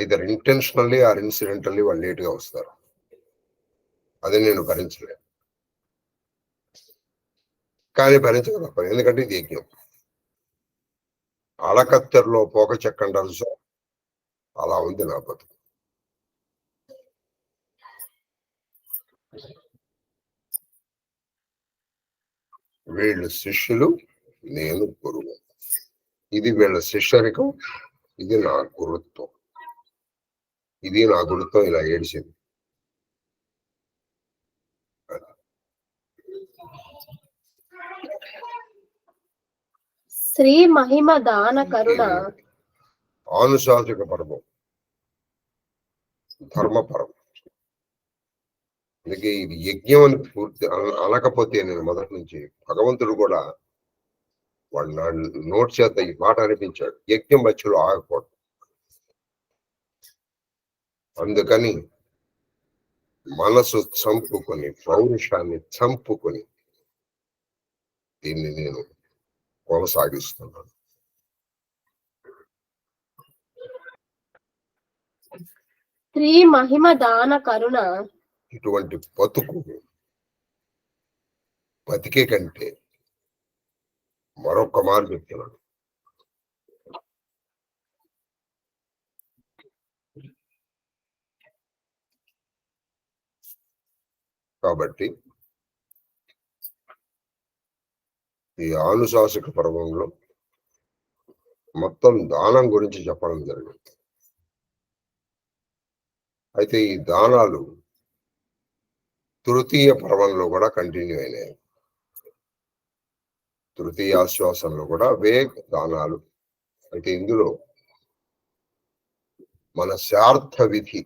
Either intentionally are incidentally వాళ్ళు లేట్గా వస్తారు. అదే నేను భరించలేను, కానీ భరించక తప్పదు, ఎందుకంటే ఇది యజ్ఞం. అలకత్తెరలో పోక చెక్కంటారు సార్, అలా ఉంది నా బతుకు. వీళ్ళు శిష్యులు, నేను గురువు. ఇది వీళ్ళ శిష్యరికం, ఇది నా గురుత్వం. ఇది నా గురుత్వం ఇలా ఏడిచింది. శ్రీ మహిమ దాన కరుణ ఆనుశాసిక పరమం, ధర్మపరం. అందుకే ఇది యజ్ఞం అని పూర్తి అనకపోతే నేను మొదటి నుంచి భగవంతుడు కూడా వాడు నా నోట్ చేత ఈ మాట అనిపించాడు, యజ్ఞం మధ్యలో ఆగకూడదు. అందుకని మనసు చంపుకొని, పౌరుషాన్ని చంపుకొని దీన్ని నేను కొనసాగిస్తున్నాను. శ్రీ మహిమ దాన కరుణ ఇటువంటి బతుకు బతికే కంటే మరొక మాట చెప్తున్నాను, కాబట్టి ఈ ఆనుశాసక పర్వంలో మొత్తం దానం గురించి చెప్పడం జరిగింది. అయితే ఈ దానాలు తృతీయ పర్వంలో కూడా కంటిన్యూ అయినాయి. తృతీయ ఆశ్వాసంలో కూడా అవే దానాలు. అయితే ఇందులో మన శార్థ విధి,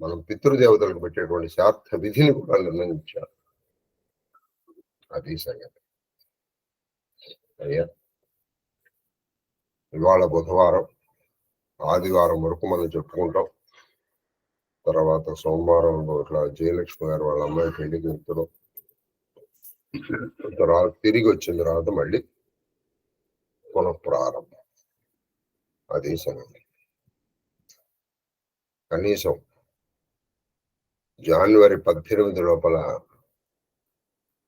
మనం పితృదేవతలకు పెట్టేటువంటి శార్థ విధిని కూడా నిర్ణయించారు. అది సంగతి. అయ్యా, ఇవాళ బుధవారం, ఆదివారం వరకు మనం చెప్పుకుంటాం. తర్వాత సోమవారం ఇట్లా జయలక్ష్మి గారు వాళ్ళ అమ్మాయి పెళ్లికి వెళ్తున్నాం. తర్వాత తిరిగి వచ్చిన తర్వాత మళ్ళీ పునఃప్రారంభం. అది సంగతి. కనీసం జనవరి 18 లోపల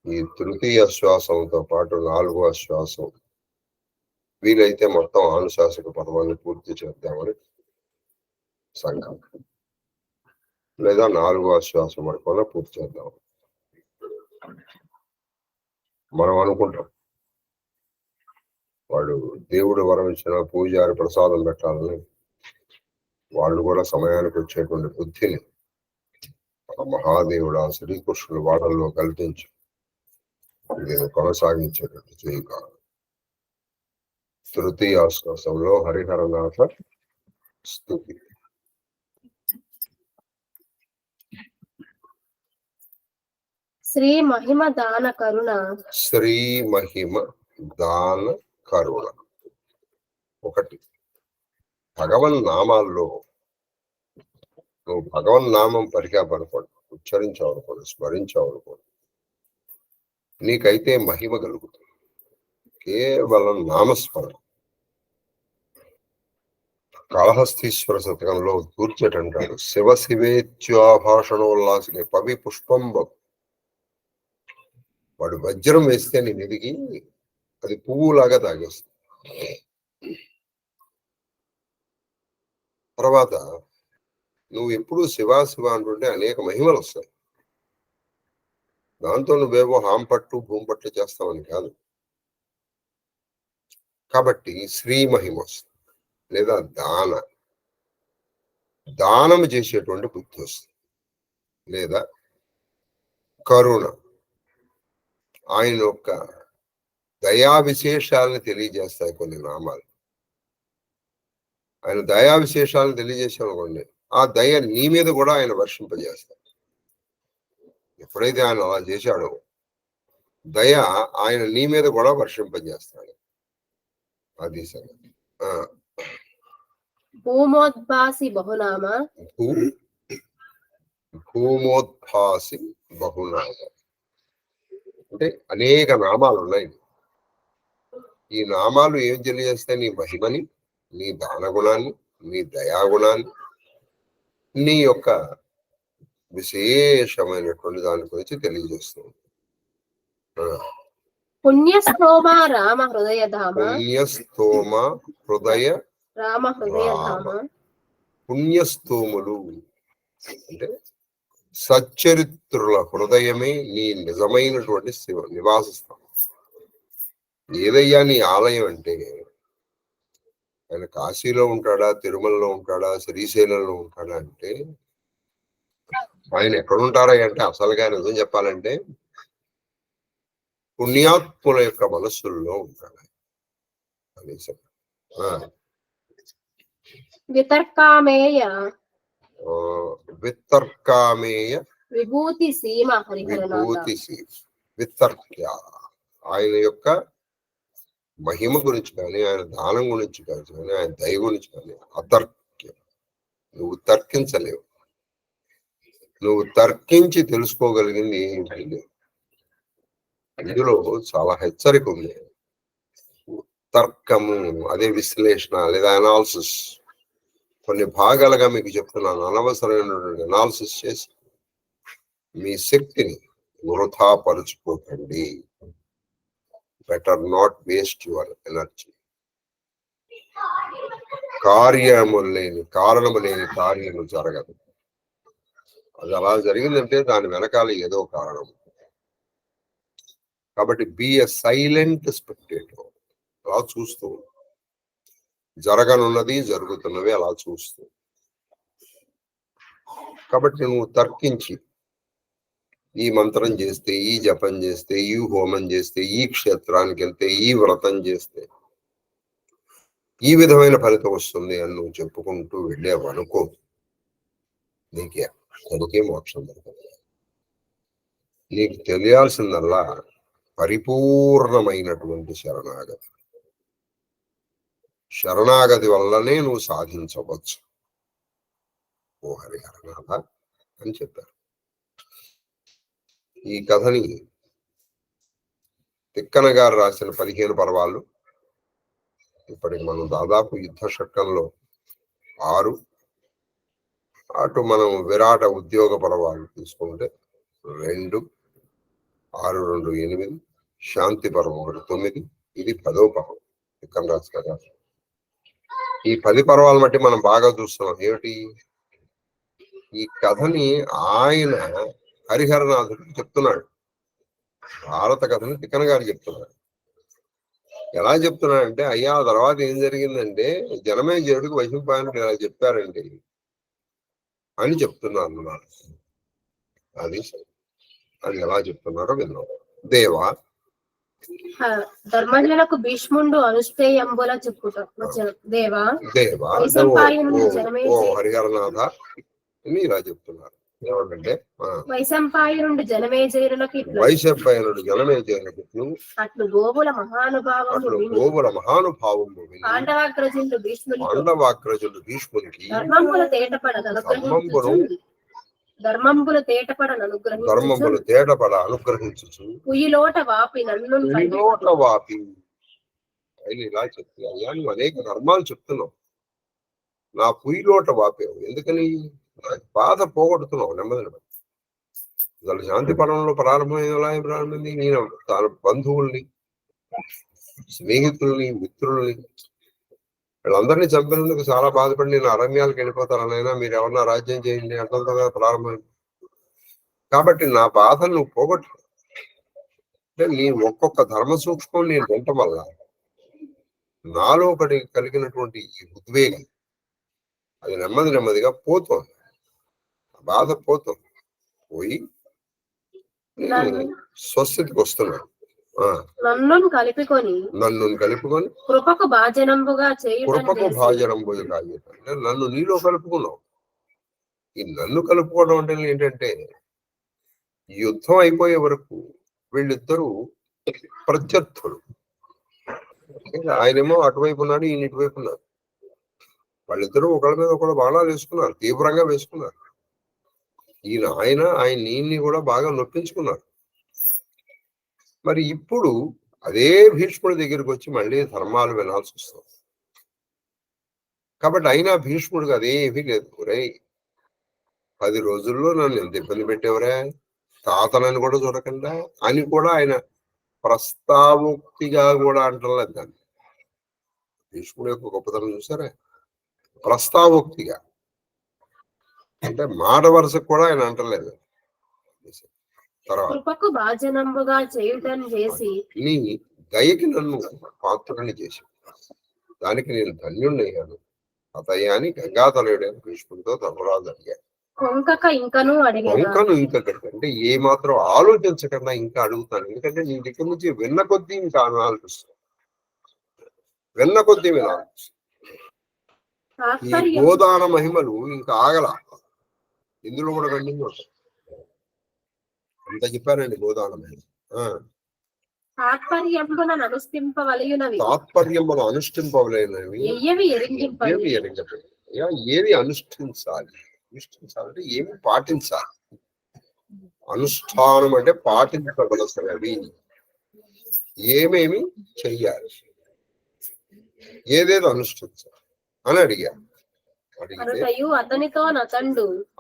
ఈ తృతీయ శ్వాసంతో పాటు 4వ శ్వాసం వీలైతే మొత్తం ఆనుశాసక పర్వాన్ని పూర్తి చేద్దామని సంకల్పం, లేదా 4వ శ్వాసం వరకు పూర్తి చేద్దాం మనం అనుకుంటాం. వాడు దేవుడు వరం ఇచ్చిన పూజారి ప్రసాదం పెట్టాలని వాళ్ళు కూడా సమయానికి వచ్చేటువంటి బుద్ధిని మహాదేవుడు ఆ శ్రీకృష్ణుడు వాడల్లో కల్పించి దీన్ని కొనసాగించేటట్టు చేయక తృతీయ శ్వాసంలో హరిహరనాథ స్తుతి. శ్రీ మహిమ దాన కరుణ, శ్రీ మహిమ దాన కరుణ. ఒకటి, భగవన్ నామాల్లో నువ్వు భగవన్ నామం పరికాపడకూడదు, ఉచ్చరించావనుకోండి, స్మరించావనుకోండి, నీకైతే మహిమ కలుగుతుంది. కేవలం నామస్మరణ. కాళహస్తీశ్వర శతకంలో దూర్చటంటాడు, శివ శివేత్యాభాషణోల్లాసిని పవి పుష్పంబ. వాడు వజ్రం వేస్తే నీ మీదికి అది పువ్వులాగా తాగేస్తుంది. తర్వాత నువ్వు ఎప్పుడు శివ శివ అంటుంటే అనేక మహిమలు వస్తాయి. దాంతో నువ్వేవో హాంపట్టు భూంపట్టు చేస్తావని కాదు. కాబట్టి శ్రీ మహిమ వస్తుంది, లేదా దానం చేసేటువంటి బుద్ధి వస్తుంది, లేదా కరుణ, ఆయన యొక్క దయా విశేషాలను తెలియజేస్తాయి కొన్ని నామాలు. ఆయన దయా విశేషాలను తెలియజేసామనుకోండి, ఆ దయ నీ మీద కూడా ఆయన వర్షింపజేస్తాడు. ఎప్పుడైతే ఆయన అలా చేశాడో దయ ఆయన నీ మీద కూడా వర్షింపజేస్తాడు. అది సంగతి. భూమోద్భాసి బహునామ, భూమోద్భాసి బహునామ అంటే అనేక నామాలు ఉన్నాయి. ఈ నామాలు ఏం తెలియజేస్తాయి? నీ మహిమని, నీ దాన గుణాన్ని, నీ దయాగుణాన్ని, నీ యొక్క విశేషమైనటువంటి దాని గురించి తెలియజేస్తుంది. పుణ్యస్తోమ రామ హృదయధామ, పుణ్యస్తోమ హృదయ రామ హృదయధామ, పుణ్యస్తోములు అంటే సచ్చరిత్రుల హృదయమే నీ నిజమైనటువంటి నివాస స్థానం. ఏదయ్యా నీ ఆలయం అంటే ఆయన కాశీలో ఉంటాడా, తిరుమలలో ఉంటాడా, శ్రీశైలంలో ఉంటాడా అంటే ఆయన ఎక్కడుంటారా అంటే అసలుగా నిజం చెప్పాలంటే పుణ్యాత్ముల యొక్క మనస్సుల్లో ఉంటాడు. వితర్కామేయ వితర్కామేయ విభూతి సీమ హరిహరనాథ. విభూతి సీమ వితర్క్య ఆయన యొక్క మహిమ గురించి కానీ, ఆయన దానం గురించి కానీ, ఆయన దయ గురించి కానీ అతర్క్యం. నువ్వు తర్కించలేవు. నువ్వు తర్కించి తెలుసుకోగలిగింది ఏంటి లేదు. ఇందులో చాలా హెచ్చరిక ఉంది. తర్కము అదే విశ్లేషణ లేదా అనాలిసిస్. కొన్ని భాగాలుగా మీకు చెప్తున్నాను. అనవసరమైనటువంటి అనాలిసిస్ చేసి మీ శక్తిని వృధా పరుచుకోకండి. Better not waste your energy. కారణము లేని కార్యము జరగదు. అది అలా జరిగిందంటే దాని వెనకాల ఏదో కారణం. కాబట్టి బీ ఎ సైలెంట్ స్పెక్టేటర్. అలా చూస్తూ జరగనున్నది జరుగుతున్నవి అలా చూస్తూ. కాబట్టి నువ్వు తర్కించి ఈ మంత్రం చేస్తే, ఈ జపం చేస్తే, ఈ హోమం చేస్తే, ఈ క్షేత్రానికి వెళ్తే, ఈ వ్రతం చేస్తే ఈ విధమైన ఫలితం వస్తుంది అని నువ్వు చెప్పుకుంటూ వెళ్ళేవనుకో, నీకే కొడుకే మోక్షం దొరకదు. నీకు తెలియాల్సిందల్లా పరిపూర్ణమైనటువంటి శరణాగతి. శరణాగతి వల్లనే నువ్వు సాధించవచ్చు ఓ హరిహరనాథ అని చెప్పారు. ఈ కథని తిక్కన గారు రాసిన 15 పర్వాలు. ఇప్పటికి మనం దాదాపు యుద్ధ షట్కంలో 6, అటు మనం విరాట ఉద్యోగ పర్వాలు తీసుకుంటే 2, 6, 2, 8, శాంతి పర్వం 9, ఇది 10వ పర్వం తిక్కన రాజు గారు. ఈ 10 పర్వాల మట్టి మనం బాగా చూస్తున్నాం. ఏమిటి? ఈ కథని ఆయన హరిహరనాథుడికి చెప్తున్నాడు. భారత కథని తిక్కన గారు చెప్తున్నాడు. ఎలా చెప్తున్నాడంటే, అయ్యా తర్వాత ఏం జరిగిందంటే జనమేజయుడికి వైశంపాయనుడు ఇలా చెప్పారండి అని చెప్తున్నారు అన్నమాట. అది ఎలా చెప్తున్నారో విన్నాం. దేవా ధర్మజనకు భీష్ముండు అనుష్ఠేయంబుల చెప్పుట. దేవా దేవా ఓ హరిహరనాథ అని ఇలా చెప్తున్నారు. ఏమంటే వైశంపాయనుడు జనమేజయులకు అట్లు గోవుల మహానుభావము పాండవాగ్రజులు భీష్మునికి ధర్మంబులు తేటపడ అనుగ్రహించు పుయ్యిలోట వాపి నన్ను ఇలా చెప్తున్నా. అయ్యా నువ్వు అనేక ధర్మాలు చెప్తున్నావు, నా పుయ్యిలోట వాపావు. ఎందుకని? బాధ పోగొడుతున్నావు నెమ్మది. అసలు శాంతి పరంలో ప్రారంభమైంది నేను తన బంధువుల్ని, స్నేహితుల్ని, మిత్రుల్ని వీళ్ళందరినీ చంపినందుకు చాలా బాధపడి నేను అరణ్యాలకు వెళ్ళిపోతానైనా మీరు ఎవరన్నా రాజ్యం చేయండి అంతంతో ప్రారంభమైంది. కాబట్టి నా బాధను నువ్వు పోగొట్టు. అంటే నీ ఒక్కొక్క ధర్మ సూక్ష్మం నేను వినటం వల్ల నాలో కలిగినటువంటి ఈ ఉద్వేగం అది నెమ్మదిగా పోతుంది. బాధ పోతుంది. పోయి స్వస్థితికి వస్తున్నాడు. నన్ను కలుపుకొని కృపకు భాజనంబుగా నన్ను నీలో కలుపుకున్నావు. ఈ నన్ను కలుపుకోవడం అంటే ఏంటంటే యుద్ధం అయిపోయే వరకు వీళ్ళిద్దరూ ప్రత్యర్థులు. ఆయనేమో అటువైపు ఉన్నాడు, ఈయన ఇటువైపు ఉన్నాడు. వాళ్ళిద్దరూ ఒకళ్ళ మీద ఒకళ్ళు బాణాలు వేసుకున్నారు, తీవ్రంగా వేసుకున్నారు. ఆయన నీన్ని కూడా బాగా నొప్పించుకున్నారు. మరి ఇప్పుడు అదే భీష్ముడి దగ్గరికి వచ్చి మళ్ళీ ధర్మాలు వినాల్సి వస్తుంది. కాబట్టి అయినా భీష్ముడికి అదేమీ లేదు. రే 10 రోజుల్లో నన్ను ఎంత ఇబ్బంది పెట్టేవరా, తాతనని కూడా చూడకుండా అని కూడా ఆయన ప్రస్తావోక్తిగా కూడా అంటలేదు దాన్ని. భీష్ముడు యొక్క గొప్పతనం చూసారా, ప్రస్తావోక్తిగా అంటే మాట వరుసకు కూడా ఆయన అంటలేదు. తర్వాత కృపకు భాజనంబుగా చేయుటను చేసి నీ దయకి నన్ను పాత్రుని చేసి దానికి నేను ధన్యుణ్ణయ్యాను అతయ్య అని గంగాధరుడైన భీష్ముడితో ధర్మరాజు అడిగాడు. కొంకక ఇంకను అడిగాను. కొంకను ఇంకా అంటే ఏ మాత్రం ఆలోచించకుండా ఇంకా అడుగుతాను, ఎందుకంటే నీ దగ్గర నుంచి విన్న కొద్దీ ఇంకా ఆలోచిస్తాను, విన్న కొద్దీ వినాలనిపిస్తుంది. ఈ గోదాన మహిమలు ఇంకా ఆగల, ఇందులో కూడా కంటిన్యూ ఉంటాయి. అంత చెప్పారండి గోదాన మహిమ. తాత్పర్యములను అనుష్ఠింపవలైనవి ఏది అనుష్ఠించాలి, అనుష్ఠించాలంటే ఏమి పాటించాలి. అనుష్ఠానం అంటే పాటించవలసినవి ఏమేమి చెయ్యాలి, ఏదేదో అనుష్ఠించాలి అని అడిగారు. అడిగితే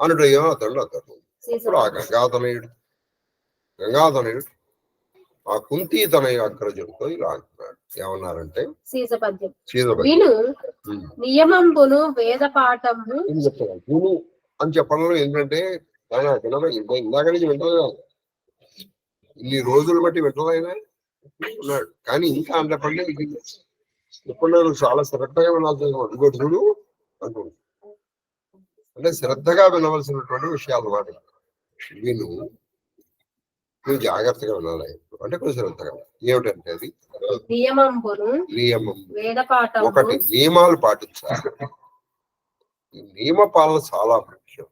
అనుడయ్యో అతడు అప్పుడు ఆ గంగాధనుడు ఆ కుంతి తనయ అగ్రజుడితో ఇలా అంటున్నాడు. ఏమన్నారంటే నియమంబును వేద పాఠము గును అని చెప్పడంలో ఏంటంటే ఆయన ఇందాక నుంచి వింటలేదు, ఇన్ని రోజులు బట్టి వింటలైనా ఉన్నాడు. కానీ ఇంకా అంటే ఇప్పుడు నువ్వు చాలా శ్రద్ధగా వినాల్సి ఇంకోటి చూడు అంటున్నాడు. అంటే శ్రద్ధగా వినవలసినటువంటి విషయాలు మాట విను, నువ్వు జాగ్రత్తగా వినాలి అంటే కొంచెం శ్రద్ధగా. ఏమిటంటే అది నియమం, ఒకటి నియమాలు పాటించాలి. ఈ నియమ పాలన చాలా ముఖ్యం.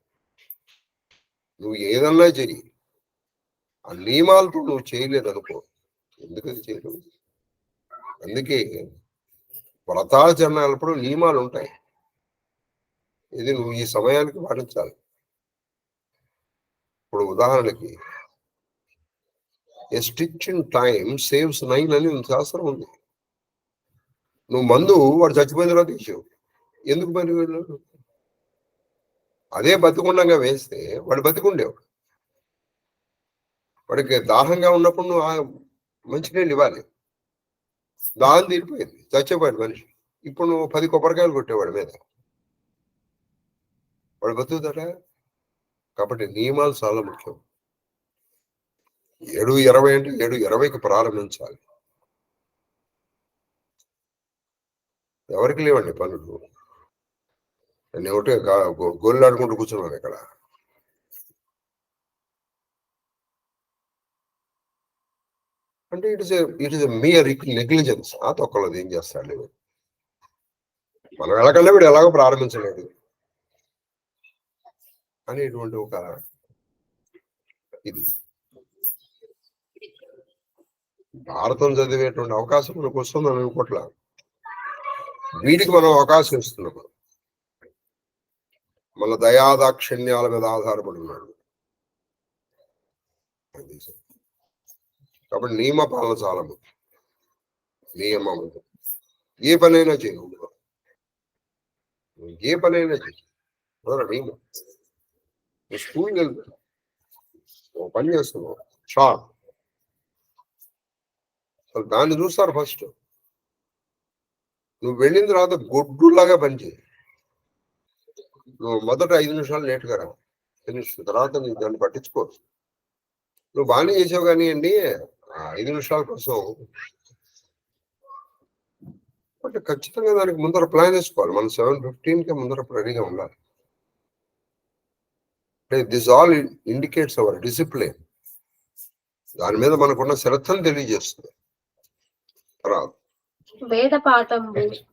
నువ్వు ఏదన్నా చెయ్యి, ఆ నియమాలతో నువ్వు చేయలేదనుకో, ఎందుకని చేయలేవు. అందుకే వ్రతాచరణప్పుడు నియమాలు ఉంటాయి, ఇది నువ్వు ఈ సమయానికి పాటించాలి. ఇప్పుడు ఉదాహరణకి ఏ స్టిచ్ ఇన్ టైం సేవ్స్ 9 అని శాస్త్రం ఉంది. నువ్వు మందు వాడు చచ్చిపోయిన తర్వాత ఇచ్చావు, ఎందుకు పని వెళ్ళాడు? అదే బతికుండగా వేస్తే వాడు బతికుండేవాడు. వాడికి దాహంగా ఉన్నప్పుడు నువ్వు మంచినీళ్ళు ఇవ్వాలి, దాహం తీరిపోయింది, చచ్చిపోయాడు మనిషి. ఇప్పుడు నువ్వు 10 కొబ్బరికాయలు కొట్టేవాడి మీద, వాడు బతుకుతాడా? కాబట్టి నియమాలు చాలా ముఖ్యం. 7:20 అంటే 7:20కి ప్రారంభించాలి. ఎవరికి లేవండి పనులు, నేను ఒకటే గోళ్ళు ఆడుకుంటూ కూర్చున్నాను ఇక్కడ. అంటే ఇట్ ఇస్ మియర్ నెగ్లిజెన్స్. ఆ తొక్కలది ఏం చేస్తాడు, మనం ఎలాగన్నా వీడు ఎలాగో ప్రారంభించలేడు అనేటువంటి ఒక ఇది. భారతం చదివేటువంటి అవకాశం మనకు వస్తుందని అనుకోట్లా, వీటికి మనం అవకాశం ఇస్తున్నాం. మన దయాదాక్షిణ్యాల మీద ఆధారపడి ఉన్నాడు. కాబట్టి నియమ పాలన చాలా ముఖ్యం. నియమం ఏ పనైనా చేయకూడదు, ఏ పనైనా చేయ నియమం. స్కూల్కి వెళ్తావు, ఓ పని చేస్తున్నావు, షాప్, దాన్ని చూస్తారు ఫస్ట్. నువ్వు వెళ్ళిన తర్వాత గొడ్డులాగా పనిచేయి. నువ్వు మొదట 5 నిమిషాలు లేట్గా రా, తర్వాత నీకు దాన్ని పట్టించుకోవచ్చు. నువ్వు బాగానే చేసావు కానీ అండి 5 నిమిషాల కోసం అంటే ఖచ్చితంగా దానికి ముందర ప్లాన్ వేసుకోవాలి. మనం 7:15కి ముందర రెడీగా ఉండాలి. This all indicates our discipline. దాని మీద మనకున్న శ్రద్ధను తెలియజేస్తుంది.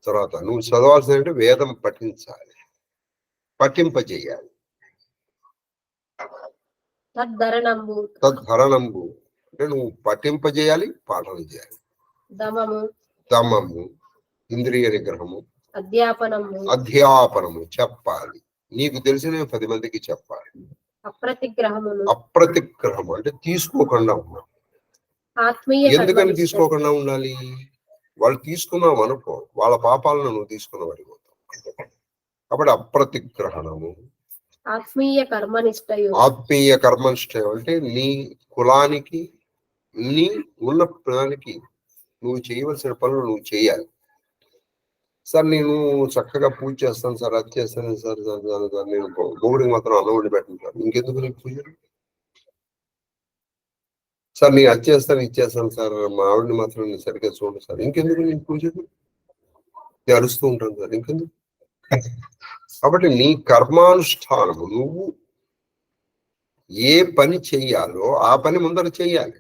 తర్వాత నువ్వు చదవాల్సిందంటే వేదం పఠించాలి, పఠింపజేయాలి. తద్ధరణంబు అంటే నువ్వు పఠింపజేయాలి, పాఠన చేయాలి. దమము ఇంద్రియ నిగ్రహము, అధ్యాపనము చెప్పాలి. నీకు తెలిసినవి 10 మందికి చెప్పాలి. అప్రతిగ్రహము అంటే తీసుకోకుండా ఉండాలి. ఎందుకని తీసుకోకుండా ఉండాలి? వాళ్ళు తీసుకున్నావు అనుకో, వాళ్ళ పాపాలను నువ్వు తీసుకున్నవాడిపోతావు. కాబట్టి అప్రతిగ్రహణము. ఆత్మీయ కర్మనిష్టయు. ఆత్మీయ కర్మనిష్టయం అంటే నీ కులానికి, నీ ఉన్న కులానికి నువ్వు చేయవలసిన పనులు నువ్వు చేయాలి. సార్ నేను చక్కగా పూజ చేస్తాను సార్, అది చేస్తాను సార్, నేను గోవుడికి మాత్రం అన్నం వండి పెట్టను సార్, ఇంకెందుకు నీకు పూజలు? సార్ నేను అది చేస్తాను ఇది చేస్తాను సార్, మా ఆవిడని మాత్రం నేను సరిగ్గా చూడండి సార్, ఇంకెందుకు నేను పూజలు? నేను అరుస్తూ ఉంటాను సార్, ఇంకెందుకు? కాబట్టి నీ కర్మానుష్ఠానము నువ్వు ఏ పని చెయ్యాలో ఆ పని ముందర చెయ్యాలి.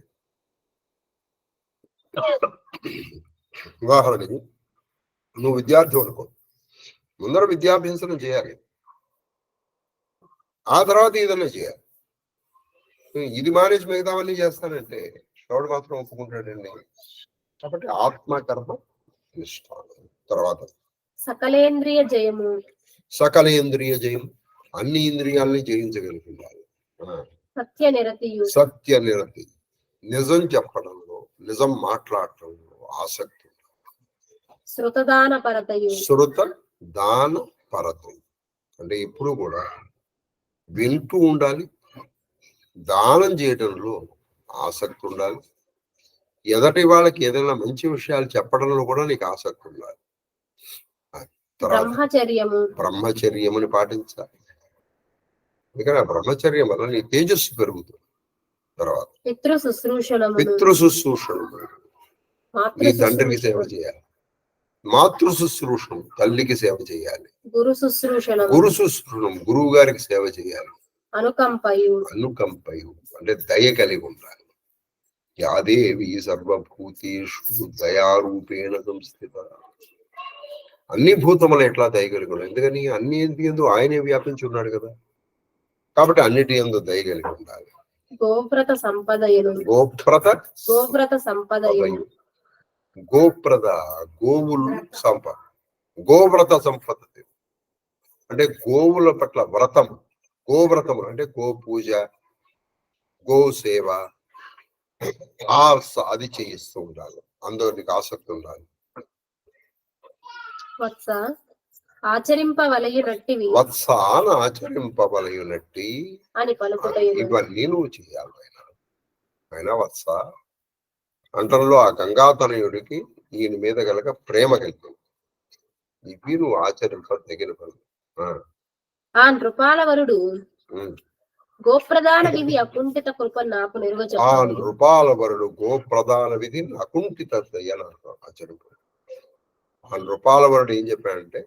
ఉదాహరణకి నువ్వు విద్యార్థి అనుకో, ముందర విద్యాభ్యాసనం చేయాలి, ఆ తర్వాత ఏదైనా చేయాలి. ఇది మానేసి మిగతావన్నీ చేస్తానంటే ఎవడు మాత్రం ఒప్పుకుంటాడండి? కాబట్టి ఆత్మకర్మ నిష్ఠానం. తర్వాత సకలేంద్రియ జయము. సకలేంద్రియ జయం, అన్ని ఇంద్రియాలని జయించగలుగుతారు. సత్య నిరతియు. సత్య నిరతి, నిజం చెప్పడంలో, నిజం మాట్లాడటంలో ఆసక్తి. శృతదాన పరతయు. శృత దాన పరతం అంటే ఎప్పుడు కూడా వింటూ ఉండాలి, దానం చేయడంలో ఆసక్తి ఉండాలి, ఎదటి వాళ్ళకి ఏదైనా మంచి విషయాలు చెప్పడంలో కూడా నీకు ఆసక్తి ఉండాలి. బ్రహ్మచర్యము. బ్రహ్మచర్యముని పాటించాలి. ఇక్కడ బ్రహ్మచర్యం వల్ల నీ తేజస్సు పెరుగుతుంది. తర్వాత పితృ శుశ్రూషణము. పితృ శుశ్రూషణము, నీ తండ్రికి సేవ చేయాలి. మాతృ శుశ్రూషణం, తల్లికి సేవ చేయాలి. గురు శుశ్రూషణం. గురు శుశ్రూషణం, గురువు గారికి సేవ చేయాలి. అనుకంపయు. అనుకంపయు అంటే దయ కలిగి ఉండాలి. యాదేవి సర్వభూతేషు దయారూపేణ సంస్థిత. అన్ని భూతములు ఎట్లా దయ కలిగి ఉండాలి? ఎందుకని అన్ని ఎందు ఆయనే వ్యాపించి ఉన్నాడు కదా, కాబట్టి అన్నిటి ఎందు దయ కలిగి ఉండాలి. గోవ్రత సంపదయును. గోవ్రత సంపదయును. గోప్రద, గోవులు సంపద, గోవ్రత సంపద అంటే గోవుల పట్ల వ్రతం. గోవ్రతం అంటే గో పూజ, గో సేవ, అది చేయిస్తూ ఉండాలి. అందులో నీకు ఆసక్తి ఉండాలి. వత్స ఆచరింపవలయునట్టివి. వత్సాన ఆచరింపవలయునట్టి అని పలుకుటయును. ఇవన్నీ నువ్వు చేయాలి. ఆయన వత్స అంటంలో ఆ గంగాతనయుడికి ఈయన మీద కనుక ప్రేమ కలిగింది. ఇవి నువ్వు ఆచరింపదగిన పనులు. ఆ నృపాలవరుడు గోప్రధాన విధి అకుంఠిత కృప నాకు నిర్వచన. ఆ నృపాలవరుడు గోప్రధాన విధి అకుంఠిత ఆచరింపు. ఆ నృపాలవరుడు ఏం చెప్పాడంటే,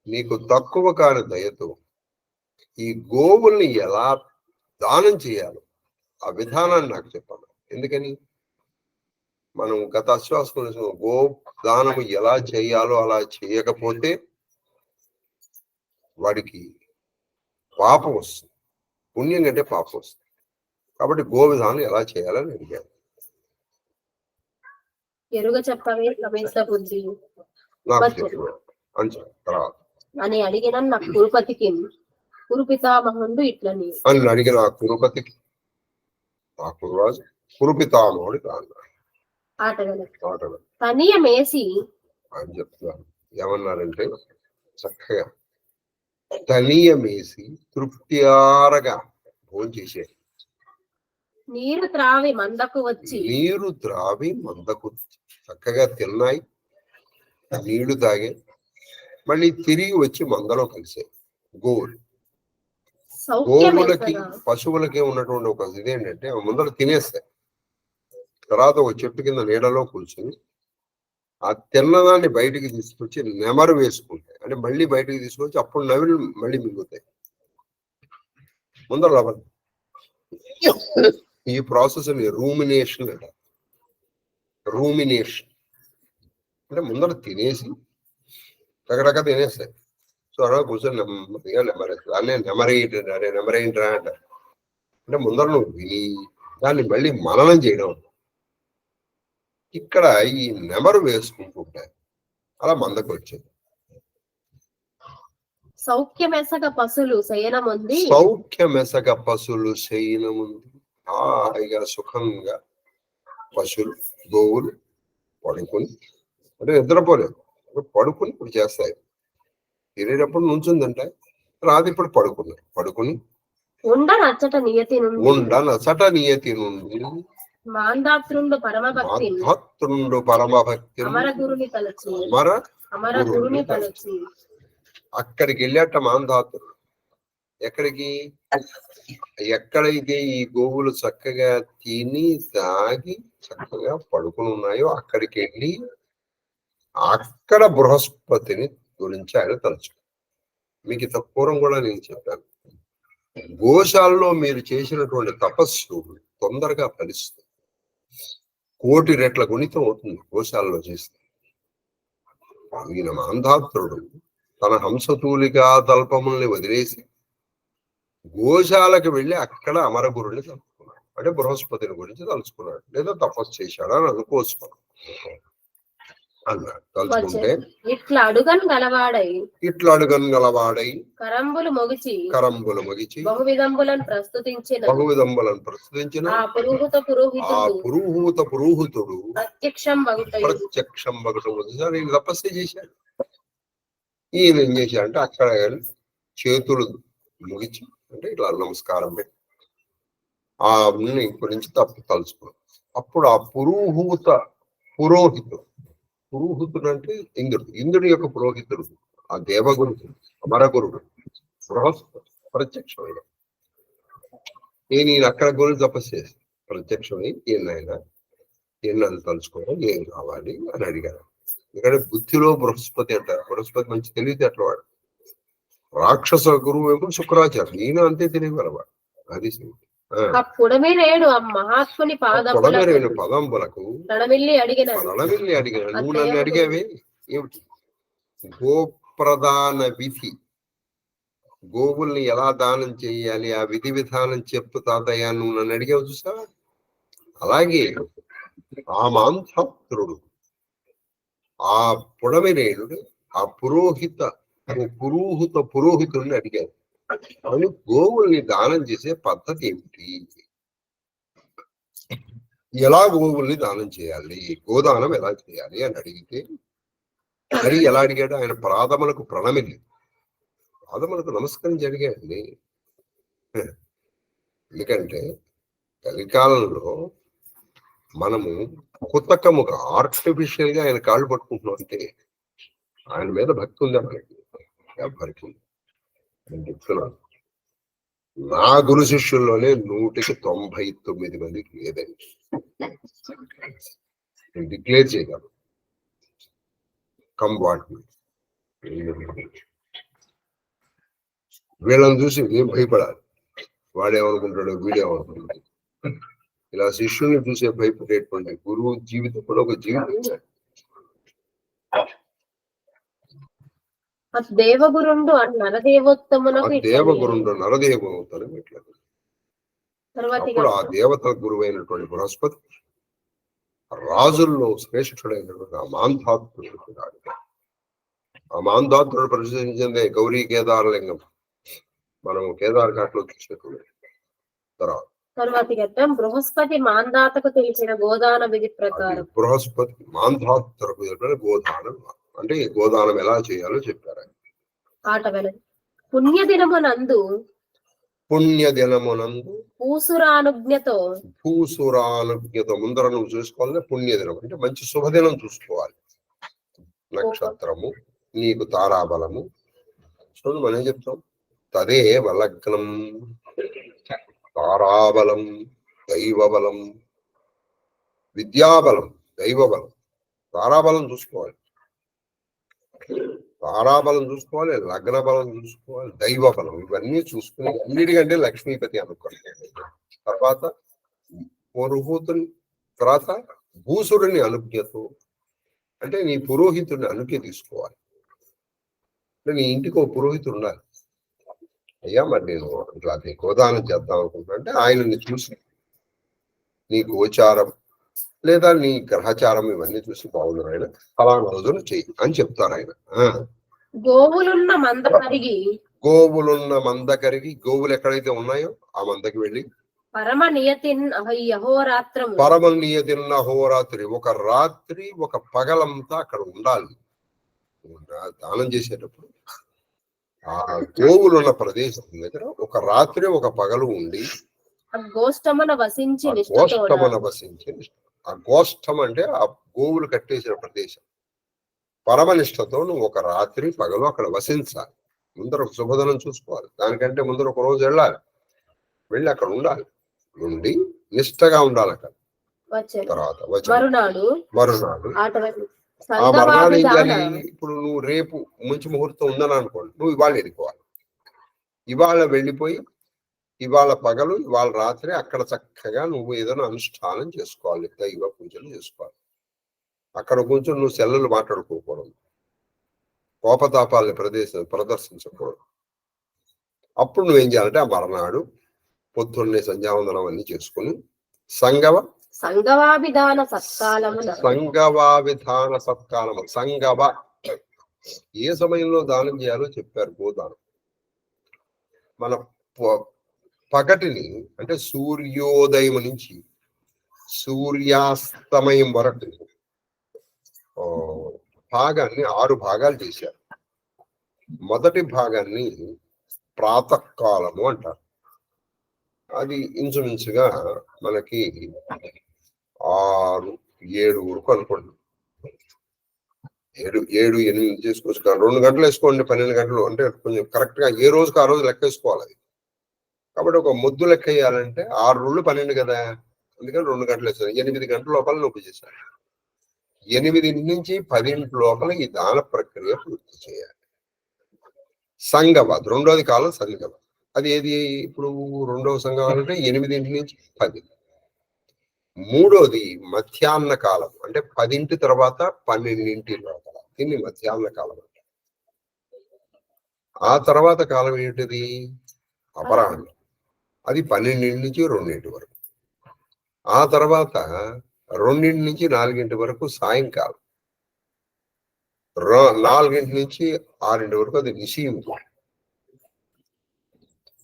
నీకు తక్కువ కాని దయతో ఈ గోవుల్ని ఎలా దానం చేయాలో ఆ విధానాన్ని నాకు చెప్పాను. ఎందుకని మనం గత అశ్వాసం గో దానము ఎలా చేయాలో అలా చేయకపోతే వాడికి పాపం వస్తుంది, పుణ్యం కంటే పాపం వస్తుంది. కాబట్టి గో విధానం ఎలా చేయాలని అడిగాను. ఎరుగ చెప్పవే రమేశ బుద్ధి నాకు చెప్పిన తర్వాత అని అడిగిన నా కురుపతికి కురుపితామహుడు ఇట్లని అని అడిగిన ఆ కురుపతికి ఆ కురురాజు కురుపితామహుడు కాదు ఆటలు తనియమేసి అని చెప్తున్నారు. ఏమన్నారంటే చక్కగా తనియమేసి తృప్తియారగా భోజనం చేసే, నీరు త్రావి మందకు వచ్చి చక్కగా తిన్నాయి, నీళ్లు తాగే, మళ్ళీ తిరిగి వచ్చి మందలో కలిసాయి. గోవులకి పశువులకి ఉన్నటువంటి ఒక ఇదేంటంటే ముందర తినేస్తాయి, తర్వాత ఒక చెట్టు కింద నీడలో కూర్చొని ఆ తిన్నదాన్ని బయటికి తీసుకొచ్చి నెమరు వేసుకుంటాయి. అంటే మళ్ళీ బయటికి తీసుకొచ్చి అప్పుడు నవిలు మళ్ళీ మిగులుతాయి. ముందర లవన్ ఈ ప్రాసెస్ రూమినేషన్ అంట. రూమినేషన్ అంటే ముందర తినేసి రకరకాల తినేస్తాయి. సో అలా కూర్చొని నెమ్మదిగా నెమరేస్తారు. అనే నెమరేంటరా అంట. అంటే ముందర నువ్వు విని దాన్ని మళ్ళీ మననం చేయడం. ఇక్కడ ఈ నెమరు వేసుకుంటుంటాయి. అలా మందకు వచ్చేది. సౌఖ్యమెసగ పశులు శయనముంది హాయిగా సుఖంగా పశువులు గోవులు పడుకుని, అంటే నిద్రపోలేదు, పడుకుని ఇప్పుడు చేస్తాయి. తినేటప్పుడు నుంచుందంట, రాత్రి ఇప్పుడు పడుకుని ఉండ నచ్చట నియతి నుండి ఉండ నసట నియతి నుండి మాందాతృండు పరమభక్తి మాధత్రుండు పరమభక్తి అమర గురుని తలచి అమర అమర గురుని తలచి అక్కడికి వెళ్ళాట మాంధాతుడు. ఎక్కడికి? ఎక్కడైతే ఈ గోవులు చక్కగా తిని తాగి చక్కగా పడుకుని ఉన్నాయో అక్కడికి వెళ్ళి అక్కడ బృహస్పతిని గురించి ఆయన తలుచు. మీకు ఇంత పూర్వం కూడా నేను చెప్పాను, గోశాలలో మీరు చేసినటువంటి తపస్సు తొందరగా ఫలిస్తుంది. 1,000,000 రెట్ల గుణితం అవుతుంది గోశాలలో చేస్తే. ఈయన మాంధాత్రుడు తన హంసతూలికా తల్పముల్ని వదిలేసి గోశాలకు వెళ్ళి అక్కడ అమరగురుని తలుచుకున్నాడు. అంటే బృహస్పతిని గురించి తలుచుకున్నాడు, లేదా తపస్సు చేశాడు అని అనుకోవచ్చు అన్నాడు. తలుచుకుంటే ఇట్లా అడుగను గలవాడై కరంబులు మొగిచి బహువిధంబులను ప్రస్తుతించిన ఆ పురోహితుడు ప్రత్యక్షం మగుటం ఈయన తపస్సు చేశాడు. ఈయన ఏం చేశాడంటే అక్కడ చేతులు ముగిచి, అంటే ఇట్లా నమస్కారం పెట్టి ఆ గురించి తలుచుకున్నాడు. అప్పుడు ఆ పురోహితుడు అంటే ఇంద్రుడి యొక్క పురోహితుడు, ఆ దేవగురుడు, అమరగురుడు బృహస్పతి ప్రత్యక్షమైన ఈయన అక్కడ గురించి తపస్సు చేసి ప్రత్యక్షమై ఈయన తలుచుకోవడం ఏం కావాలి అని అడిగారు. ఎందుకంటే బుద్ధిలో బృహస్పతి అంటారు. బృహస్పతి మంచి తెలివితేటల వాడు. రాక్షస గురువు ఏమో శుక్రాచార్య, ఈయన అంతే తెలియగలవాడు. అది మహాత్ముని పదంబులకు అడిగిన నువ్వు నన్ను అడిగావే ఏమిటి? గోప్రదాన విధి, గోవుల్ని ఎలా దానం చేయాలి ఆ విధి విధానం చెప్పు తాతయ్య, నువ్వు నన్ను అడిగావు చూసావా? అలాగే ఆ మాంధాత్రుడు, ఆ పుడమిరేణుడు ఆ పురోహితుడిని అడిగారు, అని గోవుల్ని దానం చేసే పద్ధతి ఏమిటి, ఎలా గోవుల్ని దానం చేయాలి, గోదానం ఎలా చేయాలి అని అడిగితే, అడిగి ఎలా అడిగాడు? ఆయన పాదములకు పాదములకు నమస్కరించి అడిగాడండి. ఎందుకంటే కలికాలంలో మనము కొత్తకముగా ఆర్టిఫిషియల్ గా ఆయన కాళ్ళు పట్టుకుంటున్నాం అంటే ఆయన మీద భక్తి ఉందా? మనకి భక్తి ఉంది. నేను చెప్తున్నాను, నా గురు శిష్యుల్లోనే 199 మందికి లేదండి. నేను డిక్లేర్ చేయగలను. వీళ్ళని చూసి ఏం భయపడాలి, వాడేమనుకుంటాడు, వీడేమనుకుంటాడు. ఇలా శిష్యుల్ని చూసే భయపడేటువంటి గురువు జీవితం కూడా ఒక జీవితం. దేవగురుండు నరదేవోత్తములకు ఎట్లా? అప్పుడు ఆ దేవత గురువైనటువంటి బృహస్పతి రాజుల్లో శ్రేష్ఠుడైనటువంటి ఆ మాంధాత్రుడు ప్రసిద్ధించిందే గౌరీ కేదారలింగం. మనము కేదార్ ఘాట్లో చూసినటువంటి తర్వాత బృహస్పతి మాంధాతకు తెలిసిన గోదాన విధి ప్రకారం బృహస్పతి మాంధాతకు గోదానం అంటే గోదానం ఎలా చేయాలో చెప్పారు. పుణ్యదినమునందు పూసురానుజ్ఞతో ముందర నువ్వు చూసుకోవాలి. పుణ్యదినం అంటే మంచి శుభదినం చూసుకోవాలి. నక్షత్రము, నీకు తారాబలము. చూడండి మనం ఏం చెప్తాం, తదేవ లగ్నం తారాబలం దైవబలం విద్యాబలం దైవబలం. తారాబలం చూసుకోవాలి, లగ్న బలం చూసుకోవాలి, దైవ బలం, ఇవన్నీ చూసుకుని అన్నిటికంటే లక్ష్మీపతి అనుకోండి. తర్వాత భూసురుని అనుజ్ఞతో, అంటే నీ పురోహితుడిని అనుజ్ఞ తీసుకోవాలి. అంటే నీ ఇంటికి ఒక పురోహితుడు ఉండాలి. అయ్యా మరి నేను ఇట్లా గోదానం చేద్దాం అనుకుంటున్నా అంటే ఆయనని చూసి నీ గోచారం లేదా నీ గ్రహచారం ఇవన్నీ చూసి బాగున్నారు, ఆయన ఫలానా రోజులు చెయ్యి అని చెప్తారు ఆయన. గోవులున్న మంద కరిగి, గోవులు ఎక్కడైతే ఉన్నాయో ఆ మందకి వెళ్ళి పరమ నియతిన్ అహోరాత్రి, ఒక రాత్రి ఒక పగలంతా అక్కడ ఉండాలి. దానం చేసేటప్పుడు ఆ గోవులు ఉన్న ప్రదేశం దగ్గర ఒక రాత్రి ఒక పగలు ఉండి గోష్టమన వసించి ఆ గోష్టం అంటే ఆ గోవులు కట్టేసిన ప్రదేశం పరమనిష్టతో నువ్వు ఒక రాత్రి పగలు అక్కడ వసించాలి. ముందర ఒక శుభదనం చూసుకోవాలి. దానికంటే ముందర ఒక రోజు వెళ్ళి అక్కడ ఉండాలి. ఉండి నిష్టగా ఉండాలి అక్కడ. తర్వాత మరునాడు ఆ మర్నాడు ఏం చేయాలి? ఇప్పుడు నువ్వు రేపు మంచి ముహూర్తం ఉందని అనుకోండి, నువ్వు ఇవాళ వెళ్ళిపోవాలి. ఇవాళ వెళ్ళిపోయి ఇవాళ పగలు ఇవాళ రాత్రి అక్కడ చక్కగా నువ్వు ఏదైనా అనుష్ఠానం చేసుకోవాలి. దైవ పూజలు చేసుకోవాలి. అక్కడ కొంచెం నువ్వు సెల్లలు మాట్లాడుకోకూడదు. కోపతాపాలని ప్రదర్శించకూడదు. అప్పుడు నువ్వేం చేయాలంటే ఆ మర్నాడు పొద్దున్నే సంధ్యావందనం అన్ని చేసుకుని సంగవావిధాన సత్కాలము సంగవ ఏ సమయంలో దానం చేయాలో చెప్పారు. గోదానం మన పగటిని అంటే సూర్యోదయం నుంచి సూర్యాస్తమయం వరకు భాగాన్ని 6 భాగాలు చేశారు. మొదటి భాగాన్ని ప్రాతకాలము అంటారు. అది ఇంచుమించుగా మనకి 6-7 వరకు అనుకోండి. 7-8 చేసుకోవచ్చు. 2 గంటలు వేసుకోండి. 12 గంటలు అంటే కొంచెం కరెక్ట్ గా ఏ రోజుకి ఆ రోజు లెక్క వేసుకోవాలి. అది కాబట్టి ఒక ముద్దు లెక్క వేయాలంటే 6 రోజులు 12 కదా, అందుకని 2 గంటలు వేస్తారు. 8 గంటల లోపల నొప్పి చేశారు. 8 నుంచి 10 లోపల ఈ దాన ప్రక్రియ పూర్తి చేయాలి. సంగవ రెండోది కాలం సంగవ. అది ఏది? ఇప్పుడు రెండవ సంగవం అంటే 8 నుంచి 10. మూడోది మధ్యాహ్న కాలం అంటే 10 తర్వాత 12 లోపల, దీన్ని మధ్యాహ్న కాలం అంట. ఆ తర్వాత కాలం ఏంటిది? అపరాహ్నం. అది 12 నుంచి 2 వరకు. ఆ తర్వాత 2 నుంచి 4 వరకు సాయంకాలం. 4 నుంచి 6 వరకు అది నిశీయం.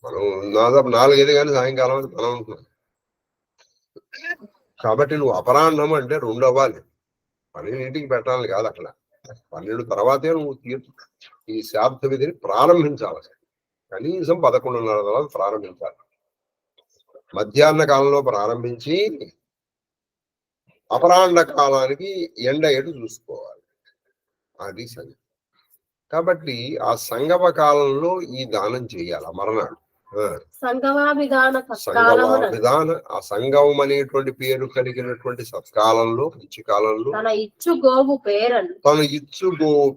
మనం దాదాపు 4-5 కానీ సాయంకాలం అని మనం అనుకున్నాం. కాబట్టి నువ్వు అపరాహ్నం అంటే 2 అవ్వాలి. 12 పెట్టాలి కాదు. అక్కడ 12 తర్వాతే నువ్వు ఈ శాబ్ద విధిని ప్రారంభించాలి. కనీసం 11:30 తర్వాత ప్రారంభించాలి. మధ్యాహ్న కాలంలో ప్రారంభించి అపరాహ్న కాలానికి ఎండ ఎటు చూసుకోవాలి. అది సంగతి. కాబట్టి ఆ సంగమ కాలంలో ఈ దానం చేయాలి. మరణాలు సంగవాభిధాన ఆ సంగమం అనేటువంటి పేరు కలిగినటువంటి సత్కాలంలో మంచి కాలంలో తన ఇచ్చు గోవు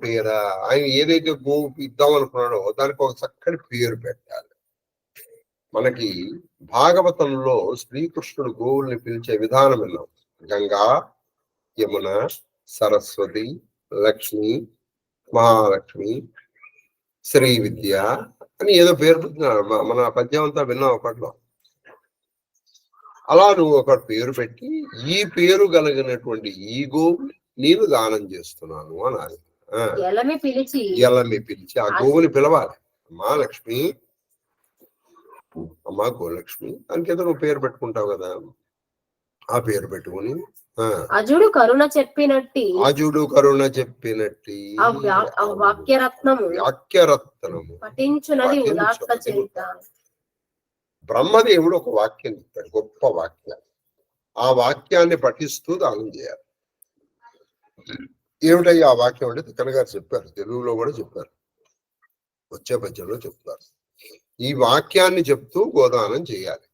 పేర ఆయన ఏదైతే గోవు ఇద్దాం అనుకున్నాడో దానికి ఒక చక్కని పేరు పెట్టాలి. మనకి భాగవతంలో శ్రీకృష్ణుడు గోవుల్ని పిలిచే విధానం విన్నాం. గంగా, యమున, సరస్వతి, లక్ష్మి, మహాలక్ష్మి, శ్రీ విద్య అని ఏదో పేరు పెట్టినాడు. మన పద్యం అంతా విన్నాం అప్పట్లో. అలా నువ్వు ఒక పేరు పెట్టి ఈ పేరు కలిగినటువంటి ఈ గోవు నేను దానం చేస్తున్నాను అనాలి. ఎలమి పిలిచి ఆ గోవుని పిలవాలి. అమ్మా లక్ష్మి, అమ్మా గోలక్ష్మి దానికేదో నువ్వు పేరు పెట్టుకుంటావు కదా, ఆ పేరు పెట్టుకుని అజుడు కరుణ చెప్పినట్టి వాక్యరత్నము బ్రహ్మదేవుడు ఒక వాక్యం చెప్పాడు, గొప్ప వాక్యం. ఆ వాక్యాన్ని పఠిస్తూ దానం చేయాలి. ఏమిటయ్యి ఆ వాక్యం అంటే తిక్కన గారు చెప్పారు, తెలుగులో కూడా చెప్పారు, వచ్చే పద్యంలో చెప్తారు. ఈ వాక్యాన్ని చెప్తూ గోదానం చేయాలి.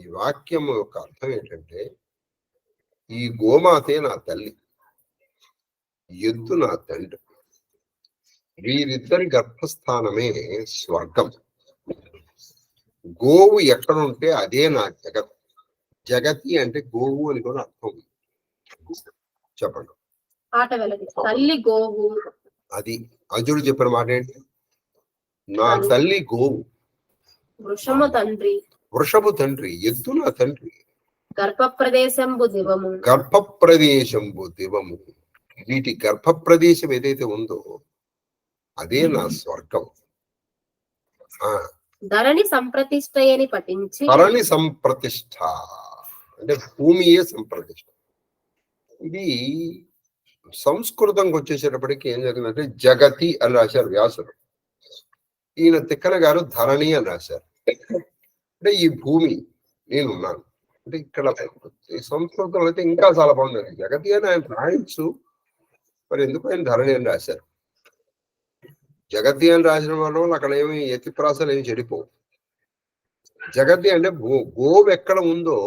ఈ వాక్యం యొక్క అర్థం ఏంటంటే, ఈ గోమాతే నా తల్లి, ఎద్దు నా తండ్రి, వీరిద్దరి గర్భస్థానమే స్వర్గం. గోవు ఎక్కడుంటే అదే నా జగత్. జగతి అంటే గోవు అని కూడా అర్థం. చెప్పండి. తల్లి గోవు. అది అర్జునుడు చెప్పిన మాట ఏంటి? నా తల్లి గోవు, వృషభు తండ్రి, ఎద్దు నా తండ్రి, గర్భప్రదేశంబు దివము. వీటి గర్భ ప్రదేశం ఏదైతే ఉందో అదే నా స్వర్గం. ధరణి సంప్రతిష్ఠ అంటే భూమియే సంప్రతిష్ఠ. ఇది సంస్కృతంకి వచ్చేసేటప్పటికి ఏం జరిగిందంటే జగతి అని రాశారు వ్యాసుడు. ఈయన తిక్కన గారు ధరణి అని రాశారు. అంటే ఈ భూమి నేనున్నాను అంటే ఇక్కడ సంస్కృతంలో అయితే ఇంకా చాలా బాగుంది. జగతి అని ఆయన రాయొచ్చు, మరి ఎందుకు ఆయన ధరణి అని రాశారు. జగతి అని రాసిన వల్ల అక్కడ ఏమి ఎత్తిప్రాసాలు ఏమి చెడిపోవు. జగతి అంటే గోవు ఎక్కడ ఉందో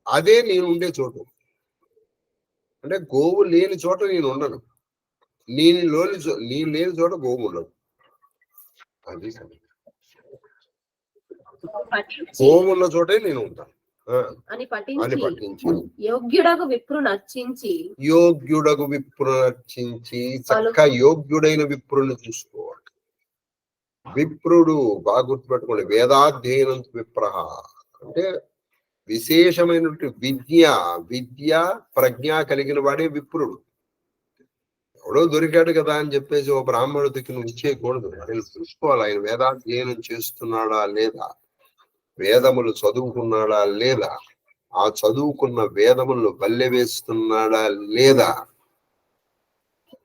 అదే నేను ఉండే చోటు. అంటే గోవు లేని చోట నేను ఉండను, నేను లేని చోట గోవు ఉండదు. అది గోవు ఉన్న చోటే నేను ఉంటాను అని పఠించి యోగ్యుడగు విప్రు నర్చించి చక్క యోగ్యుడైన విప్రుని చూసుకోవాలి. విప్రుడు బాగా గుర్తుపెట్టుకోండి, వేదాధ్యయనం విప్రహ అంటే విశేషమైనటువంటి విద్య ప్రజ్ఞ కలిగిన వాడే విప్రుడు. ఎవడో దొరికాడు కదా అని చెప్పేసి ఓ బ్రాహ్మణుడికి నువ్వు ఇచ్చేయకూడదు. ఆయన చూసుకోవాలి, ఆయన వేదాధ్యయనం చేస్తున్నాడా లేదా, వేదములు చదువుకున్నాడా లేదా, ఆ చదువుకున్న వేదములను బల్లె వేస్తున్నాడా లేదా.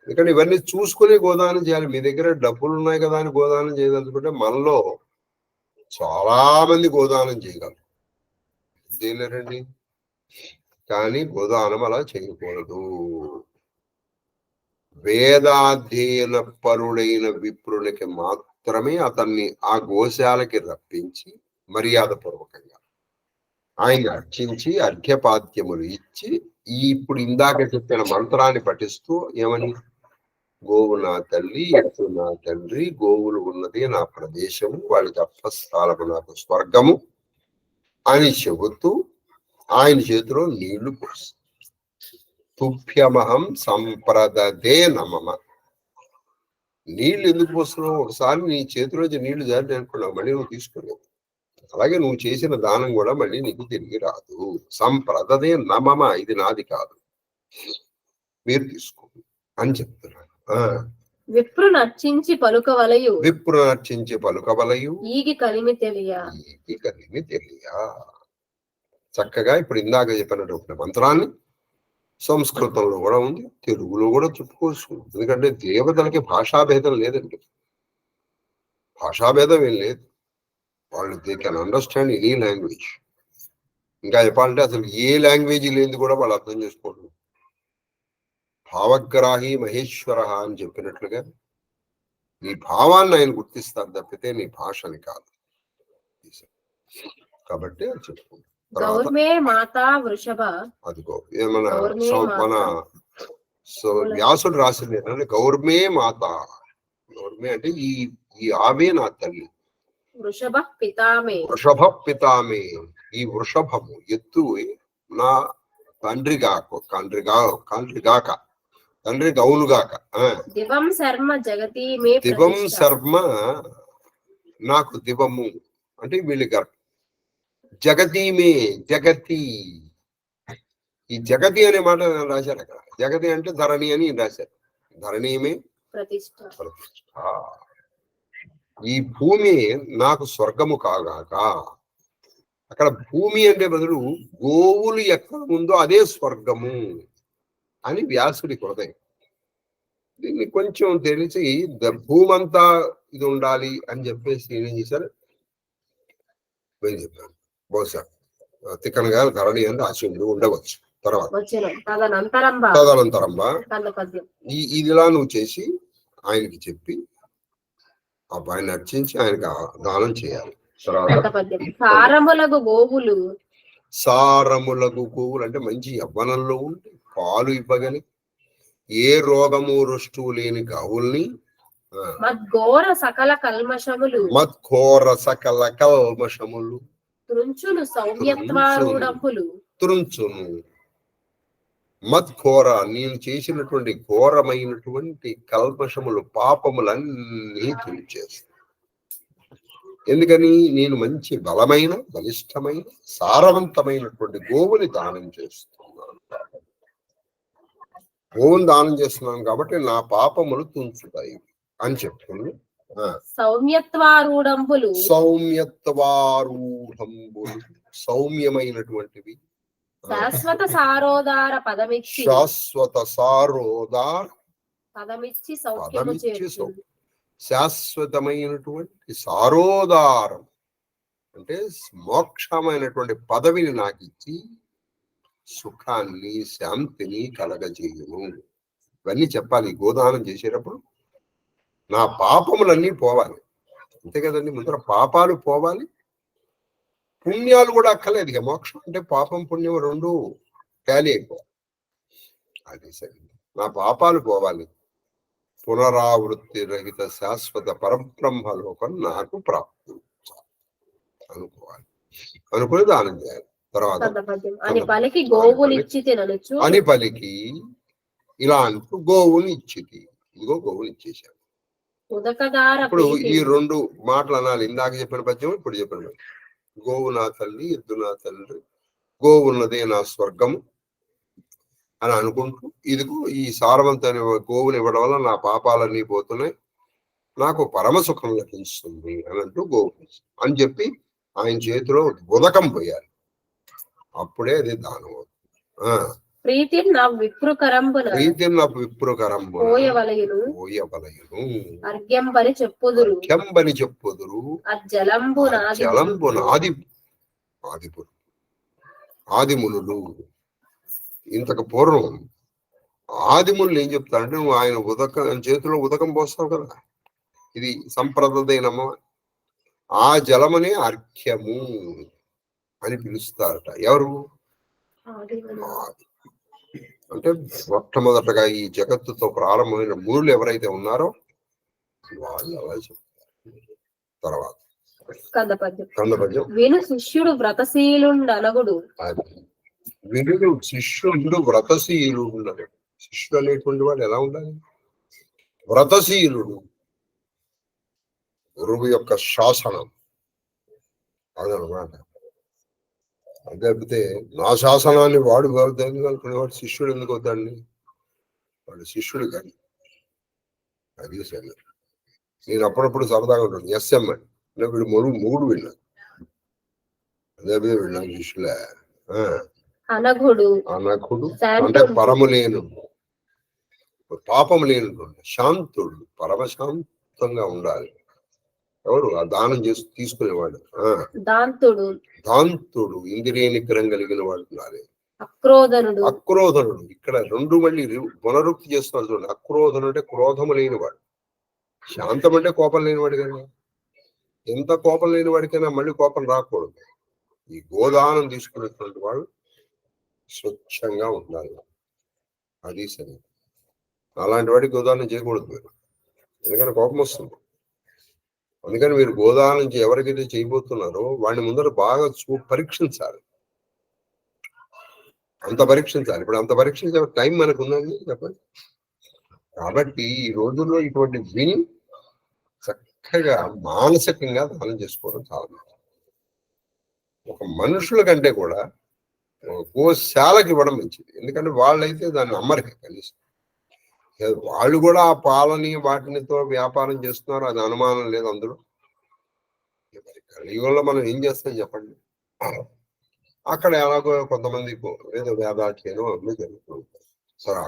ఎందుకంటే ఇవన్నీ చూసుకుని గోదానం చేయాలి. మీ దగ్గర డబ్బులు ఉన్నాయి కదా అని గోదానం చేయదలుచుకుంటే మనలో చాలా మంది గోదానం చేయగలరు, చేయలేరండి. కానీ గోదానం అలా చేయకూడదు. వేదాధ్యయన పరుడైన విప్రునికి మాత్రమే అతన్ని ఆ గోశాలకి రప్పించి మర్యాద పూర్వకంగా ఆయన అర్చించి అర్ఘ్యపాద్యములు ఇచ్చి ఇప్పుడు ఇందాక చెప్పిన మంత్రాన్ని పఠిస్తూ ఏమని, గోవు నా తల్లి, ఎత్తు నా తండ్రి, గోవులు ఉన్నది నా ప్రదేశము, వాళ్ళకి అప్పస్థాలము నాకు స్వర్గము అని చెబుతూ ఆయన చేతిలో నీళ్లు పోసి తుభ్యమహం సంప్రదదే నమమ. నీళ్లు ఎందుకు పోస్తున్నావు? ఒకసారి నీ చేతిలోంచి నీళ్లు జారి అనుకున్నావు, మళ్ళీ నువ్వు తీసుకున్నావు. అలాగే నువ్వు చేసిన దానం కూడా మళ్ళీ నీకు తిరిగి రాదు. సంప్రదదే నమమ, ఇది నాది కాదు, మీరు తీసుకో అని చెప్తున్నాడు. విప్రు నర్చించి పలుకవలయు ఈగి కలిమి తెలియ. చక్కగా ఇప్పుడు ఇందాక చెప్పినటువంటి మంత్రాన్ని సంస్కృతంలో కూడా ఉంది, తెలుగులో కూడా చెప్పుకోవచ్చు. ఎందుకంటే దేవతలకి భాషాభేదం లేదండి, భాషాభేదం ఏం లేదు. వాళ్ళు they can understand any language. ఇంకా చెప్పాలంటే అసలు ఏ లాంగ్వేజ్ లేనిది కూడా వాళ్ళు అర్థం చేసుకోవడం. భావగ్రాహి మహేశ్వర అని చెప్పినట్లుగా నీ భావాన్ని ఆయన గుర్తిస్తారు తప్పితే నీ భాషని కాదు. కాబట్టి అది చెప్పుకుంటాం. అదిగో ఏమన్నా మన వ్యాసుడు రాసింది ఏంటంటే గౌర్మే మాత. గౌర్మే అంటే ఈ ఆమె నా తల్లి, వృషభ పితామే. ఈ వృషభము ఎత్తు నా తండ్రి గౌనుగాక. దివం శర్మ నాకు దివము అంటే వీళ్ళ గర్భం. జగతీమే, జగతి, ఈ జగతి అనే మాట రాశారు అక్కడ. జగతి అంటే ధరణి అని రాశారు. ధరణీమే ప్రతిష్ఠ. ఈ భూమి నాకు స్వర్గము కాగాక. అక్కడ భూమి అంటే బదులు గోవులు ఎక్కడ ఉందో అదే స్వర్గము అని వ్యాసుడి హృదయం. దీన్ని కొంచెం తెలిసి భూమంతా ఇది ఉండాలి అని చెప్పేసి ఏం చేశారు చెప్పాను. బహుశా తిక్కన గారు ధరణి అని రాసిండు ఉండవచ్చు. తర్వాత తదనంతరంబా ఇదిలా నువ్వు చేసి ఆయనకి చెప్పి అబ్బాయిని నర్చించి ఆయనకి దానం చేయాలి. సారములగు గోవులు అంటే మంచి యవ్వనంలో ఉండి పాలు ఇవ్వగలి ఏ రోగము రుష్టు లేని గావుల్ని మద్ఘోర సకల కల్మషములు త్రుంచును. మద్ఘోర నేను చేసినటువంటి ఘోరమైనటువంటి కల్మషములు పాపములన్నీ తుడిచేస్తాను. ఎందుకని నేను మంచి బలమైన బలిష్టమైన సారవంతమైనటువంటి గోవుని దానం చేస్తున్నాను. గోవుని దానం చేస్తున్నాను కాబట్టి నా పాపములు తుంచుతాయి అని చెప్తుంది. సౌమ్యత్వారూఢంబులు సౌమ్యమైనటువంటివి. శాశ్వత సారోదార పదమిచ్చి శాశ్వతమైనటువంటి సారోదారం అంటే మోక్షమైనటువంటి పదవిని నాకు ఇచ్చి సుఖాన్ని శాంతిని కలగజేయును. ఇవన్నీ చెప్పాలి. గోదానం చేసేటప్పుడు నా పాపములన్నీ పోవాలి, అంతే కదండి. ముందర పాపాలు పోవాలి, పుణ్యాలు కూడా అక్కర్లేదు. ఇక మోక్షం అంటే పాపం పుణ్యం రెండు టాలీ అయిపోవాలి. అది సరే, నా పాపాలు పోవాలి, పునరావృత్తి రహిత శాశ్వత పరబ్రహ్మలోకం నాకు ప్రాప్తి అనుకోవాలి. అనుకుని దానం చేయాలి. తర్వాత అని పలికి ఇలా అంటూ గోవుని ఇచ్చితి. ఇదిగో గోవుని ఇచ్చేసాను. ఇప్పుడు ఈ రెండు మాటలు అనాలి. ఇందాక చెప్పిన పద్యం, ఇప్పుడు చెప్పిన పద్యం. గోవు నా తల్లి, ఎద్దు నా తండ్రి, గోవు ఉన్నదే నా స్వర్గము అని అనుకుంటూ ఇదిగో ఈ సారవంతమైన గోవుని ఇవ్వడం వల్ల నా పాపాలన్నీ పోతున్నాయి, నాకు పరమ సుఖం లభిస్తుంది అని అంటూ గోవు అని చెప్పి ఆయన చేతిలో ఉదకం పోయాలి. అప్పుడే అది దానం అవుతుంది. ప్రీతిని నా విప్రుకరంబు అర్ఘ్యంబని చెప్పుదురు జలంబున ఆదిమునులు. ఇంతకు పూర్వం ఆదిమునులు ఏం చెప్తారంటే, నువ్వు ఆయన చేతిలో ఉదకం పోస్తావు కదా, ఇది సంప్రదైనమో, ఆ జలమనే అర్ఘ్యము అని పిలుస్తారట. ఎవరు? అంటే మొట్టమొదటగా ఈ జగత్తుతో ప్రారంభమైన మునులు ఎవరైతే ఉన్నారో వాళ్ళు అలా చెప్తారు. తర్వాత కందపద్యం. విను శిష్యుడు వ్రతశీలుండనగుడు. వినుడు శిష్యుడు వ్రతశీలుడు. శిష్యుడు అనేటువంటి వాడు ఎలా ఉండాలి? వ్రతశీలుడు, గురువు యొక్క శాసనం అదనమాట. లేకపోతే నా శాసనాన్ని వాడు అనుకునేవాడు శిష్యుడు ఎందుకు అవుతాడండి? వాడు శిష్యుడు కానీ. అది సరే. నేను అప్పుడప్పుడు సరదాగా ఉంటాను, ఎస్ఎం అంటే వీడు మొగుడు విన్నాను, అదే విన్నాను శిష్యులే. అనఘుడు అంటే పరము లేను, పాపం లేనటువంటి శాంతుడు, పరమశాంతంగా ఉండాలి. ఎవరు? ఆ దానం చేసి తీసుకునేవాడు. దాంతుడు ఇంద్రియ నిగ్రహం కలిగిన వాడు ఉండాలి. అక్రోధనుడు. ఇక్కడ రెండు మళ్ళీ పునరుక్తి చేస్తున్నారు చూడండి. అక్రోధనుడు అంటే క్రోధము లేనివాడు, శాంతం అంటే కోపం లేనివాడు కదా. ఎంత కోపం లేని వాడికైనా మళ్ళీ కోపం రాకూడదు. ఈ గోదానం తీసుకునేటువంటి వాడు స్వచ్ఛంగా ఉండాలి. అది సరే. అలాంటి వాడికి గోదానం చేయకూడదు మీరు, ఎందుకంటే కోపం వస్తుంది. అందుకని మీరు గోదానం ఎవరికైతే చేయబోతున్నారో వాడిని ముందర బాగా పరీక్షించాలి. అంత పరీక్షించాలి. ఇప్పుడు అంత పరీక్షించే టైం మనకు ఉందండి, చెప్పండి. కాబట్టి ఈ రోజుల్లో ఇటువంటి విని చక్కగా మానసికంగా దానం చేసుకోవడం చాలా ముఖ్యం. ఒక మనుషుల కంటే కూడా గోశాలకు ఇవ్వడం మంచిది. ఎందుకంటే వాళ్ళైతే దాన్ని అమ్మరు కనీసం. వాళ్ళు కూడా ఆ పాలని వాటినితో వ్యాపారం చేస్తున్నారు, అది అనుమానం లేదు అందులో. మరి కలియుగంలో మనం ఏం చేస్తాం చెప్పండి? అక్కడ ఎలాగో కొంతమంది ఏదో వేదాధ్యయనం అన్నీ జరుగుతుంది. సరే,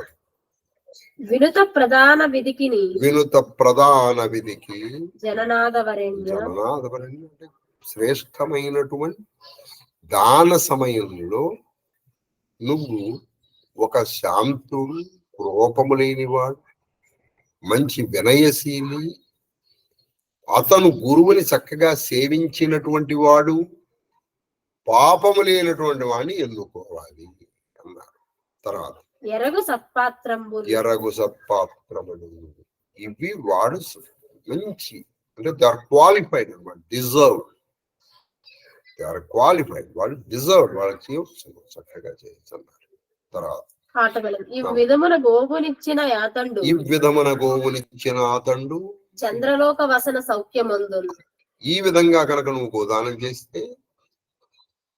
వినుత ప్రధాన విధికి జననాథవరణ్య అంటే శ్రేష్టమైనటువంటి దాన సమయంలో నువ్వు ఒక శాంతుడు, కోపము లేనివాడు, మంచి వినయశీలి, అతను గురువుని చక్కగా సేవించినటువంటి వాడు, పాపము లేనటువంటి వాడిని ఎన్నుకోవాలి అన్నారు. తర్వాత ఎరగు సత్పాత్రములు, ఇవి వాడు మంచి, అంటే దే ఆర్ క్వాలిఫైడ్ అనమాట, డిజర్వ్డ్. దే ఆర్ క్వాలిఫైడ్, వాళ్ళు డిజర్వ్డ్, వాళ్ళకి చక్కగా చేయొచ్చు అన్నారు. తర్వాత ఈ విధమున గోవునిచ్చిన అతండు చంద్రలోక వసన సౌఖ్యమందు. ఈ విధంగా కనుక నువ్వు గోదానం చేస్తే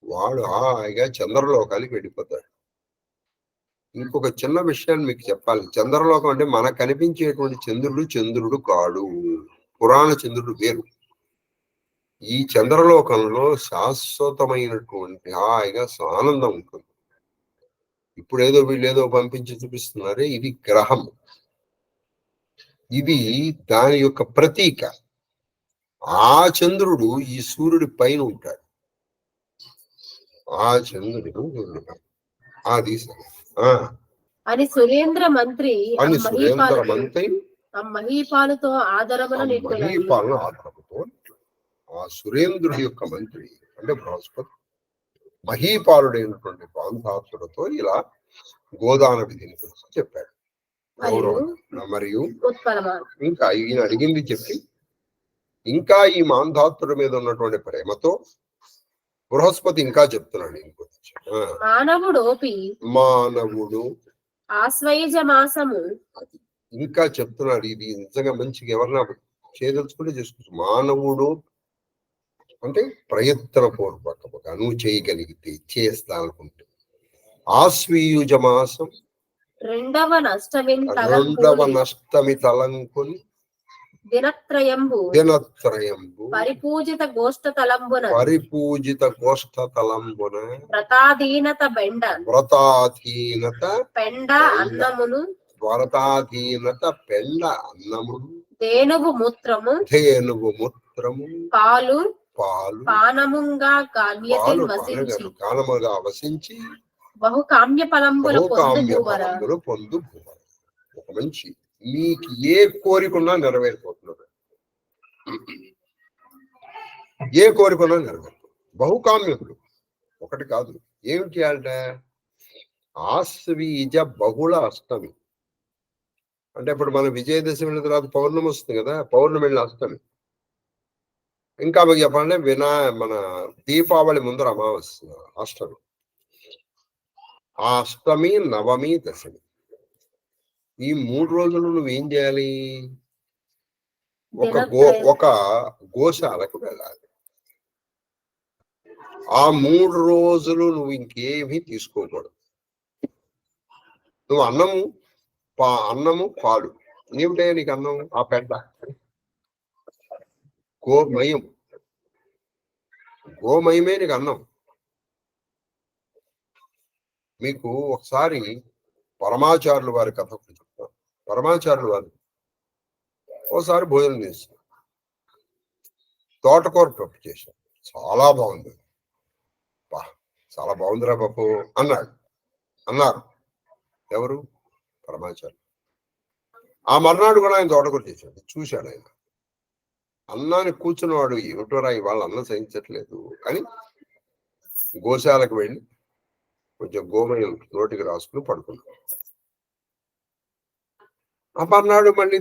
వాడు హాయిగా చంద్రలోకానికి వెళ్ళిపోతాడు. ఇంకొక చిన్న విషయాన్ని మీకు చెప్పాలి. చంద్రలోకం అంటే మనకు కనిపించేటువంటి చంద్రుడు కాడు, పురాణ చంద్రుడు వేరు. ఈ చంద్రలోకంలో శాశ్వతమైనటువంటి హాయిగా ఆనందం ఉంటుంది. ఇప్పుడు వీళ్ళు ఏదో పంపించి చూపిస్తున్నారే, ఇది గ్రహం. ఇది దాని యొక్క ప్రతీక. ఆ చంద్రుడు ఈ సూర్యుడి పైన ఉంటాడు. ఆ చంద్రుడు సూర్యుడి పైన. అది అని సురేంద్ర మంత్రి అని సురేంద్ర మంత్రి మహీపాలుతో ఆదరమున మహీపాలను ఆధారముతో ఆ సురేంద్రుడి యొక్క మంత్రి అంటే బృహస్పతి మహీపాలుడైనటువంటి బాంధాసుడితో ఇలా గోదాన విధిని గురించి చెప్పాడు. మరియు ఇంకా ఈయన అడిగింది చెప్పి ఇంకా ఈ మాంధాతుడి మీద ఉన్నటువంటి ప్రేమతో బృహస్పతి ఇంకా చెప్తున్నాడు ఇంకొచ్చి మానవుడు ఆశ్వయుజ మాసము ఇంకా చెప్తున్నాడు. ఇది నిజంగా మంచిగా ఎవరన్నా చేయదలుచుకుంటే చేసుకోవచ్చు. మానవుడు అంటే ప్రయత్నపూర్వకముగా నువ్వు చేయగలిగితే చేస్తానుకుంటే ఆశ్వయుజ మాసం రెండవ నష్టమి తలంకొని దినత్రయంబు పరిపూజిత గోష్ఠ తలంబున వ్రతాధీనత పెండ అన్నమును ధేనువు మూత్రము పాలు పానముగా కాలముగా వసించి బహుకామ్య ఫలంబులు పొందు. ఒక మంచి నీకు ఏ కోరికన్నా నెరవేరిపోతున్నది. ఏ కోరికన్నా నెరవేరిపోతుంది. బహుకామ్యములు ఒకటి కాదు. ఏమిటి అంటే ఆశ్వీజ బహుళ అష్టమి అంటే ఇప్పుడు మన విజయదశమి వెళ్ళిన తర్వాత పౌర్ణమి వస్తుంది కదా, పౌర్ణమి వెళ్ళిన అష్టమి. ఇంకా మీకు చెప్పాలంటే మన దీపావళి ముందర అమావాస్య అష్టమి, ఆ అష్టమి నవమి దశమి ఈ 3 రోజులు నువ్వేం చేయాలి? ఒక గోశాలకు వెళ్ళాలి. ఆ 3 రోజులు నువ్వు ఇంకేమీ తీసుకోకూడదు. నువ్వు అన్నము పాలు నీవుటే నీకు అన్నం ఆ పెంట గోమయమే నీకు అన్నం. మీకు ఒకసారి పరమాచార్యులు వారి కథ ఒకటి చెప్తాను. పరమాచార్యులు వారు ఒకసారి భోజనం చేశారు. తోటకూర పప్పు చేశారు. చాలా బాగుంది. చాలా బాగుందిరా పప్పు అన్నారు. ఎవరు? పరమాచార్యులు. ఆ మర్నాడు కూడా ఆయన తోటకూర చేశాడు. చూశాడు ఆయన. అన్నాన్ని కూర్చున్నవాడు ఏమిటోరా ఇవాళ అన్నం సహించట్లేదు అని గోశాలకు వెళ్ళి కొంచెం గోమయం నోటికి రాసుకుని పడుకున్నాడు. ఆ మర్నాడు మళ్ళీ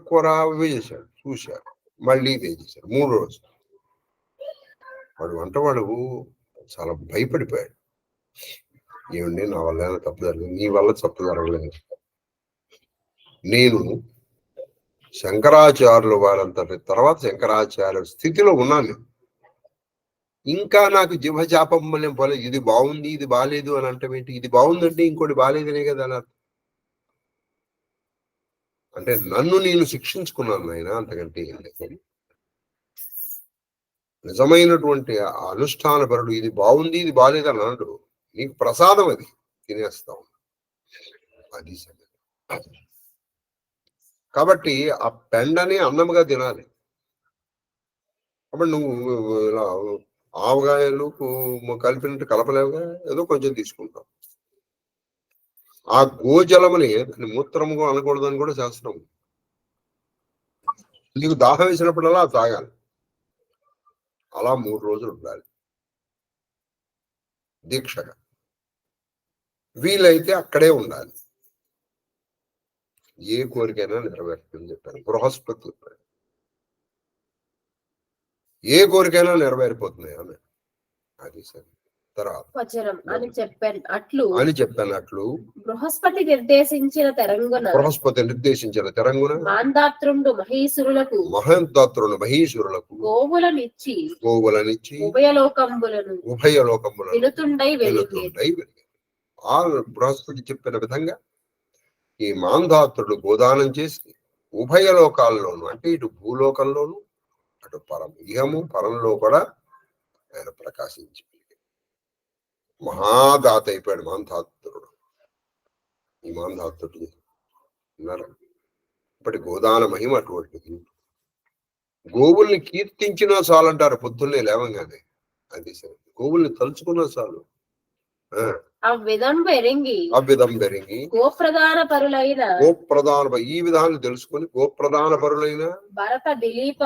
కూర అవి చేశాడు. చూశాడు. మళ్ళీ ఇదే చేశాడు. 3 రోజులు వాడు చాలా భయపడిపోయాడు. ఏమండి నా వల్ల ఏమైనా తప్పు జరిగింది? నీ వల్ల తప్పు జరగలేదు. నేను శంకరాచార్యులు వారంతటి తర్వాత శంకరాచార్యుల స్థితిలో ఉన్నాను. ఇంకా నాకు జిహ్వచాపం పోలేదు. ఇది బాగుంది ఇది బాగాలేదు అని అంటే ఏంటి? ఇది బాగుందంటే ఇంకోటి బాగాలేదనే కదా అన్నారు. అంటే నన్ను నేను శిక్షించుకున్నాను ఆయన, అంతకంటే ఏం లేదు. నిజమైనటువంటి అనుష్ఠాన పరుడు ఇది బాగుంది ఇది బాగాలేదు అని అన్నాడు. నీకు ప్రసాదం అది తినేస్తాం. అది కాబట్టి ఆ పెండని అన్నముగా తినాలి. కాబట్టి నువ్వు ఇలా ఆవగాయలు కలిపినట్టు కలపలేవుగా, ఏదో కొంచెం తీసుకుంటావు. ఆ గోజలముని దాన్ని మూత్రము అనకూడదని కూడా శాస్త్రం. నీకు దాహం వేసినప్పుడల్లా తాగాలి. అలా 3 రోజులు ఉండాలి దీక్షగా. వీలైతే అక్కడే ఉండాలి. ఏ కోరికైనా నెరవేరుతుందని చెప్పాను. బృహస్పతి ఏ కోరికైనా నెరవేరిపోతుంది అన్నాడు. అది సరే. తర్వాత అని చెప్పానట్లు బృహస్పతి నిర్దేశించిన తెరంగున మాంధాతృండు మహీసురులకు గోవులనిచ్చి ఉభయలోకంబులను వినుతుండై ఆ బృహస్పతి చెప్పిన విధంగా ఈ మాంధాతృడు గోదానం చేసి ఉభయ లోకాల్లోనూ అంటే ఇటు భూలోకంలోను అటు ఇహము పరంలో కూడా ఆయన ప్రకాశించి మహాదాత అయిపోయాడు మాంధాతృడు. ఈ మాంధాతృడు ఇప్పటి గోదాన మహిమ అటువంటిది. గోవుల్ని కీర్తించినా చాలంటారు పొద్దున్నే లేవంగానే. అది సరే, గోవుల్ని తలుచుకున్నా చాలు. అవ్విధం పెరిగి గోప్రధాన ఈ విధాలు తెలుసుకొని గోప్రధాన పరులైన భరత దిలీప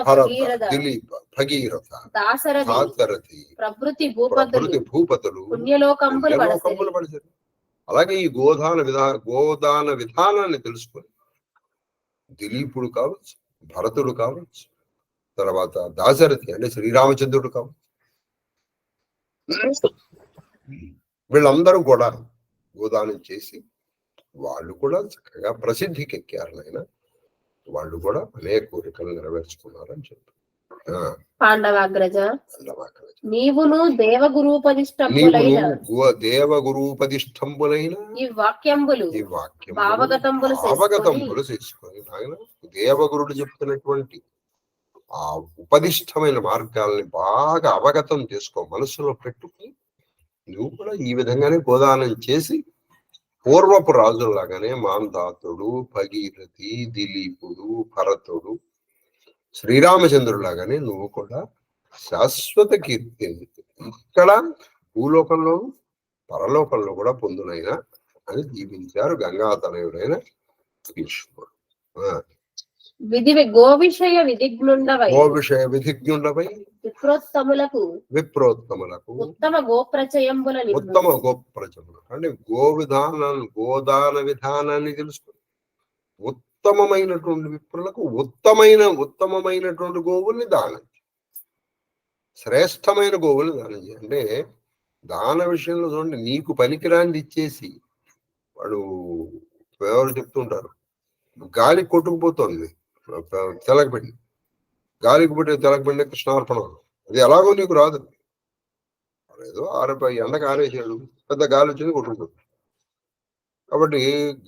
భగీరథ దాశరథి ప్రభృతి భూపతులు పుణ్యలోకంబులు పడిచారు. అలాగే ఈ గోదాన విధానాన్ని తెలుసుకొని దిలీపుడు కావచ్చు, భరతుడు కావచ్చు, తర్వాత దాశరథి అంటే శ్రీరామచంద్రుడు కావచ్చు, వీళ్ళందరూ కూడా గోదానం చేసి వాళ్ళు కూడా చక్కగా ప్రసిద్ధికి ఎక్కారు. నాయన వాళ్ళు కూడా అనేక కోరికలు నెరవేర్చుకున్నారని చెప్పి. పాండవాగ్రజ నీవును దేవగురూపదిష్టంబులైన ఈ వాక్యంబులు అవగతంబులు చేసుకొని నాయన దేవగురుడు చెప్తున్నటువంటి ఆ ఉపదిష్టమైన మార్గాల్ని బాగా అవగతం చేసుకో, మనసులో పెట్టుకుని నువ్వు కూడా ఈ విధంగానే గోదానం చేసి పూర్వపు రాజుల్లాగానే మాంధాతుడు, భగీరథి, దిలీపుడు, భరతుడు, శ్రీరామచంద్రులాగానే నువ్వు కూడా శాశ్వత కీర్తి ఇక్కడ భూలోకంలోను పరలోకంలో కూడా పొందునైనా అని దీవించారు గంగాతనయుడైన ఈశ్వరుడు. గో విషయ విధిజ్ఞుండవై విప్రోత్తములకు ఉత్తమ గోప్రచయములు అంటే గోదాన విధానాన్ని తెలుసుకుని ఉత్తమమైనటువంటి విప్రులకు ఉత్తమమైనటువంటి గోవుల్ని దానం, శ్రేష్టమైన గోవుల్ని దానం చేయాలి. అంటే దాన విషయంలో చూడండి, నీకు పనికిరాంది ఇచ్చేసి వాడు ఎవరు చెప్తుంటారు, గాలి కొట్టుకుపోతుంది తెలకబెండి, గాలికి పుట్టే తెలకబెండి కృష్ణార్పణం, అది ఎలాగో నీకు రాదు. ఏదో ఎండకు ఆరేసాడు, పెద్ద గాలి వచ్చింది కొట్టుకుపోతుంది. కాబట్టి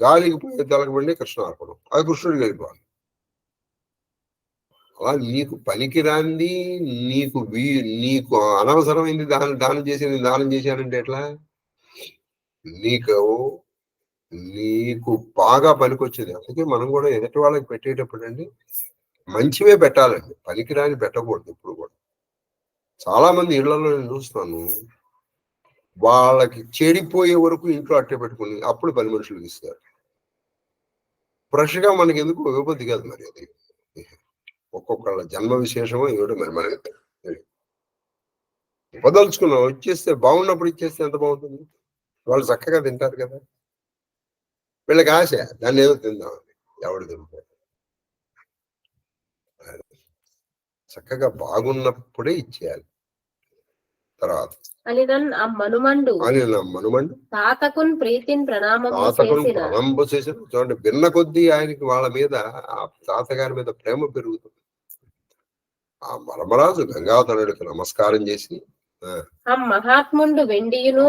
గాలికి పోయే తెలకబెండి కృష్ణార్పణం, అది కృష్ణుడికి వెళ్ళిపోవాలి. అలా నీకు పనికిరాంది, నీకు అనవసరమైంది దానం చేశానంటే ఎట్లా? నీకు బాగా పనికొచ్చేది. అందుకే మనం కూడా ఎదుటి వాళ్ళకి పెట్టేటప్పుడు అండి మంచివే పెట్టాలండి, పనికిరాని పెట్టకూడదు ఎప్పుడు కూడా. చాలా మంది ఇళ్లలో నేను చూస్తాను, వాళ్ళకి చెడిపోయే వరకు ఇంట్లో అట్టే పెట్టుకుని అప్పుడు పని మనుషులకు ఇస్తారు. ఫ్రెష్గా మనకి ఎందుకు ఇవ్వబుద్ధి కాదు. మరి అది ఒక్కొక్కళ్ళ జన్మ విశేషమో ఏమిటో మరి మనకి వదలుచుకున్నాం. ఇచ్చేస్తే బాగున్నప్పుడు ఇచ్చేస్తే ఎంత బాగుంటుంది, వాళ్ళు చక్కగా తింటారు కదా. వీళ్ళకి ఆశ దాన్ని ఏదో తిందామని, ఎవడు తింటారు. చక్కగా బాగున్నప్పుడే ఇచ్చేయాలి. తర్వాత మనుమండు తాతకున్ ప్రణామం చేసిన చూడండి, విన్న కొద్దీ ఆయనకి వాళ్ళ మీద, ఆ తాతగారి మీద ప్రేమ పెరుగుతుంది. ఆ మరమరాజు గంగాధరుడికి నమస్కారం చేసి మహాత్ముండు వెండియును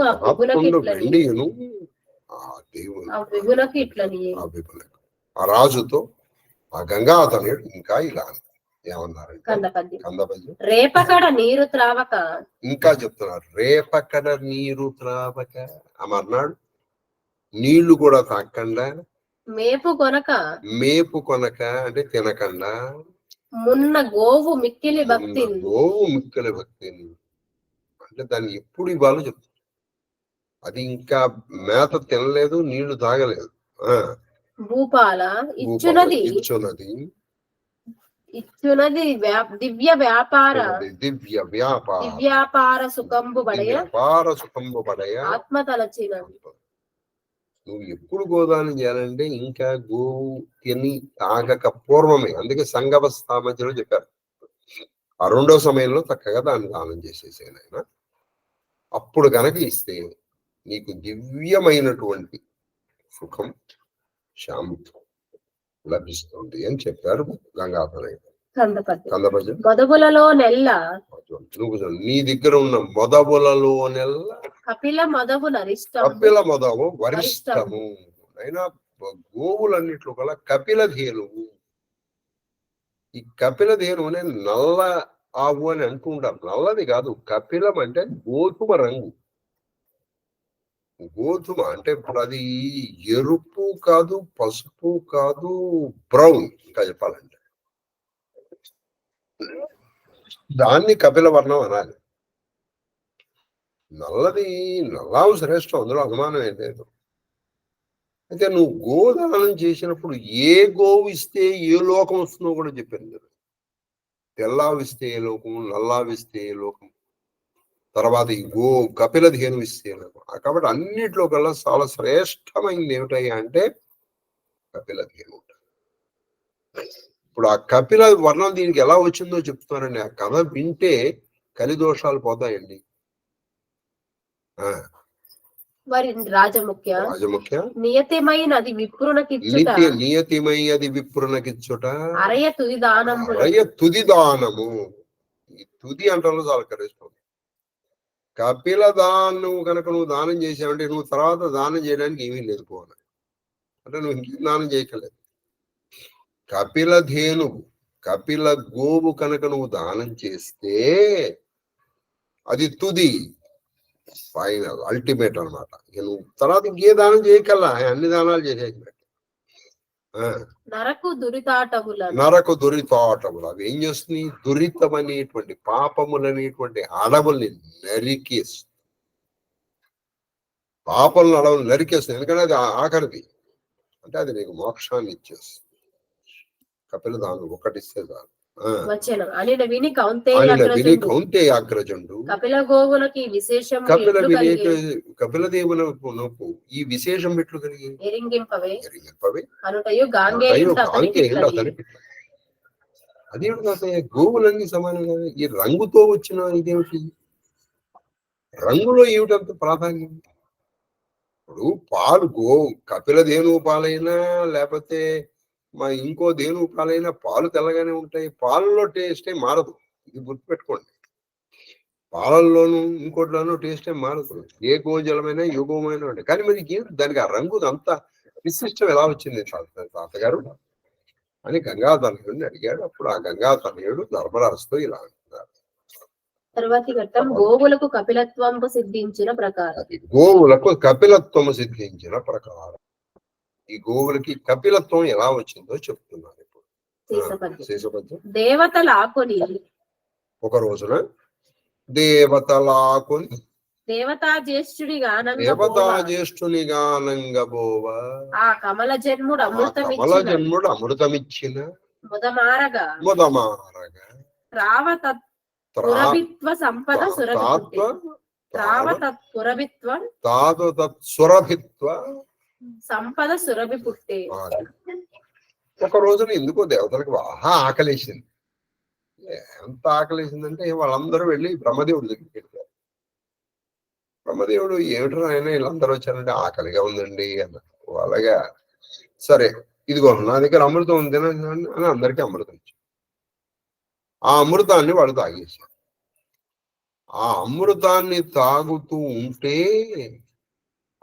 ఆ రాజుతో ఆ గంగాధరుడు ఇంకా ఇలా రేపకడ నీరు త్రావక, ఇంకా చెప్తున్నారు, రేపకడ నీరు త్రావక అమర్నాడు, నీళ్లు కూడా తాకుండా, మేపు కొనక అంటే తినకుండా, మున్న గోవు మిక్కిలి భక్తి అంటే దాన్ని ఎప్పుడు ఇవ్వాలో చెప్తారు. అది ఇంకా మేత తినలేదు, నీళ్లు తాగలేదు. భూపాల ఇచ్చునది దివ్య వ్యాపార సుఖంబు బడయ ఆత్మ తలచిన. నువ్వు ఎప్పుడు గోదానం చేయాలంటే ఇంకా గోవు తిని తాగక పూర్వమే. అందుకే సంగవస్థ మధ్యలో చెప్పారు, ఆ రెండో సమయంలో చక్కగా దాన్ని దానం చేసేసేనైనా అప్పుడు గనక ఇస్తే నీకు దివ్యమైనటువంటి సుఖం, శాంతి లభిస్తుంది అని చెప్పారు గంగాధరయ్య. మొదబులలో నెల్ల నువ్వు నీ దగ్గర ఉన్న మొదబులలో నెల్ల కపిల మొదవు వరిష్టము అయినా గోవులన్నిట్లో కల కపిల ధేనువు. ఈ కపిల ధేనువునే నల్ల ఆవు అని అంటూ ఉంటారు. నల్లది కాదు, కపిలం అంటే గోధుమ రంగు. గోధుమ అంటే ఇప్పుడు అది ఎరుపు కాదు, పసుపు కాదు, బ్రౌన్ ఇంకా చెప్పాలంటే దాన్ని కపిల వర్ణం అనాలి. నల్లది నల్లావు శ్రేష్టం, అందులో అనుమానం ఏం లేదు. అయితే నువ్వు గోదానం చేసినప్పుడు ఏ గోవు ఇస్తే ఏ లోకం వస్తుందో కూడా చెప్పింది. తెల్లావు ఇస్తే ఏ లోకం, నల్లావు ఇస్తే ఏ లోకం, తర్వాత ఈ కపిల ధేను ఇస్తే ఏ లోకం. కాబట్టి అన్నిట్లో కల్లా చాలా శ్రేష్టమైంది ఏమిటయ్యా అంటే కపిల ధేను. ఇప్పుడు ఆ కపిల వర్ణం దీనికి ఎలా వచ్చిందో చెప్తున్నానండి. ఆ కథ వింటే కలిదోషాలు పోతాయండి. రాజముఖ్య నియతిమైనది విప్రునకిచ్చుట, నియతిమై అది విప్రునకిచ్చుట అరయ తుది దానము. తుది దానము. ఈ తుది అంటారు చాలా కరెక్ట్. కపిల దానం కనుక నువ్వు దానం చేసావంటే నువ్వు తర్వాత దానం చేయడానికి ఏమీ లేదు పోవాలి అంటే నువ్వు ఇంకేం దానం చేయకలేదు. కపిల ధేనువు, కపిల గోవు కనుక నువ్వు దానం చేస్తే అది తుది, ఫైనల్, అల్టిమేట్ అనమాట. నువ్వు తర్వాత ఇంకే దానం చేయకల్లా, అన్ని దానాలు చేసేది. నరకు దురితాటములు అవి ఏం చేస్తుంది? దురితం అనేటువంటి పాపములనేటువంటి అడవుల్ని నరికేస్తుంది. పాపములను అడవులు నరికేస్తుంది. ఎందుకంటే అది ఆఖరిది, అంటే అది నీకు మోక్షాన్ని ఇచ్చేస్తుంది. కపిల దానం ఒకటిస్తే చాలు. విని కౌంతేయాగ్రజుండు కపిల దేవునకు ఈ విశేషం ఎట్లు కలిగి అదేమిటి గోవులన్నీ సమానంగా ఈ రంగుతో వచ్చిన ఇదేమిటి? రంగులో ఏమిటంత ప్రాధాన్యం? ఇప్పుడు పాలు కపిల దేను పాలైనా లేకపోతే మా ఇంకో దేను పాలైనా పాలు తెల్లగానే ఉంటాయి. పాలలో టేస్టే మారదు, ఇది గుర్తుపెట్టుకోండి. పాలల్లోనూ ఇంకోటిలోనూ టేస్టే మారదు. ఏ గోజలమైనా ఏ గోమైనా ఉంటాయి. కానీ మరి దానికి ఆ రంగు అంత విశిష్టం ఎలా వచ్చింది తాతగారు అని గంగాధర్యుడిని అడిగాడు. అప్పుడు ఆ గంగాధర్యుడు ధర్మరాజుతో ఇలా అంటున్నారు. తర్వాతి ఘట్టం గోవులకు కపిలత్వము సిద్ధించిన ప్రకారం. గోవులకు కపిలత్వము సిద్ధించిన ప్రకారం ఈ గోవులకి కపిలత్వం ఎలా వచ్చిందో చెప్తున్నారు ఇప్పుడు. దేవతలాకొని ఒక రోజున దేవతలాకొని దేవతా జ్యేష్ఠునిగా నంగబోవ ఆ కమల జన్ముడు అమృతమిచ్చిన ముదమారగా పురభిత్వ సంపద సురభిత్వ సంపద సురభి పుట్టే. ఒక రోజున ఎందుకో దేవతలకు బాగా ఆకలేసింది. ఎంత ఆకలేసిందంటే వాళ్ళందరూ వెళ్ళి బ్రహ్మదేవుడి దగ్గరికి వెళ్ళారు. బ్రహ్మదేవుడు ఏమిటో ఆయన వీళ్ళందరూ వచ్చారంటే ఆకలిగా ఉందండి అన్నారు. అలాగా సరే ఇదిగో నా దగ్గర అమృతం ఉంది అని అందరికీ అమృతం ఇచ్చారు. ఆ అమృతాన్ని వాళ్ళు తాగేశారు. ఆ అమృతాన్ని తాగుతూ ఉంటే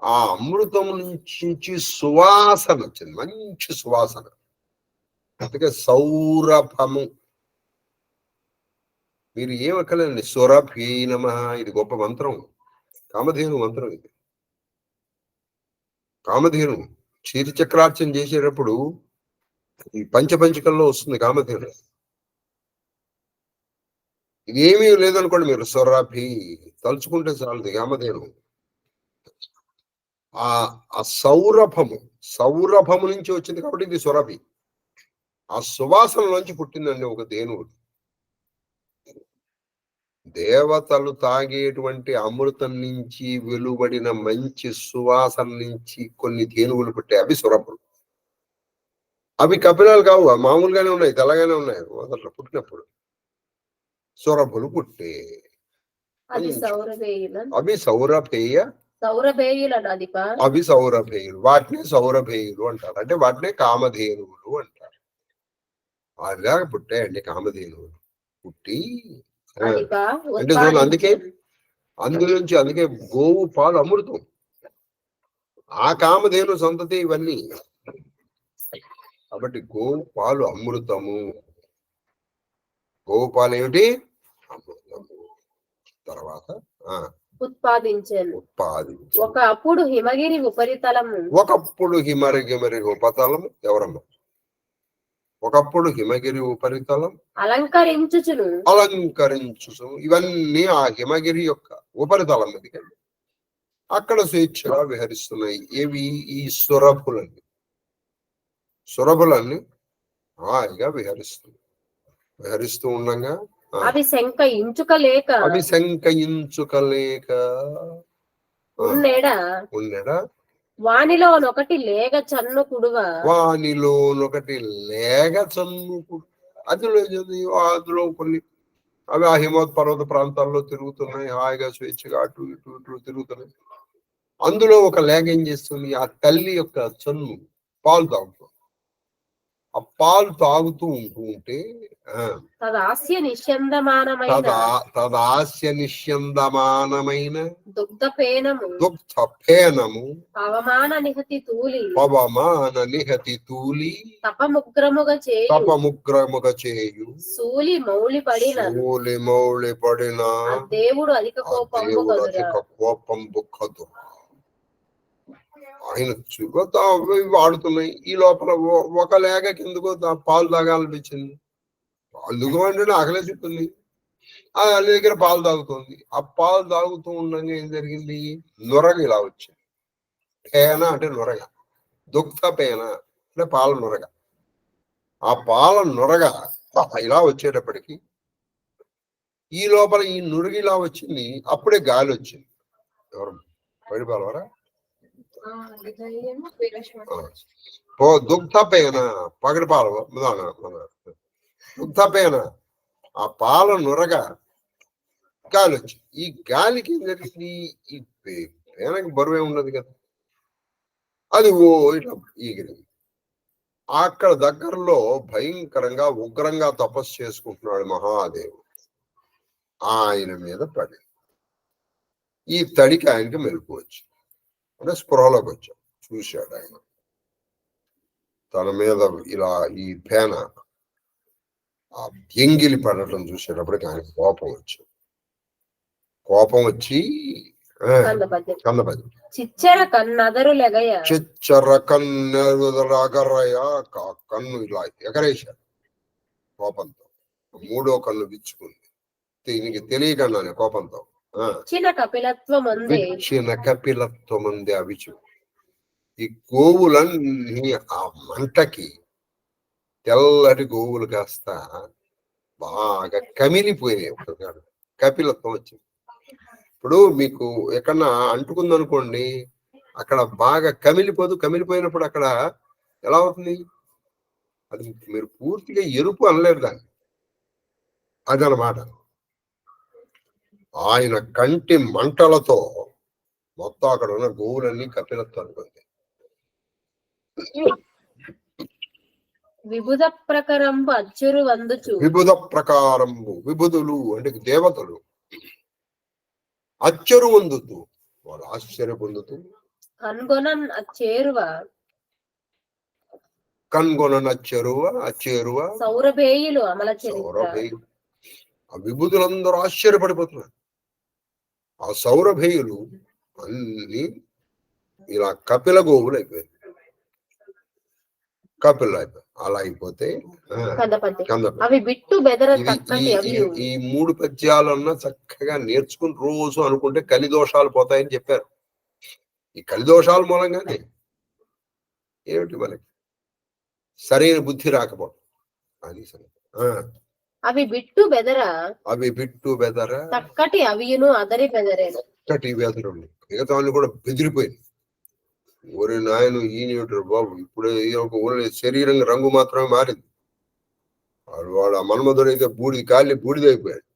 ఆ అమృతం నుంచి సువాసన వచ్చింది, మంచి సువాసన. అందుకే సౌరభము. మీరు ఏమక్కలేండి, సురభి నమః, ఇది గొప్ప మంత్రం, కామధేను మంత్రం. ఇది కామధేను క్షీరచక్రార్చన చేసేటప్పుడు ఈ పంచపంచకంలో వస్తుంది కామధేను. ఇదేమీ లేదనుకోండి, మీరు సురభి తలుచుకుంటే చాలు కామధేను. ఆ సౌరభము నుంచి వచ్చింది కాబట్టి ఇది సురభి. ఆ సువాసనలోంచి పుట్టిందండి ఒక ధేనువు. దేవతలు తాగేటువంటి అమృతం నుంచి వెలువడిన మంచి సువాసన నుంచి కొన్ని ధేనువులు పుట్టాయి. అవి సురభులు. అవి కపిలాలు కావు, మామూలుగానే ఉన్నాయి, తెల్లగానే ఉన్నాయి. మొదట్లో పుట్టినప్పుడు సురభులు పుట్టే. అవి సౌరభేయులు. వాటిని సౌరభేయులు అంటారు. అంటే వాటినే కామధేనువులు అంటారు. అలాగా పుట్టాయండి కామధేనువులు. పుట్టి అంటే అందుకే గోవు పాలు అమృతం. ఆ కామధేను సంతతి ఇవన్నీ. కాబట్టి గోవు పాలు అమృతము. గోవు పాలు ఏమిటి? అమృతము. తర్వాత ఉత్పాదించెను. ఉత్పాదించు. ఒకప్పుడు హిమగిరి ఉపరితలము ఒకప్పుడు హిమగిరి ఉపరితలం ఎవరమ్మా? ఒకప్పుడు హిమగిరి ఉపరితలం అలంకరించుచును. ఇవన్నీ ఆ హిమగిరి యొక్క ఉపరితలం మీదకి అక్కడ స్వేచ్ఛగా విహరిస్తున్నాయి. ఏవి? ఈ సురభులన్నీ హాయిగా విహరిస్తూ ఉండగా అవి శంకయించుకలేక ఉన్నెడ వానిలోనొకటి లేగ చన్ను కుడువ అందులో కొన్ని అవి ఆ హిమవత్ పర్వత ప్రాంతాల్లో తిరుగుతున్నాయి, హాయిగా స్వేచ్ఛగా అటు ఇటు ఇటు తిరుగుతున్నాయి. అందులో ఒక లేగ ఏం చేస్తుంది? ఆ తల్లి యొక్క చన్ను పాలు తాగుతుంది. ఆ పాలు తాగుతూ ఉంటే తదాస్య నిష్యందమానమైన దుగ్ధపేనము పవమాన నిహతి తూలి తపముగ్రముగ చేయు సూలి మౌళి పడిన దేవుడు అధిక కోపంబు కదు. ఆయన వాడుతున్నాయి. ఈ లోపల ఒక లేగ కిందకు పాలు తాగాలనిపించింది. పాలు దిగుమంటే ఆకలే చెప్తుంది. ఆ అల్లి దగ్గర పాలు తాగుతుంది. ఆ పాలు తాగుతూ ఉండగా ఏం జరిగింది? నొరగ ఇలా వచ్చింది. పేన అంటే నొరగ, దుగ్ధ పేన అంటే పాల నొరగ. ఆ పాల నొరగ ఇలా వచ్చేటప్పటికి ఈ లోపల ఈ నురుగు ఇలా వచ్చింది. అప్పుడే గాలి వచ్చింది. ఎవరు పడిపాలవరా? దుగ్ధపేన పగడిపాల దుగ్ధపేన ఆ పాల నొరగ గాలి వచ్చింది. ఈ గాలికి ఏం జరిగింది? ఈ పేనకి బరువే ఉన్నది కదా, అది ఇట్లా ఈగిరింది. అక్కడ దగ్గరలో భయంకరంగా ఉగ్రంగా తపస్సు చేసుకుంటున్నాడు మహాదేవుడు. ఆయన మీద పడి ఈ తడికి ఆయనకి మెలకు వచ్చి అంటే స్పృహలోకి వచ్చాడు. చూశాడు ఆయన తన మీద ఇలా ఈ పేన ఆ ఎంగిలి పడటం చూసేటప్పటికి ఆయన కోపం వచ్చి కందపది చిచ్చర కన్నెరగరయ కన్ను ఇలా ఎగరేశాడు కోపంతో. మూడో కన్ను విచ్చుకుంది. దీనికి తెలియకుండానే కోపంతో చిన్న కపిలత్వం ఉంది. అవి ఈ గోవులన్నీ ఆ మంటకి తెల్లటి గోవులు కాస్త బాగా కమిలిపోయినాయి. కపిలత్వం వచ్చింది. ఇప్పుడు మీకు ఎక్కడన్నా అంటుకుందనుకోండి, అక్కడ బాగా కమిలిపోయినప్పుడు అక్కడ ఎలా అవుతుంది? అది మీరు పూర్తిగా ఎరుపు అనలేరు దాన్ని. అదనమాట. ఆయన కంటి మంటలతో మొత్తం అక్కడ ఉన్న గోవులన్నీ కపిలత్వం అనుకుంది. విబుధ ప్రకారంబు విబుధులు అంటే దేవతలు అచ్చరు వందుతూ వాడు ఆశ్చర్య పొందుతూ కన్గొనన్ అచ్చేరువ సౌరభేయులు ఆ విభూతులందరూ ఆశ్చర్యపడిపోతున్నారు. ఆ సౌరభేయులు అన్ని ఇలా కపిల గోవులు అయిపోయాయి. అలా అయిపోతే ఈ 3 పద్యాలన్నా చక్కగా నేర్చుకుని రోజు అనుకుంటే కలిదోషాలు పోతాయని చెప్పారు. ఈ కలిదోషాల మూలంగానే ఏమిటి మనకి సరైన బుద్ధి రాకపోవడం అని. అవి బిట్టు బెదర చక్కటి అవియును అదరి బెదరు మిగతా కూడా బెదిరిపోయింది. ఒరే నాయన ఈయన బాబు ఇప్పుడే ఒక ఊరి శరీరం రంగు మాత్రమే మారింది. వాడు ఆ మన్మధుడైతే బూడిదైపోయాడు.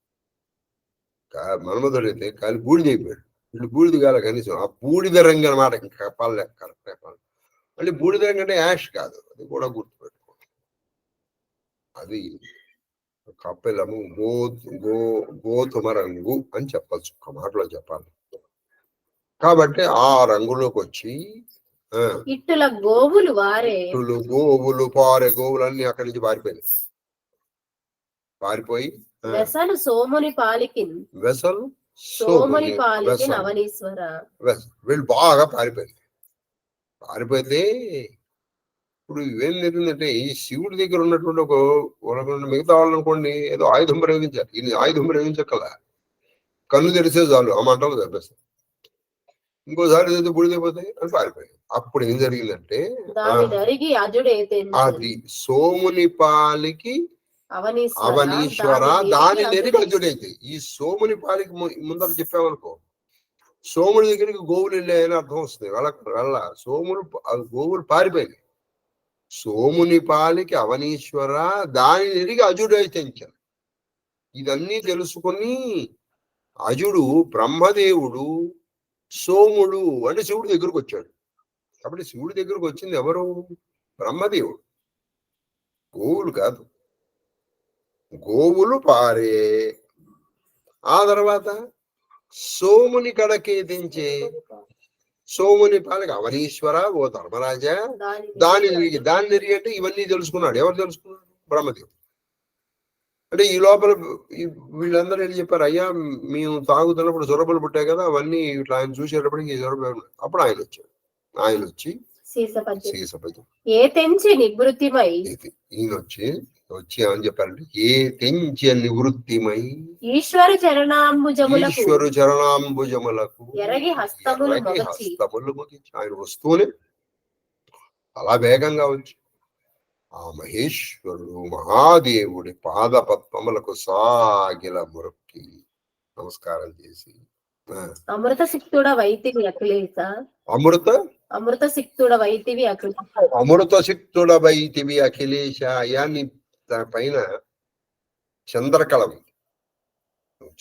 మన్మధుడైతే కాలి బూడిదైపోయాడు. వీళ్ళు బూడిద కాల కనీసం ఆ బూడిద రంగు అనమాట. ఇంకా పల్లె కరెక్టే పల్లె. మళ్ళీ బూడిద రంగు అంటే యాష్ కాదు, అది కూడా గుర్తుపెట్టుకో. అది కపిలము గోధుమ రంగు అని చెప్పచ్చు, ఒక మాటలో చెప్పాలి. కాబట్టి ఆ రంగులోకి వచ్చి ఇట్టుల గోవులు పారే గోవులన్నీ అక్కడి నుంచి పారిపోయి వెసలు సోముని పాలికి వెసలు సోముని పాలికి వెసలు. నవనీశ్వర. వీళ్ళు బాగా పారిపోయింది. పారిపోతే ఇప్పుడు ఇవేం జరిగిందంటే ఈ శివుడి దగ్గర ఉన్నటువంటి ఒక మిగతా వాళ్ళు అనుకోండి ఏదో ఆయుధం ప్రయోగించారు. ఇది ఆయుధం ప్రయోగించక్కల కన్ను తెరిసే చాలు ఆ మంటలు తెప్పేస్తారు. ఇంకోసారి ఏదైతే బుడిదైపోతాయి అని పారిపోయాయి. అప్పుడు ఏం జరిగిందంటే అది సోముని పాలికి అవనీశ్వర దాని నెరిగి అజుడైతే. ఈ సోముని పాలికి ముందర చెప్పామనుకో, సోముడి దగ్గరికి గోవులు వెళ్ళాయని అర్థం వస్తుంది. వాళ్ళ సోములు గోవులు పారిపోయాయి. సోముని పాలికి అవనీశ్వర దాని నెరిగి అజుడైతే. ఇదన్నీ తెలుసుకొని అజుడు బ్రహ్మదేవుడు సోముడు అంటే శివుడి దగ్గరకు వచ్చాడు. కాబట్టి శివుడి దగ్గరకు వచ్చింది ఎవరు? బ్రహ్మదేవుడు, గోవులు కాదు. గోవులు పారే. ఆ తర్వాత సోముని కడకే దించే సోముని పాలకి అవనీశ్వర ఓ ధర్మరాజా దాని నెరిగి అంటే ఇవన్నీ తెలుసుకున్నాడు. ఎవరు తెలుసుకున్నాడు? బ్రహ్మదేవుడు. అంటే ఈ లోపల వీళ్ళందరూ ఏం చెప్పారు? అయ్యా మేము తాగుతున్నప్పుడు జొరబలు పుట్టాయి కదా, అవన్నీ ఇట్లా ఆయన చూసేటప్పటికి ఈ జొరబలు. అప్పుడు ఆయన వచ్చాడు. ఆయన వచ్చి ఈయన వచ్చి ఏమని చెప్పారంటే ఏ తెంచ నివృత్తిమై ఈశ్వరు చరణాంబుజములకు ఎరగి హస్తములు ముగించి ఆయన వస్తూనే అలా వేగంగా వచ్చి ఆ మహేశ్వరుడు మహాదేవుడి పాదపద్మములకు సాగిల మురక్కి నమస్కారం చేసి అమృత సిక్తుడ వైతివి అఖిలేశ అమృత సిక్తుడ వైతివి అఖిలేశ. అయాన్ని పైన చంద్రకళ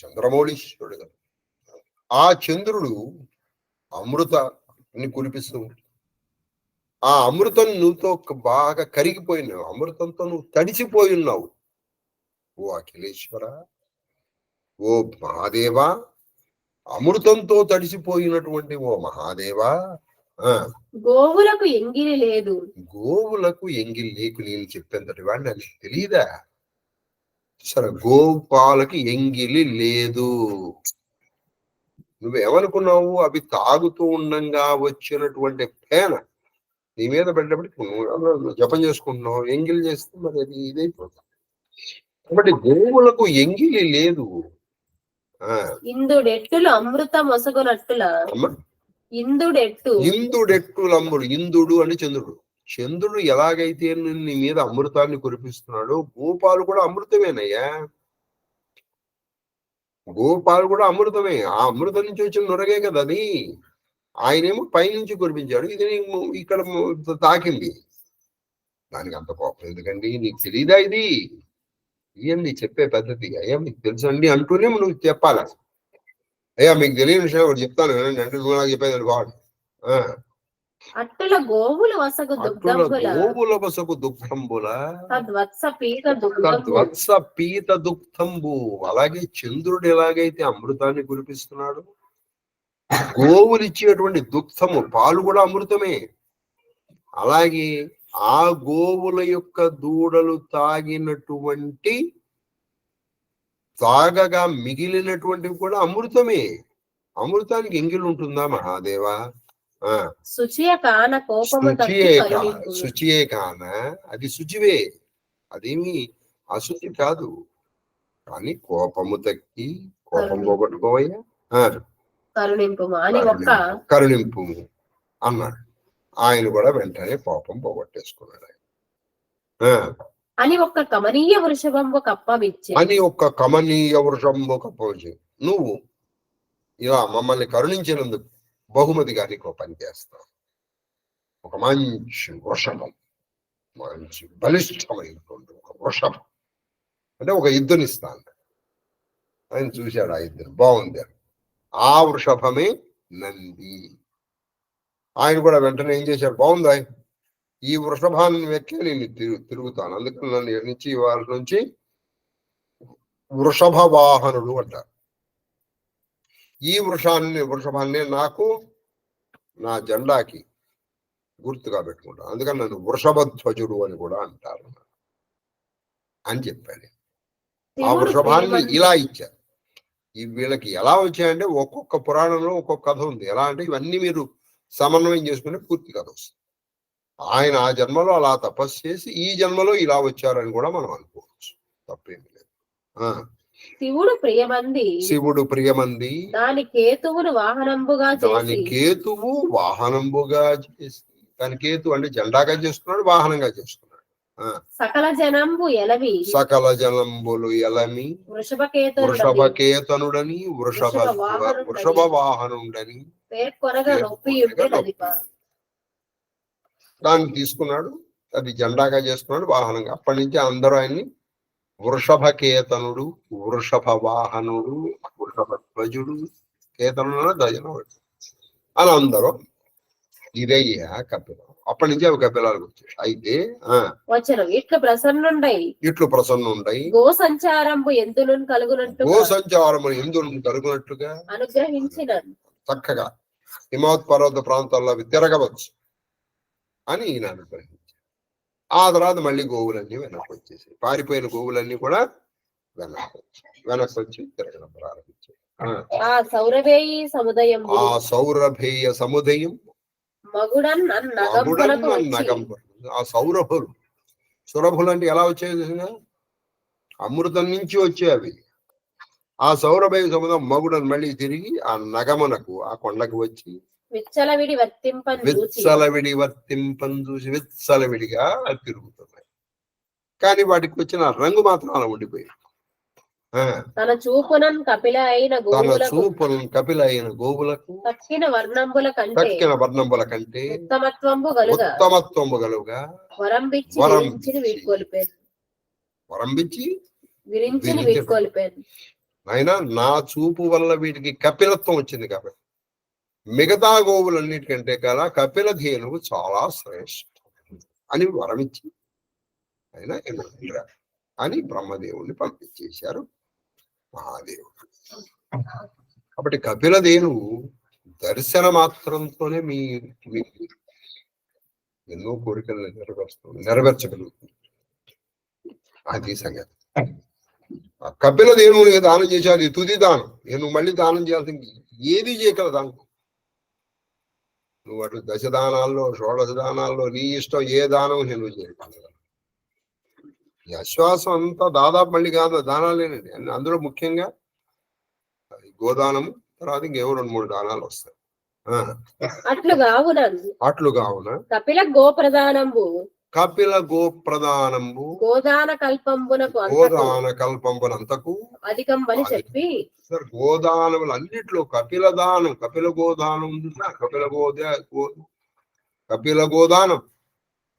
చంద్రమౌళీశ్వరుడు. ఆ చంద్రుడు అమృతాన్ని కురిపిస్తూ ఉంటుంది. ఆ అమృతం నువ్వుతో బాగా కరిగిపోయినావు. అమృతంతో నువ్వు తడిసిపోయి ఉన్నావు. ఓ అఖిలేశ్వర, ఓ మహాదేవా, అమృతంతో తడిసిపోయినటువంటి ఓ మహాదేవా, గోవులకు ఎంగిలి లేదు. గోవులకు ఎంగిలి లేకు నేను చెప్పేంతటి వాడిని అది తెలియదా? సరే, గోపాలకి ఎంగిలి లేదు. నువ్వేమనుకున్నావు? అవి తాగుతూ ఉండంగా వచ్చినటువంటి పేన నీ మీద పెట్టేప్పటికి జపం చేసుకుంటున్నావు, ఎంగిలి చేస్తే మరి అది ఇదైపోతుంది. కాబట్టి గోవులకు ఎంగిలి లేదు. ఇందుడెట్టులు అమృత మొసగునట్టులా ఇందుడెట్టులంబుడు. ఇందుడు అని చంద్రుడు. చంద్రుడు ఎలాగైతే నీ మీద అమృతాన్ని కురిపిస్తున్నాడో గోపాలు కూడా అమృతమేనయ్యా. గోపాలు కూడా అమృతమే. ఆ అమృతం నుంచి వచ్చిన నొరగే కదా అది. ఆయనేమో పైనుంచి కురిపించాడు, ఇది ఇక్కడ తాకింది. దానికి అంత కోపం ఎందుకండి? నీకు తెలీదా ఇది? ఇవన్నీ చెప్పే పద్ధతి. అయ్యా మీకు తెలుసండి అంటూనే నువ్వు చెప్పాలి. అయ్యా మీకు తెలియని విషయం ఒకటి చెప్తాను అంటే నువ్వు నాకు చెప్పేది వాడు. గోవుల వసకు దుఃఖంబుల తద్వత్స పీత దుఃఖంబు. అలాగే చంద్రుడు ఎలాగైతే అమృతాన్ని కురిపిస్తున్నాడు, గోవులు ఇచ్చేటువంటి దుఃఖము పాలు కూడా అమృతమే. అలాగే ఆ గోవుల యొక్క దూడలు తాగగా మిగిలినటువంటివి కూడా అమృతమే. అమృతానికి ఎంగిలి ఉంటుందా మహాదేవా? శుచియే కాన అది శుచివే, అదేమి అశుచి కాదు. కానీ కోపము తక్కి కోపం పోగొట్టుకోవయ్యా, కరుణింపు అన్నాడు. ఆయన కూడా వెంటనే కోపం పోగొట్టేసుకున్నాడు. అని ఒక్క కమనీయ వృషభంబు కప్పవిచ్చి నువ్వు ఇలా మమ్మల్ని కరుణించినందుకు బహుమతిగా నీకు పని చేస్తావు. ఒక మంచి వృషభం, మంచి బలిష్టమైనటువంటి ఒక వృషభం అంటే ఒక ఇద్దునిస్తాను. ఆయన చూశాడు, ఆ ఇద్దరు బాగుంది. ఆ వృషభమే నంది. ఆయన కూడా వెంటనే ఏం చేశాడు? బాగుంది, ఈ వృషభాన్ని ఎక్కి నేను తిరుగుతాను, అందుకని నన్ను నుంచి వాళ్ళ నుంచి వృషభ వాహనుడు అంటారు. ఈ వృషభాన్ని నాకు నా జెండాకి గుర్తుగా పెట్టుకుంటాను, అందుకని నన్ను వృషభధ్వజుడు అని కూడా అంటారు అని చెప్పాడు. ఆ వృషభాన్ని ఇలా ఇచ్చారు. ఈ వీళ్ళకి ఎలా వచ్చాయంటే ఒక్కొక్క పురాణంలో ఒక్కొక్క కథ ఉంది. ఎలా అంటే ఇవన్నీ మీరు సమన్వయం చేసుకునే పూర్తి కథ వస్తుంది. ఆయన ఆ జన్మలో అలా తపస్సు చేసి ఈ జన్మలో ఇలా వచ్చారని కూడా మనం అనుకోవచ్చు. తప్పేమి లేదు. శివుడు ప్రియమంది శివుడు ప్రియమంది దాని కేతువును వాహనంబుగా దాని చేసి కేతువు వాహనంబుగా చేసి, దాని కేతు అంటే జెండాగా చేసుకున్నాడు, వాహనంగా చేసుకున్నాడు. సకల జనంబు ఎలవి సకల జనంబులు ఎలమి వృషభకేతనుడని వృషభ వాహనుడని పేర్కొనగా నొప్పి దాన్ని తీసుకున్నాడు, అది జెండాగా చేసుకున్నాడు, వాహనంగా. అప్పటి నుంచి అందరూ ఆయన్ని వృషభకేతనుడు, వృషభ వాహనుడు, వృషభ ధ్వజుడు, కేతనుడు ధ్వజనుడు అని అందరూ ఇదయ్యా కపిలం. అప్పటి నుంచి అవి కపిలాలకు వచ్చాయి. అయితే వచనం ఇట్లు ప్రసన్నుండై గో సంచారము ఎందును కలుగునట్టుగా అనుగ్రహించిన చక్కగా హిమవత్ పర్వత ప్రాంతాల్లో అవి తిరగవచ్చు అని ఈయన అనుగ్రహించారు. ఆ తర్వాత మళ్ళీ గోవులన్నీ వెనక్కి వచ్చేసాయి. పారిపోయిన గోవులన్నీ కూడా వెనక్కి వచ్చి తిరగడం ప్రారంభించాయి. ఆ సౌరభేయ సముదయం ఆ సౌరభులు, సురభులు అంటే ఎలా వచ్చాయి? అమృతం నుంచి వచ్చేవి. ఆ సౌరభేయ సముద్రం మగుడని మళ్ళీ తిరిగి ఆ నగమునకు, ఆ కొండకు వచ్చి విచ్చలవిడి వర్తింపం చూసి విచ్చలవిడిగా తిరుగుతున్నాయి. కానీ వాటికి వచ్చిన రంగు మాత్రం అలా ఉండిపోయింది. తన చూపునం కపిల అయిన గోవులకు తక్కిన వర్ణంబుల కంటే ఉత్తమత్వంబు గలుగా విరించి వీడ్కొలిపాను. అయినా నా చూపు వల్ల వీటికి కపిలత్వం వచ్చింది కాబట్టి మిగతా గోవులన్నిటికంటే కల కపిల ధేనువు చాలా శ్రేష్టం అని వరమిచ్చి అయినా అని బ్రహ్మదేవుణ్ణి పంపించేశారు మహాదేవుడు. కాబట్టి కపిల ధేనువు దర్శన మాత్రంతోనే మీ ఎన్నో కోరికలు నెరవేర్చగలుగుతుంది. అది సంగతి. కపిల ధేనువుని దానం చేశారు. ఇది తుది దానం. నేను మళ్ళీ దానం చేయాల్సింది ఏది చేయగల దానం. నువ్వు అటు దశదానాల్లో, షోడశ దానాల్లో నీ ఇష్టం ఏ దానం నేను చేయగలను. ఈ అశ్వాసం అంతా దాదాపు మళ్ళీ కాదు దానాలేనండి. అందులో ముఖ్యంగా గోదానము, తర్వాత ఇంకేవో 2-3 దానాలు వస్తాయి. అట్లు కావున కపిల గోప్రదానంబు గోదాన కల్పంబునంతకు అధికంబని చెప్పి గోదానములు అన్నిట్లో కపిల దానం, కపిల గోదానం, కపిల గోదానం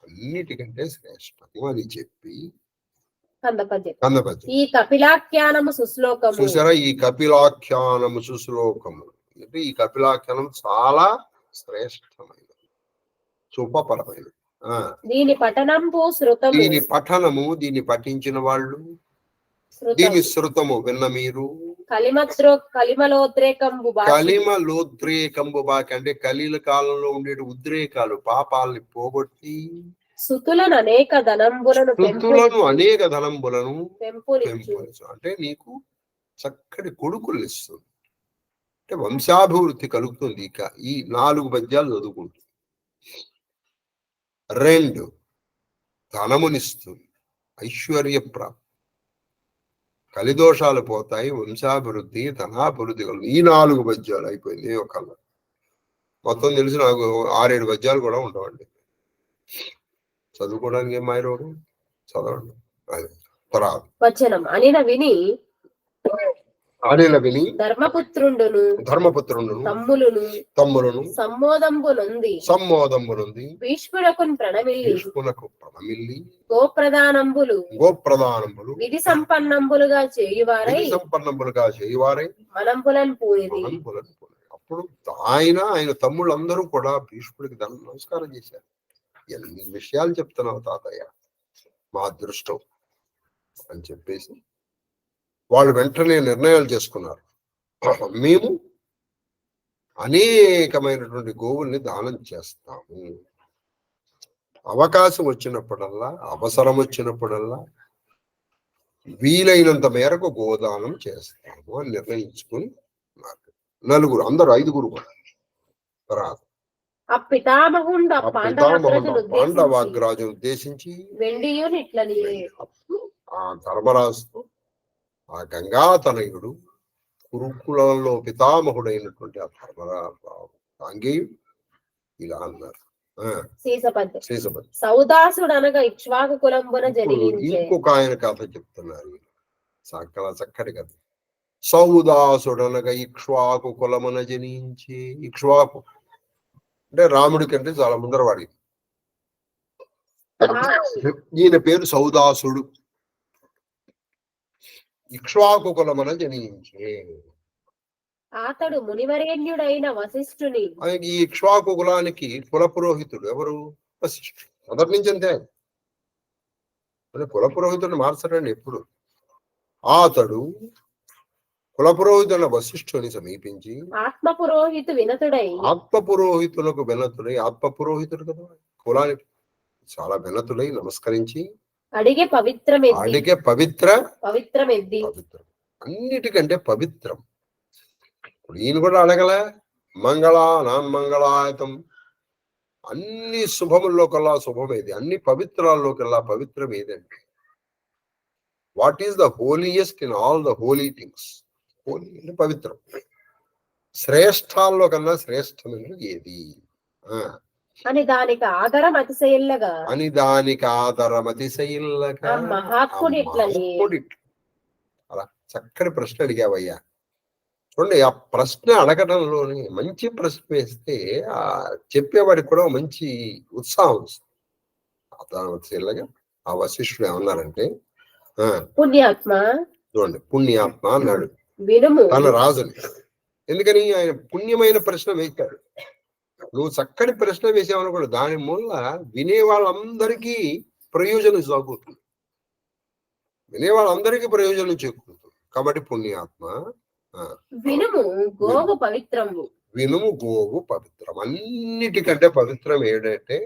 అన్నిటికంటే శ్రేష్టము అని చెప్పి ఈ కపిలాఖ్యానము సుశ్లోకము. చూసారా, ఈ కపిలాఖ్యానము సుశ్లోకము అంటే ఈ కపిలాఖ్యానం చాలా శ్రేష్టమైనది, చూపపరమైనది. దీని పఠనము, దీన్ని పఠించిన వాళ్ళు, దీని శృతము విన్న మీరు కలిమలోద్రేకంబు బాకి అంటే కలిల కాలంలో ఉండే ఉద్రేకాలు, పాపాలని పోగొట్టి సుతులను అనేక ధనంబులను అంటే నీకు చక్కటి కొడుకులు ఇస్తుంది. అంటే వంశాభివృద్ధి కలుగుతుంది. ఇక ఈ 4 పద్యాలు చదువుకుంటుంది. 2 ధనమునిస్తుంది, ఐశ్వర్య ప్రాప్తి, కలిదోషాలు పోతాయి, వంశాభివృద్ధి, ధనాభివృద్ధి కలుగుతుంది. ఈ 4 పద్యాలు అయిపోయింది. ఒక మొత్తం తెలిసి నాకు 6-7 పద్యాలు కూడా ఉండవండి. చదువుకోవడానికి ఏం మాయరోడు, చదవండి. తర్వాత వచనం అనిన విని ధర్మపుత్రుండును తమ్ములను సమ్మోదంబునుంది భీష్మునకు ప్రణమిల్లి గోప్రదానంబులు విధి సంపన్నంబులుగా చేయువారై మనంబులను పూనిది. అప్పుడు ఆయన తమ్ముళ్ళందరూ కూడా భీష్ముడికి నమస్కారం చేశారు. ఎన్ని విషయాలు చెప్తున్నావు తాతయ్య, మా అదృష్టం అని చెప్పేసి వాళ్ళు వెంటనే నిర్ణయాలు చేసుకున్నారు. మేము అనేకమైనటువంటి గోవుల్ని దానం చేస్తాము. అవకాశం వచ్చినప్పుడల్లా, అవసరం వచ్చినప్పుడల్లా వీలైనంత మేరకు గోదానం చేస్తాము అని నిర్ణయించుకుని నలుగురు, అందరూ 5గురు కూడా. తర్వాత ఆ పితామహుండు ఆ పాండవాగ్రాజును ఉద్దేశించి వెండియుని ఇట్లని ఆ ధర్మరాజుతో ఆ గంగాతనయుడు కురుకులంలో పితామహుడైనటువంటి ఆ ధర్మరాంగేయుడు ఇలా అన్నారు. శీసపతి సౌదాసుడు అనగా ఇక్ష్వాకు కులంబున జరిగించే. ఇంకొక ఆయన కథ చెప్తున్నారు, సకల చక్కటి కథ. సౌదాసుడనగా ఇక్ష్వాకు కులమున జనించి, ఇక్ష్వాకు అంటే రాముడి కంటే చాలా ముందర వాడి. ఈయన పేరు సౌదాసుడు, ఇక్ష్వాకు కులమున జనించే. అతడు మునివరేణ్యుడైన వశిష్ఠుని. ఈ ఇక్ష్వాకు కులానికి కుల పురోహితుడు ఎవరు? వశిష్ఠుడు. మొదటి నుంచి అంతే, కుల పురోహితుడిని మార్చడండి ఎప్పుడు. అతడు కుల పురోహితుల వశిష్ఠుని సమీపించి ఆత్మ పురోహితులకు వినతుడై, ఆత్మ పురోహితుడు కదా కులానికి చాలా వినతుడై నమస్కరించి అడిగే పవిత్రం అన్నిటికంటే పవిత్రం. ఇప్పుడు ఈయన కూడా అడగలే మంగళాయతం, అన్ని శుభముల్లోకల్లా శుభమేది, అన్ని పవిత్రాల్లోకల్లా పవిత్రం ఏదంటే what is the holiest in all the holy things. Holy అంటే పవిత్రం, శ్రేష్టాల్లో కన్నా శ్రేష్టమైనది ఏది అని దానికి ఆధారం అతిశయిల్లగా అలా చక్కటి ప్రశ్న అడిగావయ్యా. చూడండి, ఆ ప్రశ్న అడగడంలోని మంచి ప్రశ్న వేస్తే ఆ చెప్పేవాడికి కూడా మంచి ఉత్సాహం వస్తుంది. ఆ వశిష్ఠుడు ఏమన్నారంటే, పుణ్యాత్మ, చూడండి పుణ్యాత్మ అన్నాడు వినుము తన రాజుని. ఎందుకని? ఆయన పుణ్యమైన ప్రశ్న వేశాడు. నువ్వు చక్కటి ప్రశ్న వేసావనుకోండి, దాని మూల వినే వాళ్ళందరికీ ప్రయోజనం సాగుతుంది, వినే వాళ్ళందరికీ ప్రయోజనం చేకూరుతుంది. కాబట్టి పుణ్యాత్మ వినుము గోవు పవిత్రము, వినుము గోవు పవిత్రం. అన్నిటికంటే పవిత్రం ఏంటంటే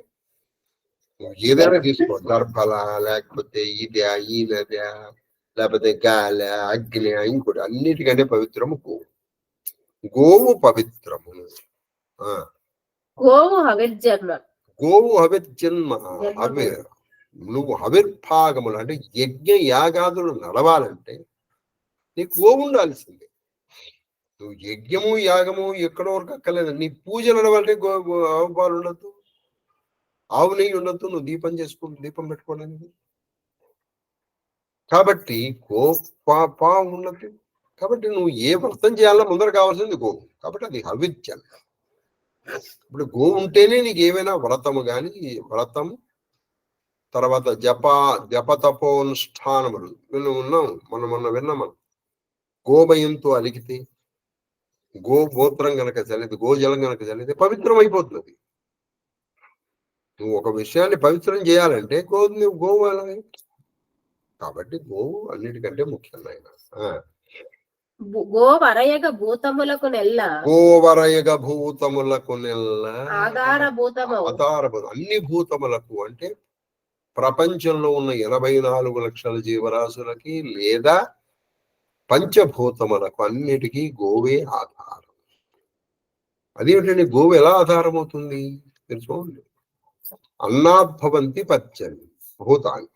ఏదైనా తీసుకో, దర్భల లేకపోతే ఇదా ఈ నదా లేకపోతే గాలి అగ్ని ఇంకోటి, అన్నిటికంటే పవిత్రము గోవు. గోవు పవిత్రము. గోవు హవిర్జన్మ, గోవు హవిర్జన్మ. నువ్వు హవిర్భాగములు అంటే యజ్ఞ యాగాదులు నడవాలంటే నీకు గోవు ఉండాల్సిందే. నువ్వు యజ్ఞము యాగము ఎక్కడో వరకు అక్కర్లేదు. నీ పూజ నడవాలంటే ఆవు పాలు ఉండద్దు, ఆవు నెయ్యి ఉండద్దు, నువ్వు దీపం దీపం పెట్టుకోవడానికి. కాబట్టి పావు ఉండద్దు. కాబట్టి నువ్వు ఏ వ్రతం చేయాలో ముందర కావాల్సింది గోవు. కాబట్టి అది హవిర్జన్మ. ఇప్పుడు గోవు ఉంటేనే నీకు ఏమైనా వ్రతము కానీ, వ్రతము తర్వాత జపతపోనుష్ఠానములు మొన్న విన్నాం. గోమయంతో అలిగితే, గోమూత్రం గనక చల్లితే, గోజలం గనక చల్లితే పవిత్రం అయిపోతుంది. నువ్వు ఒక విషయాన్ని పవిత్రం చేయాలంటే గోవు అలాగే. కాబట్టి గోవు అన్నిటికంటే ముఖ్యం. గోవరయగ భూతములకు నెల్ల ఆధారభూతము. అన్ని భూతములకు అంటే ప్రపంచంలో ఉన్న 84 లక్షల జీవరాశులకి లేదా పంచభూతములకు అన్నిటికీ గోవే ఆధారం. అదేమిటండి గోవు ఎలా ఆధారం అవుతుంది తెలుసుకోండి. అన్నాద్భవంతి పచ్చని భూతాన్ని,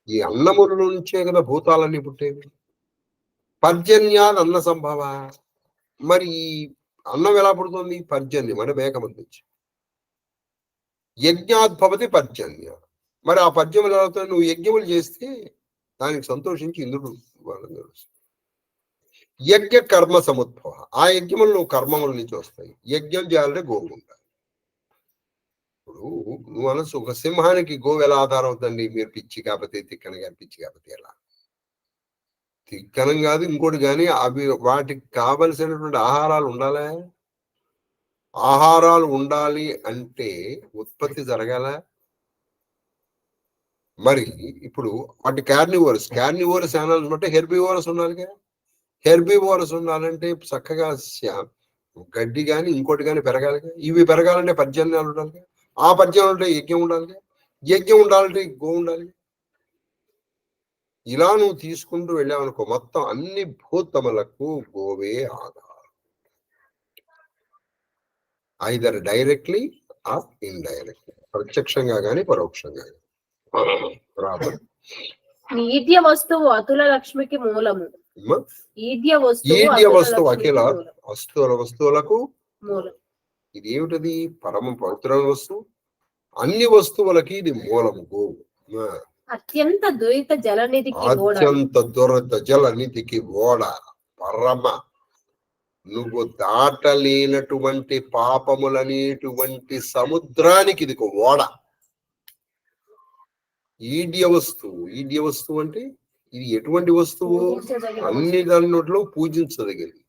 ఈ అన్నముల నుంచే కదా భూతాలన్నీ పుట్టేవి. పర్జన్యాది అన్న సంభవ. మరి అన్నం ఎలా పుడుతుంది? పర్జన్యం అంటే మేకముల నుంచి. యజ్ఞాద్భవతి పర్జన్య. మరి ఆ పద్యములు ఎలా అవుతాయి? నువ్వు యజ్ఞములు చేస్తే దానికి సంతోషించి ఇంద్రుడు యజ్ఞ కర్మ సముద్భవ. ఆ యజ్ఞములు నువ్వు కర్మముల నుంచి వస్తాయి. యజ్ఞం చేయాలంటే గోవు ఉండాలి. ఇప్పుడు నువ్వు అనసు, ఒక సింహానికి గోవు ఎలా ఆధారం అవుతుంది? మీరు పిచ్చి కాకపోతే, తిక్కన గాని పిచ్చి కాకపోతే ఎలా? తిక్కనం కాదు ఇంకోటి కానీ, అవి వాటికి కావలసినటువంటి ఆహారాలు ఉండాలి. ఆహారాలు ఉండాలి అంటే ఉత్పత్తి జరగాల. మరి ఇప్పుడు వాటి కార్నివోరస్ యానిమల్స్ అంటే హెర్బివోరస్ ఉండాలిగా. హెర్బివోరస్ ఉండాలంటే చక్కగా గడ్డి కానీ ఇంకోటి కానీ పెరగాలిగా. ఇవి పెరగాలంటే పర్జన్యాలు ఉండాలిగా. ఆ పర్జన్యాలు ఉంటే యజ్ఞం ఉండాలిగా. యజ్ఞం ఉండాలంటే గో ఉండాలి. ఇలా నువ్వు తీసుకుంటూ వెళ్ళావనుకో మొత్తం అన్ని భూతములకు గోవే ఆధారం, ఐదర్ డైరెక్ట్లీ ఆర్ ఇండైరెక్ట్లీ, ప్రత్యక్షంగా గాని పరోక్షంగా గాని. ఈడ్య వస్తువు అతుల లక్ష్మికి మూలము. ఈడ్య ఈడ్య వస్తువు లక్ష్మికి అఖిల మూలం. వస్తువులకు మూలం. ఇది ఏమిటది? పరమ పవిత్రమైన వస్తువు, అన్ని వస్తువులకి ఇది మూలము గోవు. అత్యంత ద్వైత జలనిధికి ఓడ. అత్యంత దురద జలనిధికి ఓడ, పరమ నువ్వు దాటలేనటువంటి పాపములనేటువంటి సముద్రానికి ఇది ఒక ఓడ. ఈడ్య వస్తువు అంటే ఇది ఎటువంటి వస్తువు? అన్ని దానిలో పూజించదగింది,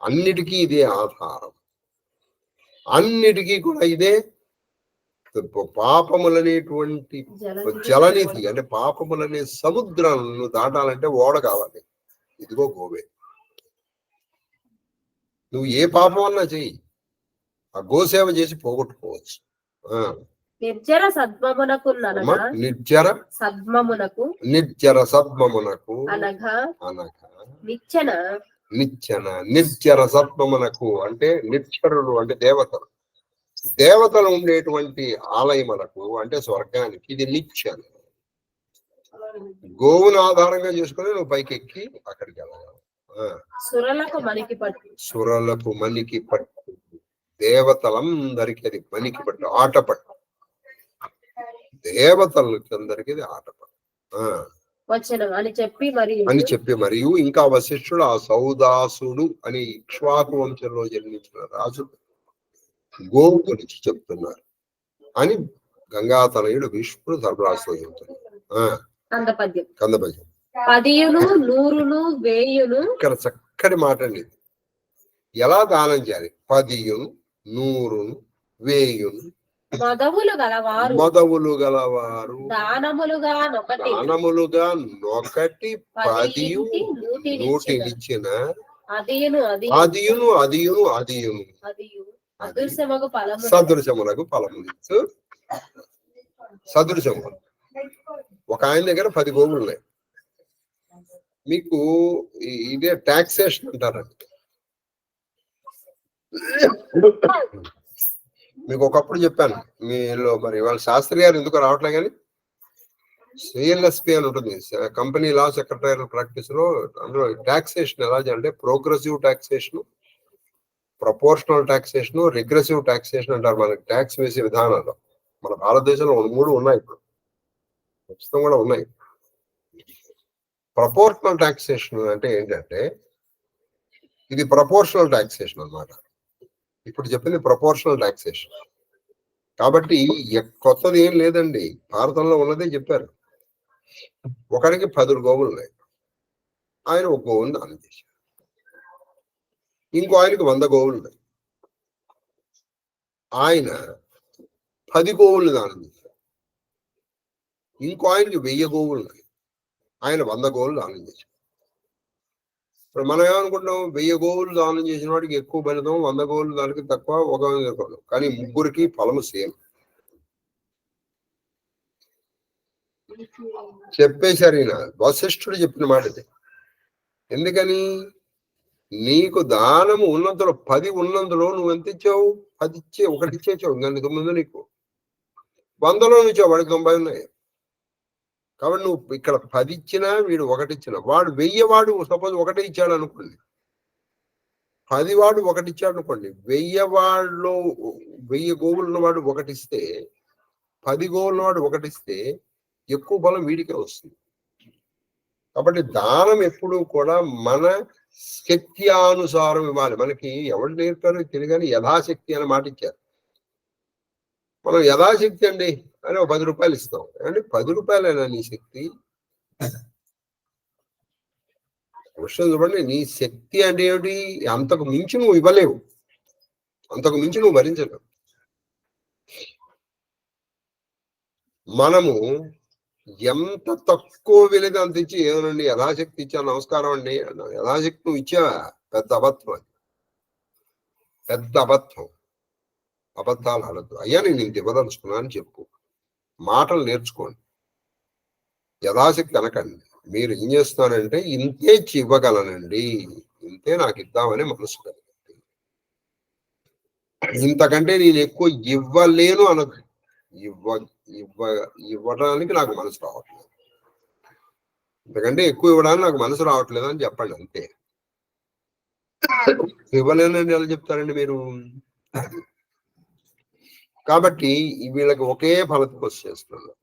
అన్నిటికీ ఇదే ఆధారం, అన్నిటికీ కూడా ఇదే పాపములనేటువంటి జలనిధి. అంటే పాపములనే సముద్రాలను దాటాలంటే ఓడ కావాలి. ఇదిగో గోవే. నువ్వు ఏ పాపం అన్నా చెయ్యి, ఆ గోసేవ చేసి పోగొట్టుకోవచ్చు. నిర్జర సద్మమునకు నిర్జర సద్మమునకు అనగా అనగా నిచ్చెన నిర్జర సద్మమునకు అంటే నిర్జరులు అంటే దేవతలు ఉండేటువంటి ఆలయములకు అంటే స్వర్గానికి ఇది నిచ్చెన. గోవును ఆధారంగా చేసుకుని నువ్వు పైకెక్కి అక్కడికి వెళ్ళగలవు. సురలకు మనికి పట్టు, దేవతలందరికీ అది మనికి పట్టు, ఆటపట్టు. దేవతలందరికీ అది ఆటపట్టు అని చెప్పి మరియు ఇంకా వశిష్ఠుడు ఆ సౌదాసుడు అని ఇక్ష్వాకు వంశంలో జన్మించిన రాజు గోవు గురించి చెప్తున్నారు అని గంగాతనయుడు విష్ణుడు ధర్మరాజుతో చెబుతున్నారు. కందపద్యం. ఇక్కడ చక్కటి మాట అండి. ఎలా దానం చేయాలి? 10 100 1000 మదవులు గలవారు దానములుగా 1 10 100 ఇచ్చిన అదియును సదృశములకు ఫలములిచ్చు. సదృశములు ఒక ఆయన దగ్గర 10 గోవులు ఉన్నాయి. మీకు ఇదే టాక్సేషన్ అంటారండి. మీకు ఒకప్పుడు చెప్పాను మీలో, మరి వాళ్ళ శాస్త్రి గారు ఎందుకు రావట్లే, కానీ సిఎల్ఎస్పి అని ఉంటుంది, కంపెనీ లా సెక్రటరీ ప్రాక్టీస్ లో. అందులో టాక్సేషన్ ఎలా అంటే progressive taxation, proportional taxation, regressive taxation అంటారు. మనకి ట్యాక్స్ వేసే విధానాలు మన భారతదేశంలో 3 ఉన్నాయి, ఇప్పుడు ప్రస్తుతం కూడా ఉన్నాయి. ప్రపోర్షనల్ టాక్సేషన్ అంటే ఏంటంటే ఇది ప్రపోర్షనల్ టాక్సేషన్ అన్నమాట. ఇప్పుడు చెప్పింది ప్రపోర్షనల్ టాక్సేషన్. కాబట్టి కొత్తది ఏం లేదండి, భారతంలో ఉన్నదే చెప్పారు. ఒకరికి 10 గోవులు ఉన్నాయి, ఆయన 1 గోవుని దానం చేశారు. ఇంకో ఆయనకి 100 గోవులు ఉన్నాయి, ఆయన 10 గోవుల్ని దానం చేశారు. ఇంకో ఆయనకి 1000 గోవులు ఉన్నాయి, ఆయన 100 గోవులు దానం చేశారు. ఇప్పుడు మనం ఏమనుకుంటాం, 1000 గోవులు దానం చేసిన వాడికి ఎక్కువ ఫలితం, 100 గోవులు దానికి తక్కువ, ఒక కానీ ముగ్గురికి ఫలము సేమ్. చెప్పేశారు ఈయన వశిష్ఠుడు చెప్పిన మాట ఇది. ఎందుకని? నీకు దానము ఉన్నంతలో 10 ఉన్నందులో నువ్వు ఎంత ఇచ్చావు? 10 ఇచ్చే 1 ఇచ్చేసావు, ఇంకా 9 నీకు. 100లో ఇచ్చావు, వాడికి 90 ఉన్నాయి. కాబట్టి నువ్వు ఇక్కడ 10 ఇచ్చినా వీడు 1 ఇచ్చినా, వాడు 1000 వాడు సపోజ్ 1 ఇచ్చాడు అనుకోండి, 10 వాడు 1 ఇచ్చాడు అనుకోండి, 1000 వాడిలో 1000 గోవులు ఉన్నవాడు 1 ఇస్తే, 10 గోవుల వాడు 1 ఇస్తే ఎక్కువ బలం వీడికే వస్తుంది. కాబట్టి దానం ఎప్పుడు కూడా మన శక్త్యానుసారం ఇవ్వాలి. మనకి ఎవరు నేర్పారో తెలియగానే యథాశక్తి అని మాట ఇచ్చారు. మనం యథాశక్తి అండి అని 10 రూపాయలు ఇస్తాం. అంటే 10 రూపాయలైనా నీ శక్తి క్వశ్చన్ చూడండి. నీ శక్తి అంటే ఏమిటి? అంతకు మించి నువ్వు ఇవ్వలేవు, అంతకు మించి నువ్వు భరించలేవు. మనము ఎంత తక్కువ వెలిది అంత ఇచ్చి, ఏమనండి యథాశక్తి ఇచ్చా, నమస్కారం అండి, యథాశక్తి నువ్వు ఇచ్చావా? పెద్ద అబద్ధం, అది పెద్ద అబద్ధం. అబద్ధాలు ఆడద్దు. అయ్యా నేను ఇంత ఇవ్వదలుచుకున్నా అని చెప్పు. మాటలు నేర్చుకోండి. యథాశక్తి అనకండి. మీరు ఏం చేస్తున్నారంటే ఇంతే ఇవ్వగలనండి, ఇంతే నాకు ఇద్దామని మనసు కలిగింది, ఇంతకంటే నేను ఎక్కువ ఇవ్వలేను అనదు. ఇవ్వ ఇవ్వ ఇవ్వడానికి నాకు మనసు రావట్లేదు, ఇంతకంటే ఎక్కువ ఇవ్వడానికి నాకు మనసు రావట్లేదు అని చెప్పండి అంతే. ఇవ్వలేనని ఎలా చెప్తారండి మీరు? కాబట్టి వీళ్ళకి ఒకే ఫలతపస్సు చేస్తున్నారు.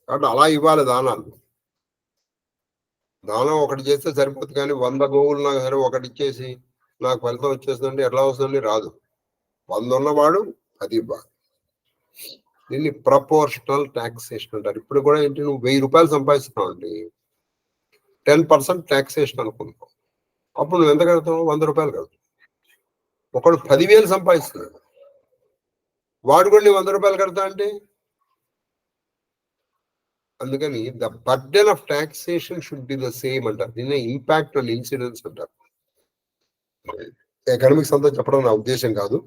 కాబట్టి అలా ఇవ్వాలి దానాలు. దానం ఒకటి చేస్తే సరిపోతుంది, కానీ 100 గోవులు నాకు సరే ఒకటి ఇచ్చేసి నాకు ఫలితం వచ్చేస్తుందంటే ఎట్లా వస్తుంది? రాదు. 100 ఉన్నవాడు 10 ఇవ్వాలి. దీన్ని ప్రపోర్షనల్ టాక్సేషన్ అంటారు. ఇప్పుడు కూడా ఏంటి, నువ్వు 1000 రూపాయలు సంపాదిస్తున్నావు అండి, 10% టాక్సేషన్ అనుకుంటావు, అప్పుడు నువ్వు ఎంత కడతావు? 100 రూపాయలు కడతావు. ఒకడు 10,000 సంపాదిస్తున్నాడు, వాడు కూడా 100 రూపాయలు కడతా అంటే, అందుకని the burden of taxation should be the same అంటారు. దీన్ని ఇంపాక్ట్ అండ్ ఇన్సిడెన్స్ అంటారు. ఎకనామిక్స్ అంతా చెప్పడం నా ఉద్దేశం కాదు,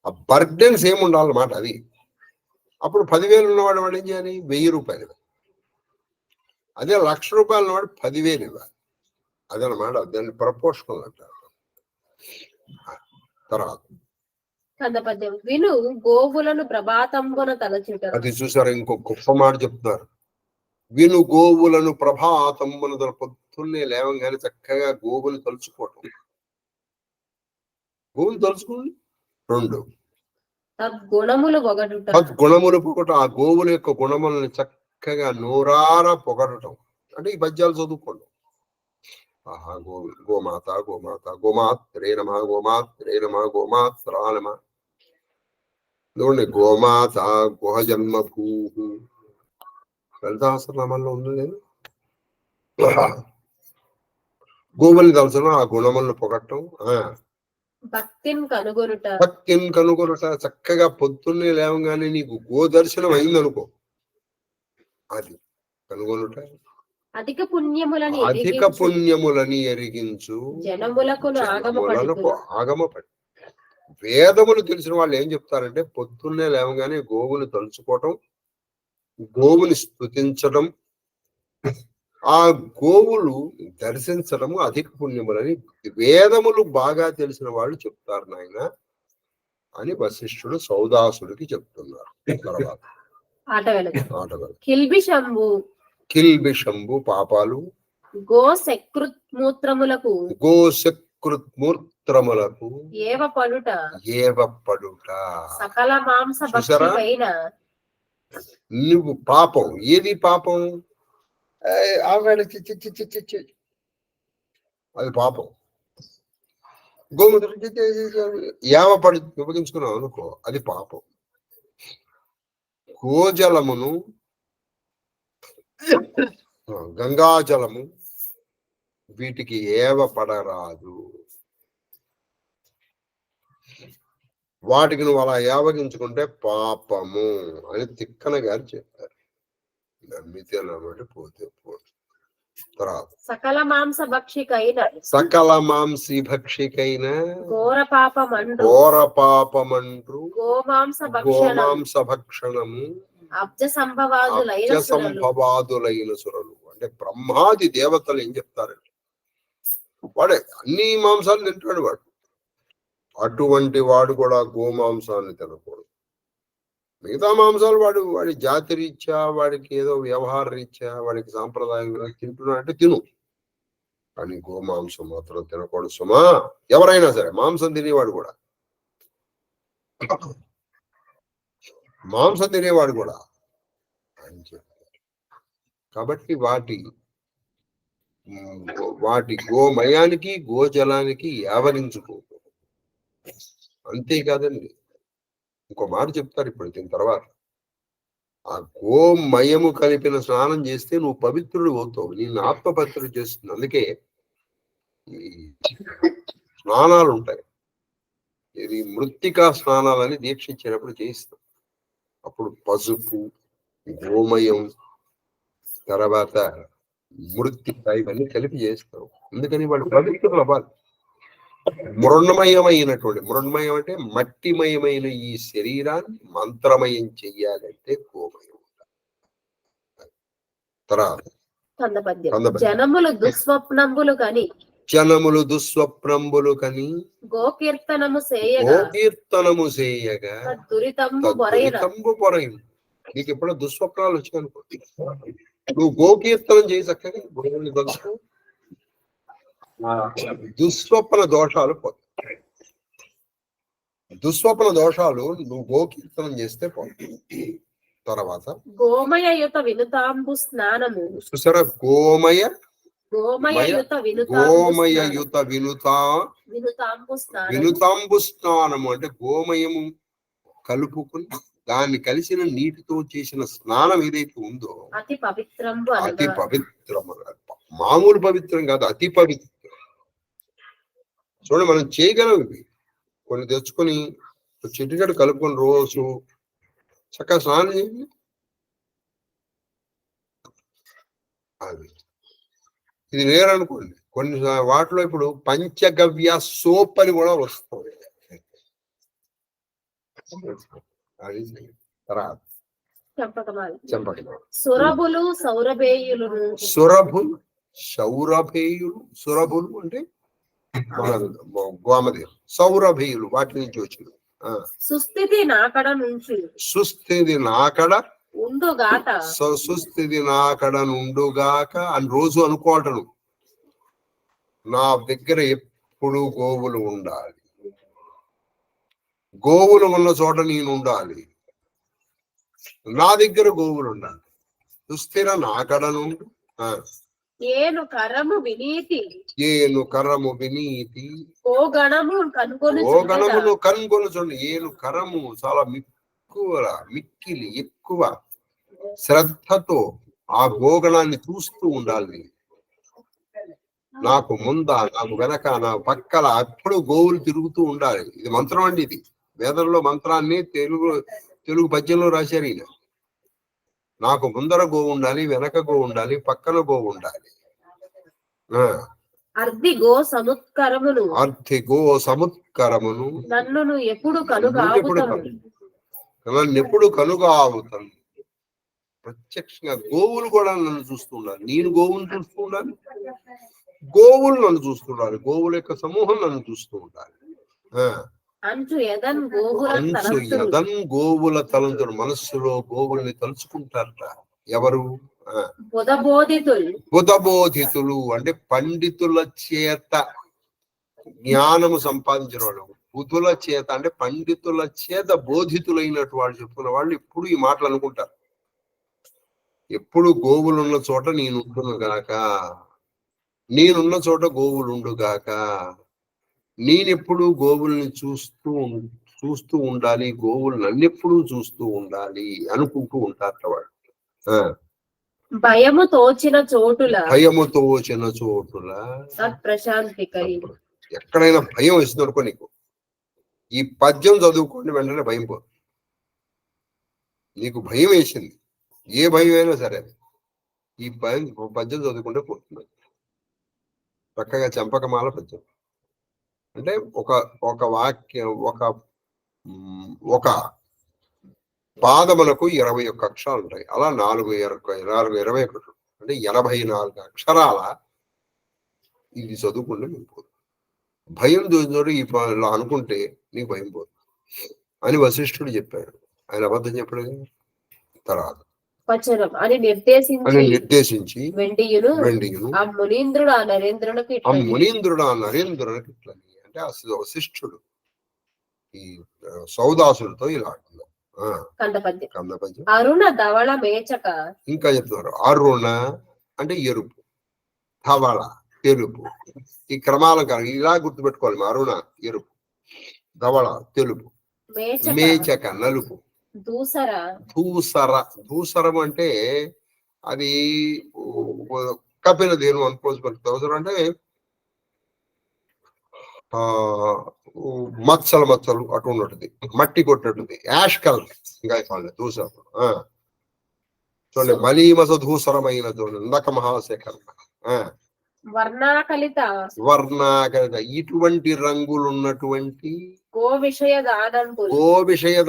ఆ బర్డెన్ సేమ్ ఉండాలన్నమాట. అది అప్పుడు 10,000 ఉన్నవాడు వాడు ఏం చేయాలి? 1000 రూపాయలు ఇవ్వాలి. అదే 1,00,000 రూపాయలు ఉన్నవాడు 10,000 ఇవ్వాలి. అదనమాట, దాన్ని ప్రపోర్షనల్ అంటారు. తర్వాత విను గోవులను ప్రభాతంబున తలచుట. అది చూసారా, ఇంకో గొప్ప మాట చెప్తున్నారు. విను గోవులను ప్రభాతంబున, పొద్దున్నే లేవంగానే చక్కగా గోవులు తలుచుకోవటం. గోవులు తలుచుకోండి. 2 తద్గుణములు పొగడుట. తద్గుణములు పొగట, ఆ గోవుల యొక్క గుణములను చక్కగా నోరారా పొగడటం. అంటే ఈ పద్యాలు చదువుకోండి. ఆహా గోమాత గోమాత గోమాత్రే నమ గోమాత్రే నమ గోమాత్రా నమ. చూడండి, గోమాత గుహ జన్మభూ లలితాసహస్రనామాల్లో ఉంది లేదు? గోవుల్ని తలచడం, ఆ గుణములను పొగట్టం. భక్తిని కనుగొనుట. భక్తిని కనుగొనుట, చక్కగా పొద్దున్నే లేవగానే నీకు గో దర్శనం అయిందనుకో, అది కనుగొనుట. అధిక పుణ్యములని ఎరిగించు జనములకు ఆగమపడి. వేదములు తెలిసిన వాళ్ళు ఏం చెప్తారంటే, పొద్దున్నే లేవగానే గోవుని తలుచుకోవటం, గోవుని స్తుతించడం, ఆ గోవులు దర్శించడము అధిక పుణ్యములని వేదములు బాగా తెలిసిన వాళ్ళు చెప్తారు నాయన అని వశిష్ఠుడు సౌదాసుడికి చెప్తున్నారు. తర్వాత కిల్బిషంబు పాపాలు, గోసకృత్మూత్రములకు ఏవపడుట సకల మాంస భక్షికైన. నువ్వు పాపం, ఏది పాపం? అది పాపం. గోముద్ర ఏవపడి ఉపయోగించుకున్నావు అనుకో, అది పాపం. గోజలమును గంగాజలము వీటికి ఏవపడరాదు. వాటికి నువ్వు అలా ఏవగించుకుంటే పాపము అని తిక్కన గారు చెప్పారు. నమ్మితే నమ్మటి, పోతే పోతే. తర్వాత సకల మాంస భక్షికైన ఘోర పాపమండ్రు గోమాంస భక్షణము అబ్జ సంభవాదులైన సురలు. అంటే బ్రహ్మాది దేవతలు ఏం చెప్తారంటే, వాడే అన్ని మాంసాలు తింటాడు వాడు, అటువంటి వాడు కూడా గోమాంసాన్ని తినకూడదు. మిగతా మాంసాలు వాడి జాతి రీత్యా, వాడికి ఏదో వ్యవహార రీత్యా, వాడికి సాంప్రదాయంగా తింటున్నాడంటే తిను, కానీ గోమాంసం మాత్రం తినకూడదు సుమా. ఎవరైనా సరే మాంసం తినేవాడు కూడా, మాంసం తినేవాడు కూడా అని చెప్పారు. కాబట్టి వాటి గోమయానికి గోజలానికి యావరించుకో. అంతేకాదండి, ఇంకో మాట చెప్తారు ఇప్పుడు దీని తర్వాత. ఆ గోమయము కలిపిన స్నానం చేస్తే నువ్వు పవిత్రుడు అవుతావు, నిన్ను ఆత్మపవిత్రుడు చేస్తుంది. అందుకే ఈ స్నానాలు ఉంటాయి, ఇది మృత్తికా స్నానాలని దీక్ష ఇచ్చినప్పుడు చేయిస్తాం. అప్పుడు పసుపు, గోమయం, తర్వాత మృత్తిక ఇవన్నీ కలిపి చేస్తాం. అందుకని వాళ్ళు పవిత్రులు అవ్వాలి. మృణ్మయం అంటే మట్టిమయమైన ఈ శరీరాన్ని మంత్రమయం చెయ్యాలంటే గోమయం. తర్వాత కందపద్యం. కందపద్యం. జనములు దుస్వప్నంబులు కని జనములు దుస్వప్నంబులు కని గోకీర్తనము సేయగా గోకీర్తనము చేయగా దురితంబు బొరైన తద్దురితంబు పొరయును. నీకు ఎప్పుడో దుస్వప్నాలు వచ్చాయి అనుకో, నువ్వు గోకీర్తనం చేయి చక్కగా గోవుని తలుచుకో, దుస్వప్న దోషాలు పోతాయి. దుస్వప్న దోషాలు నువ్వు గోకీర్తనం చేస్తే పోతాయి. తర్వాత గోమయయుత వినుతాంబు స్నానము. చూసారా, గోమయయుత వినుతాంబు స్నానము అంటే గోమయము కలుపుకుని దాన్ని కలిసిన నీటితో చేసిన స్నానం ఏదైతే ఉందో అతి పవిత్రం. అతి పవిత్రం. మామూలు పవిత్రం కాదు, అతి పవిత్రం. చూడండి, మనం చేయగలం ఇవి. కొన్ని తెచ్చుకొని చెట్టుగడ్డ కలుపుకొని రోజు చక్కగా స్నానం చేయండి. అది ఇది వేరనుకోండి. కొన్ని వాటిలో ఇప్పుడు పంచగవ్య సోప్ అని కూడా వస్తుంది. అది తర్వాత చంపకమాల. సురభులు సౌరభేయులు. సురభులు సౌరభేయులు. సురభులు అంటే గోమదేవులు. సౌరభేయులు వాటి నుంచి వచ్చింది. సుస్థితి నాకడ నుంచి. సుస్థితి నాకడ ఉండుగాక. సుస్థితి నాకడ నుండుగాక అని రోజు అనుకోవటం. నా దగ్గర ఎప్పుడు గోవులు ఉండాలి, గోవులు ఉన్న చోట నేను ఉండాలి, నా దగ్గర గోవులు ఉండాలి. సుస్థిర నాకడ నుండు. ఏను కరము వినీతి. ఏను కరము వినీతి. ఓ గణము కనుగొని. ఓ గణమును కనుగొని చూడండి. ఏను కరము చాలా మిక్కిలి ఎక్కువ శ్రద్ధతో ఆ గోగణాన్ని చూస్తూ ఉండాలి. నాకు ముంద, నాకు వెనక, నా పక్కల అప్పుడు గోవులు తిరుగుతూ ఉండాలి. ఇది మంత్రం అండి. ఇది వేదంలో మంత్రాన్ని తెలుగు పద్యంలో రాశారు ఈయన. నాకు ముందర గోవు ఉండాలి, వెనక గోవు ఉండాలి, పక్కన గోవు ఉండాలి. అర్ధి గో సముత్కరమును. అర్ధి గో సముత్కరమును. నన్ను ఎప్పుడు కనుగావుతాను. నన్ను ఎప్పుడు కనుగావుతాను. ప్రత్యక్షంగా గోవులు కూడా నన్ను చూస్తూ ఉండాలి, నేను గోవును చూస్తూ ఉండాలి, గోవులు నన్ను చూస్తుండాలి, గోవుల యొక్క సమూహం నన్ను చూస్తూ ఉండాలి. అంచు యదన్ గోవుల తలంతులు. మనస్సులో గోవుల్ని తలుచుకుంటారట ఎవరు? బుధబోధితులు అంటే పండితుల చేత జ్ఞానము సంపాదించిన వాళ్ళు. బుధుల చేత అంటే పండితుల చేత బోధితులైనట్టు వాళ్ళు చెప్పుకున్న వాళ్ళు ఎప్పుడు ఈ మాటలు అనుకుంటారు. ఎప్పుడు గోవులు ఉన్న చోట నేను ఉంటును గాక, నేనున్న చోట గోవులు ఉండుగాక, నేనెప్పుడు గోవుల్ని చూస్తూ ఉండాలి, గోవులు నన్నెప్పుడు చూస్తూ ఉండాలి అనుకుంటూ ఉంటారట వాళ్ళు. భయము తోచిన చోటుల. ప్రశాంతికై. ఎక్కడైనా భయం వేస్తుంది అనుకో నీకు, ఈ పద్యం చదువుకోండి, వెంటనే భయం పో. నీకు భయం వేసింది, ఏ భయం అయినా సరే, ఈ పద్యం చదువుకుంటే పోతుంది. చక్కగా చంపకమాల పద్యం అంటే ఒక వాక్యం, ఒక పాదములకు 21 అక్షరాలు ఉంటాయి. అలా 21 అంటే 84 అక్షరాల ఇది చదువుకుంటే నీకు పోదు. భయం చూసి ఇలా అనుకుంటే నీకు భయం పోదు అని వశిష్ఠుడు చెప్పాడు. ఆయన అబద్ధం చెప్పాడు. తర్వాత అని నిర్దేశించి వెండియును ఆ మునీంద్రుడు ఆ నరేంద్రునికి ఇట్లని అంటే అసలు వశిష్ఠుడు ఈ సౌదాసులతో ఇలా కందపద్యం. అరుణ ధవళ మేచక. ఇంకా చెప్తున్నారు. అరుణ అంటే ఎరుపు, ధవళ తెలుపు. ఈ క్రమాల ఇలా గుర్తుపెట్టుకోవాలి. అరుణ ఎరుపు, ధవళ తెలుపు, మేచక నలుపు, దూసరం అంటే అది కపిల దేను అనుకోవచ్చు. అంటే మచ్చలు అటు ఉన్నట్టుది, మట్టి కొట్టినట్టుది, యాష్ కలర్. ఇంకా దూసరం చూడండి. మలీమస దూసరమైన ఇందాక మహాశేఖర్. వర్ణాకలిత ఇటువంటి రంగులున్నటువంటి గో విషయ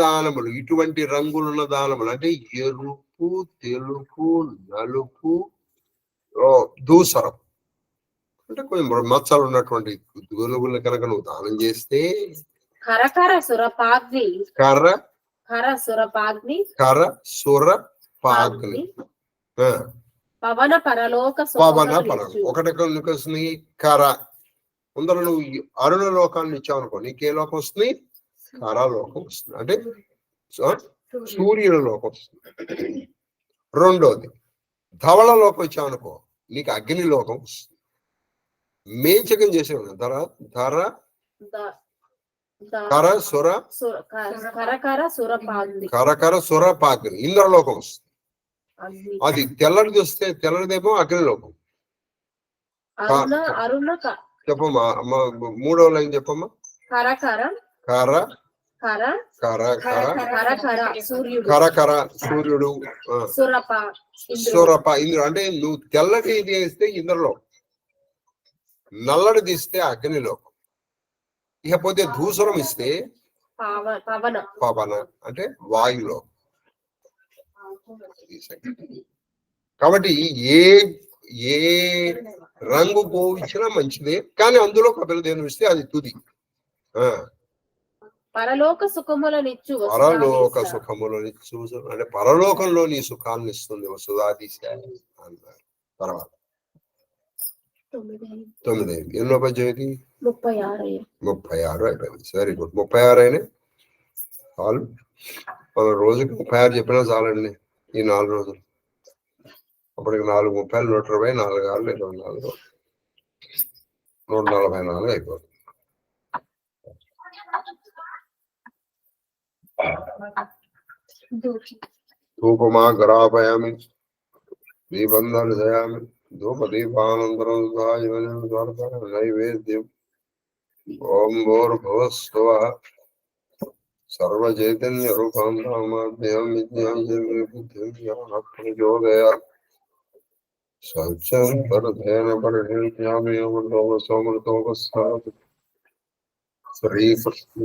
దానములు. ఇటువంటి రంగులున్న దానములు అంటే ఎరుపు, తెలుపు, నలుపు, దూసరం అంటే కొంచెం మచ్చలు ఉన్నటువంటి గొలుగులు కనుక నువ్వు దానం చేస్తే కరకర సురపాగ్ని కర్ర కర సురపాగ్ని పాగ్ని పవన పరలోక పవన పరం ఒకటి వస్తుంది కర ముందర నువ్వు అరుణ లోకాన్ని ఇచ్చావు అనుకో నీకే లోకం వస్తుంది కరలోకం వస్తుంది అంటే సూర్యుల లోకం వస్తుంది. రెండోది ధవళ లోకం ఇచ్చావు అనుకో నీకు అగ్ని లోకం వస్తుంది. మేచకం చేసేవాడు కరకర సురపాగ్ని ఇంద్రలోకం వస్తుంది. అది తెల్లడిది వస్తే తెల్లడిదేమో అగ్నిలోకం. చెప్పమ్మా అమ్మ మూడవ లైన్ చెప్పమ్మా. కరకర సూర్యుడు సురప ఇంద్రుడు అంటే నువ్వు తెల్లటి ఇది వేస్తే ఇంద్రలోకం, నల్లడి తీస్తే అగ్నిలోకం, ఇకపోతే ధూసరం ఇస్తే పవన అంటే వాయులోకం. కాబట్టి ఏ రంగు గోవు ఇచ్చినా మంచిదే, కానీ అందులో కపిల దేని ఇస్తే అది తుది. పరలోక సుఖములనిచ్చు అంటే పరలోకంలో నీ సుఖాలను ఇస్తుంది వసుధాదీశ అన్నారు. తర్వాత 9 ఎన్నో పద్యమిది 36 అయిపోయింది. Very good. 36 అయినా చాలు. మన రోజుకి 36 చెప్పినా చాలండి ఈ 4 రోజులు. అప్పటికి 4 30 120 4 6 24 144 అయిపోతుంది. ధూపమా గ్రాపయామి దీపం దర్శయామి ధూప దీపానంతరం నైవేద్యం. ఓం భూర్భువస్సువః సర్వచైతన్య రూపం రామాభ్యాం విద్యాం ప్రచోదయాత్ సత్యం పరధేన పరిణ్యామి శ్రీకృష్ణ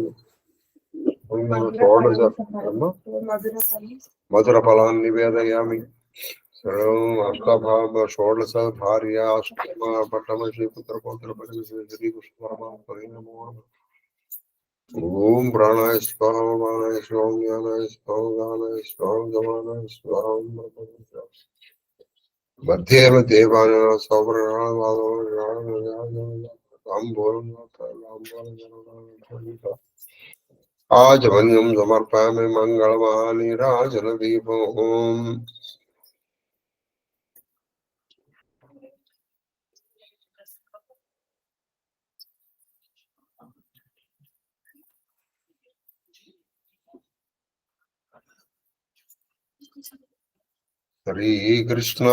మధుర ఫలాన్ని నివేదయామి. షోడశ భార్య అష్టమ పట్టమ శ్రీపుత్ర పౌత్ర శ్రీకృష్ణ పరమాత్మ. ఓం ప్రాణాయ స్వాహ ప్రాణాయ స్వాహ జ్ఞానాయ స్వాహ గానాయ స్వాహ గమానాయ స్వాహ మధ్యేమ దేవాన ఆజమన్యం సమర్పయామి మంగళమహానీరాజన దీపం. శ్రీకృష్ణ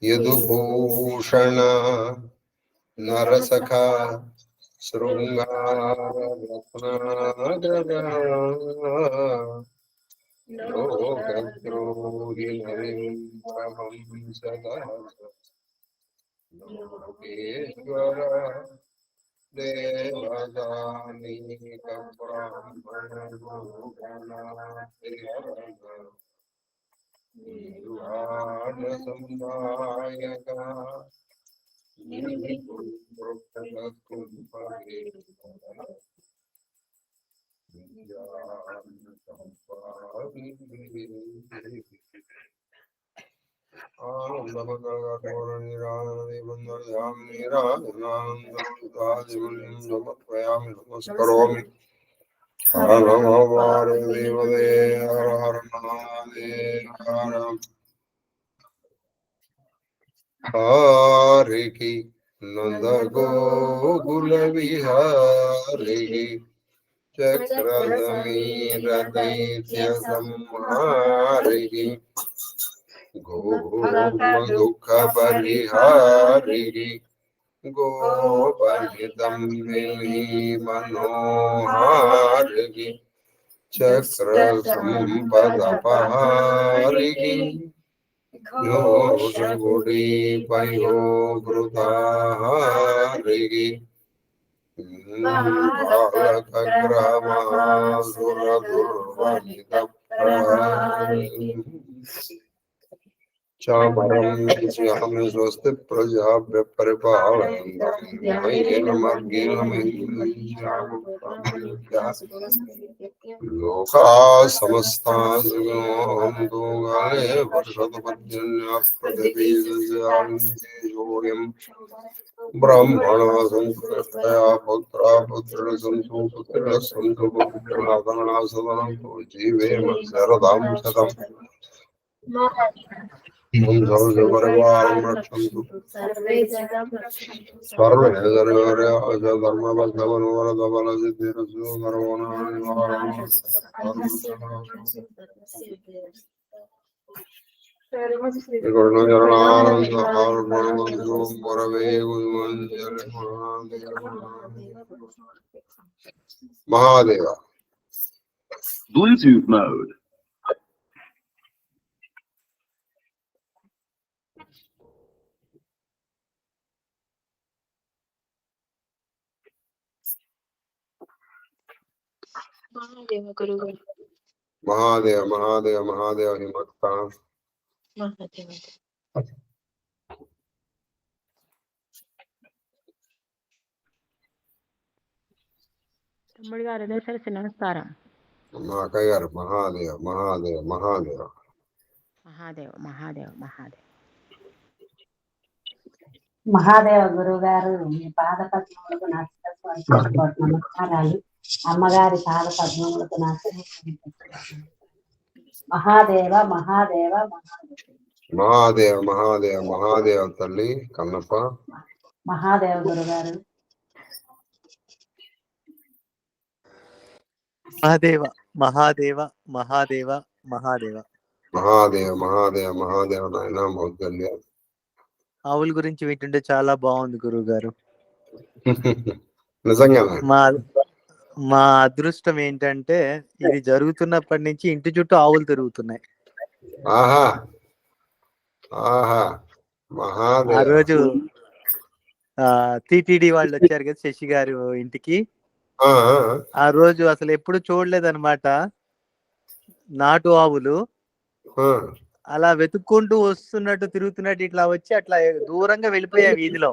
యదుభూషణ నరసఖ శృంగారద్రోహి లోకేశ్వర దేవదానీక బ్రాహ్మణ సందాయక నమస్కరోమి. హర నమో పార్వతీపదే హర హర మహాదేవ. హరికి నంద గోకుల విహారికి చక్రధమీర దైత్య సంహారికి గోమ దుఃఖ పరిహారికి గోపహితం మనోహారికి చక్ర సంపదపహారికి యోగుడి పయోగృతాహారికి బాలక గ్రామాసుర దుర్వనిత ప్రహారికి చామరం స్వస్తి ప్రజాభ్య పరిపాలయేన మార్గేణ లోకా సమస్తా సుఖినో వర్షతు పర్జన్యాః పృథివీయోయం బ్రాహ్మణ సంకృతయా పుత్రా పుత్రిణ సంతు పుత్రిణ సంతు పుత్రిణాదనా సదనం జీవేమ శరదాం శతం పరివారం రక్షంతు సర్వే జనం రక్షन्तు సర్వే ధర్మబద్ధవనోరధబల సిద్ధిరస్సు మహాదేవ Bluetooth mode. మహాదేవ గురుగారు మహాదేవ మహాదేవ మహాదేవ హిమక్త మహాదేవ తమ్ముడు గారు దశరథి నమస్కారం. మా అక్కయ్య గారు మహాదేవ మహాదేవ మహాదేవ మహాదేవ మహాదేవ మహాదేవ మహాదేవ గురువు గారు మీ పాద పద్మములకు నమస్కారాలు. అమ్మగారి పాద పద్మములకు మహాదేవ మహాదేవ మహాదేవ మహాదేవ మహాదేవ తల్లి కన్నప్ప మహాదేవ గురుగారు మహాదేవ మహాదేవ మహాదేవ మహాదేవ మహాదేవ మహాదేవ మహాదేవ నాయన మౌద్గల్య ఆవుల గురించి వింటుంటే చాలా బాగుంది గురువు గారు. నిజంగా మా మా అదృష్టం ఏంటంటే ఇది జరుగుతున్నప్పటి నుంచి ఇంటి చుట్టూ ఆవులు తిరుగుతున్నాయి. ఆహా ఆహా ఆ మహాదేవ రోజు టిటిడి వాళ్ళు వచ్చారు కదా శశి గారు ఇంటికి. ఆ, ఆ రోజు అసలు ఎప్పుడు చూడలేదన్నమాట. నాటు ఆవులు ఆ, అలా వెతుక్కుంటూ వస్తున్నట్టు తిరుగుతున్నట్టు ఇట్లా వచ్చి అట్లా దూరంగా వెళ్ళిపోయాయి వీధిలో.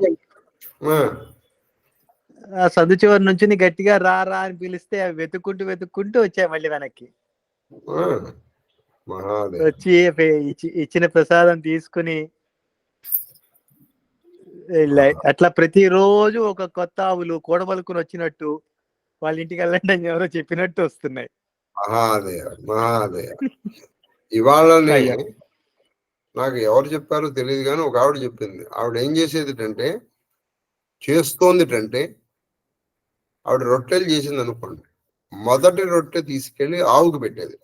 ఆ, ఆ సందు చివరి నుంచి గట్టిగా రా రా అని పిలిస్తే అవి వెతుక్కుంటూ వచ్చాయి మళ్ళీ వెనక్కి. ఆ, మహాదేవ వచ్చి ఇచ్చిన ప్రసాదం తీసుకుని వెళ్ళాయి. అట్లా ప్రతిరోజు ఒక కొత్త ఆవులు కూడబలుకుని వచ్చినట్టు వాళ్ళ ఇంటికి వెళ్ళండి అని ఎవరో చెప్పినట్టు వస్తున్నాయి. మహాదేవ మహాదేవ ఇవాళనే అయ్యా. నాకు ఎవరు చెప్పారో తెలియదు కానీ ఒక ఆవిడ చెప్పింది. ఆవిడ ఏం చేస్తోందిటంటే ఆవిడ రొట్టెలు చేసింది అనుకోండి. మొదటి రొట్టె తీసుకెళ్లి ఆవుకు పెట్టేది,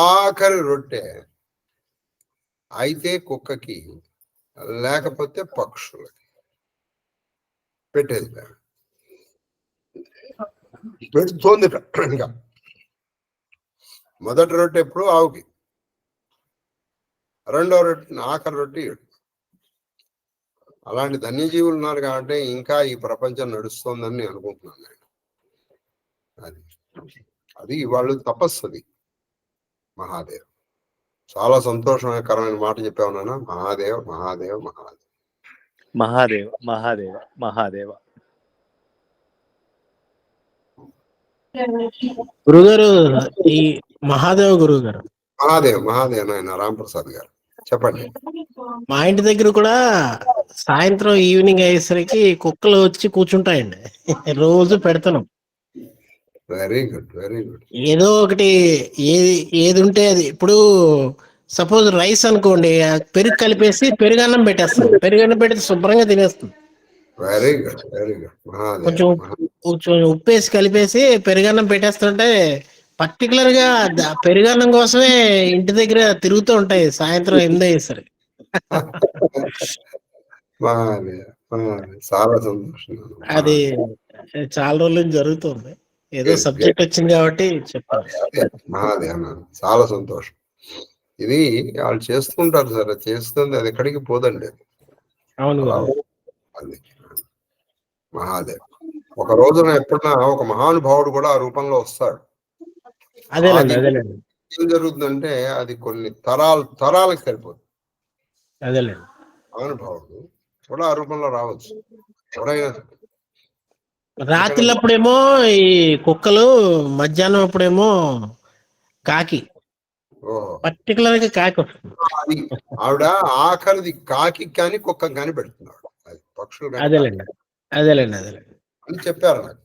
ఆఖరి రొట్టె అయితే కుక్కకి లేకపోతే పక్షులకి పెట్టేది. పెడుతోందిట. ఇంకా మొదటి రొట్టె ఎప్పుడు ఆవుకి, రెండో రొట్టె ఆఖరి రొట్టె ఈడు. అలాంటి ధన్యజీవులు ఉన్నారు కాబట్టి ఇంకా ఈ ప్రపంచం నడుస్తోందని నేను అనుకుంటున్నాను. నేను అది అది ఇవాళ తపస్సు. అది మహాదేవ్ చాలా సంతోషకరమైన మాట చెప్పావు నాన్న. మహాదేవ్ మహాదేవ్ మహాదేవ్ మహాదేవ మహాదేవ మహాదేవ. గురుగారు ఈ మహాదేవ గురువు గారు మహాదేవ్ మహాదేవ్ నాయన రాంప్రసాద్ గారు చెప్పండి. మా ఇంటి దగ్గర కూడా సాయంత్రం ఈవినింగ్ అయ్యేసరికి కుక్కలు వచ్చి కూర్చుంటాయండి. రోజు పెడతాను. Very good very good. ఏదో ఒకటి ఏది ఉంటే అది. ఇప్పుడు సపోజ్ రైస్ అనుకోండి, పెరుగు కలిపేసి పెరుగన్నం పెట్టేస్తాను. పెరుగన్నం పెడితే శుభ్రంగా తినేస్తుంది. Very good very good. Mahadev కొంచెం ఉప్పేసి కలిపేసి పెరుగన్నం పెట్టేస్తుంటే పర్టికులర్ గా పెరుగన్నం కోసమే ఇంటి దగ్గర తిరుగుతూ ఉంటాయి సాయంత్రం 8 అయ్యేసరికి. మహాదేవ్ మహాదేవ్ చాలా సంతోషం. అది చాలా రోజుల నుంచి జరుగుతుంది. ఏదో సబ్జెక్ట్ వచ్చింది కాబట్టి చెప్పాను. మహాదేవ్ అన్నాను. చాలా సంతోషం. ఇది వాళ్ళు చేస్తుంటారు సార్, చేస్తుంది, అది ఎక్కడికి పోదండి. అవును అది మహాదేవ్. ఒక రోజున ఎప్పుడన్నా ఒక మహానుభావుడు కూడా ఆ రూపంలో వస్తాడు. అదేలేండి. ఏం జరుగుతుందంటే అది కొన్ని తరాలకు సరిపోతుంది. అదేలేండి. మహానుభావుడు కూడా ఆ రూపంలో రావచ్చు ఎవరైనా. రాత్రిలప్పుడేమో ఈ కుక్కలు, మధ్యాహ్నం అప్పుడేమో కాకి, ఓహో, పర్టికులర్ గా కాకి వస్తుంది. అది ఆవిడ ఆఖరిది కాకి కానీ కుక్క కానీ పెడుతున్నాడు. అది పక్షులు కానీ అదేలేండి అదేలేండి అని చెప్పారు నాకు.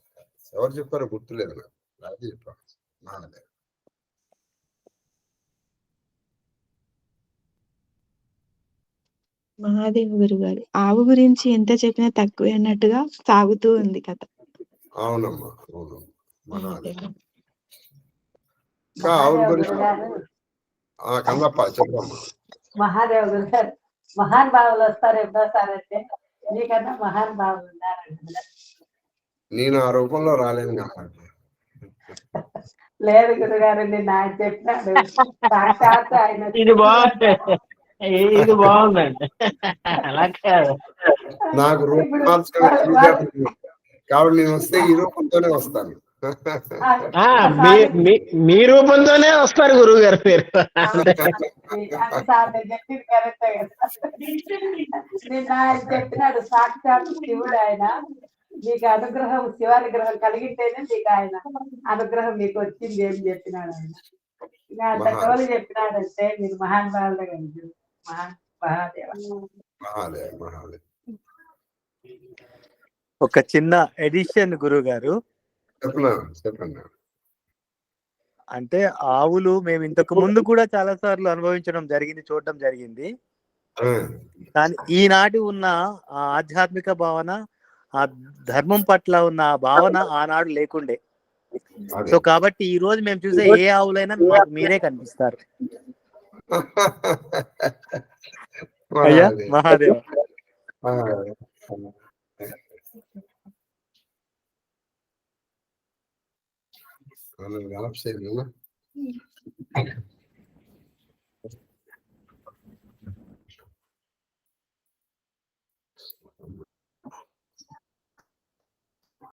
ఎవరు చెప్పారో గుర్తులేదు నాకు. అది చెప్పారు నాన్నదే. మహాదేవ గురుగారు ఆవు గురించి ఎంత చెప్పినా తక్కువే అన్నట్టుగా సాగుతూ ఉంది కథ. అవునమ్మా, అవును. మహాదేవ్. మహాదేవ. ఇంకా ఆవుల మహాదేవ గురించి గురుగారు కన్నప్ప చెప్పమ్మా. మహాదేవ గురుగారు మహాన్ భావులు వస్తారు ఎప్పుడోసారంటే నీకన్నా మహాన్ భావులు ఉన్నారంట. నేను ఆ రూపంలో రాలేను కాబట్టి. లేదు గురుగారు నిన్న ఆయన చెప్పినాడు సాక్షాత్ ఆయన ఇది బాగుంది, ఇది బాగుందండి. అలా కాదు, నాకు రూపం కాబట్టి నేను వస్తే ఈ రూపంతోనే వస్తాను. ఆ, మీ రూపంతోనే వస్తారు గురువు గారు మీరు. చెప్పింది కరెక్టే కదా. నిన్న ఆయన చెప్పినాడు సాక్షాత్ శివుడు ఆయన. మీకు అనుగ్రహం, శివానుగ్రహం కలిగితేనే మీకు ఆయన అనుగ్రహం మీకు వచ్చింది ఏం చెప్పినాడు ఆయన. ఇంకా అంత టోలు చెప్పినాడంటే మీరు మహానుభావులుగా కలిసి మహాదేవ. ఒక చిన్న ఎడిషన్ గురువు గారు. చెప్పండి. అంటే ఆవులు మేము ఇంతకు ముందు కూడా చాలా సార్లు అనుభవించడం జరిగింది, చూడడం జరిగింది. కానీ ఈనాటి ఉన్న ఆ ఆధ్యాత్మిక భావన, ఆ ధర్మం పట్ల ఉన్న ఆ భావన ఆనాడు లేకుండే. సో కాబట్టి ఈ రోజు మేము చూసే ఏ ఆవులైనా మాకు మీరే కనిపిస్తారు. అయ్యా మహాదేవ. Allora,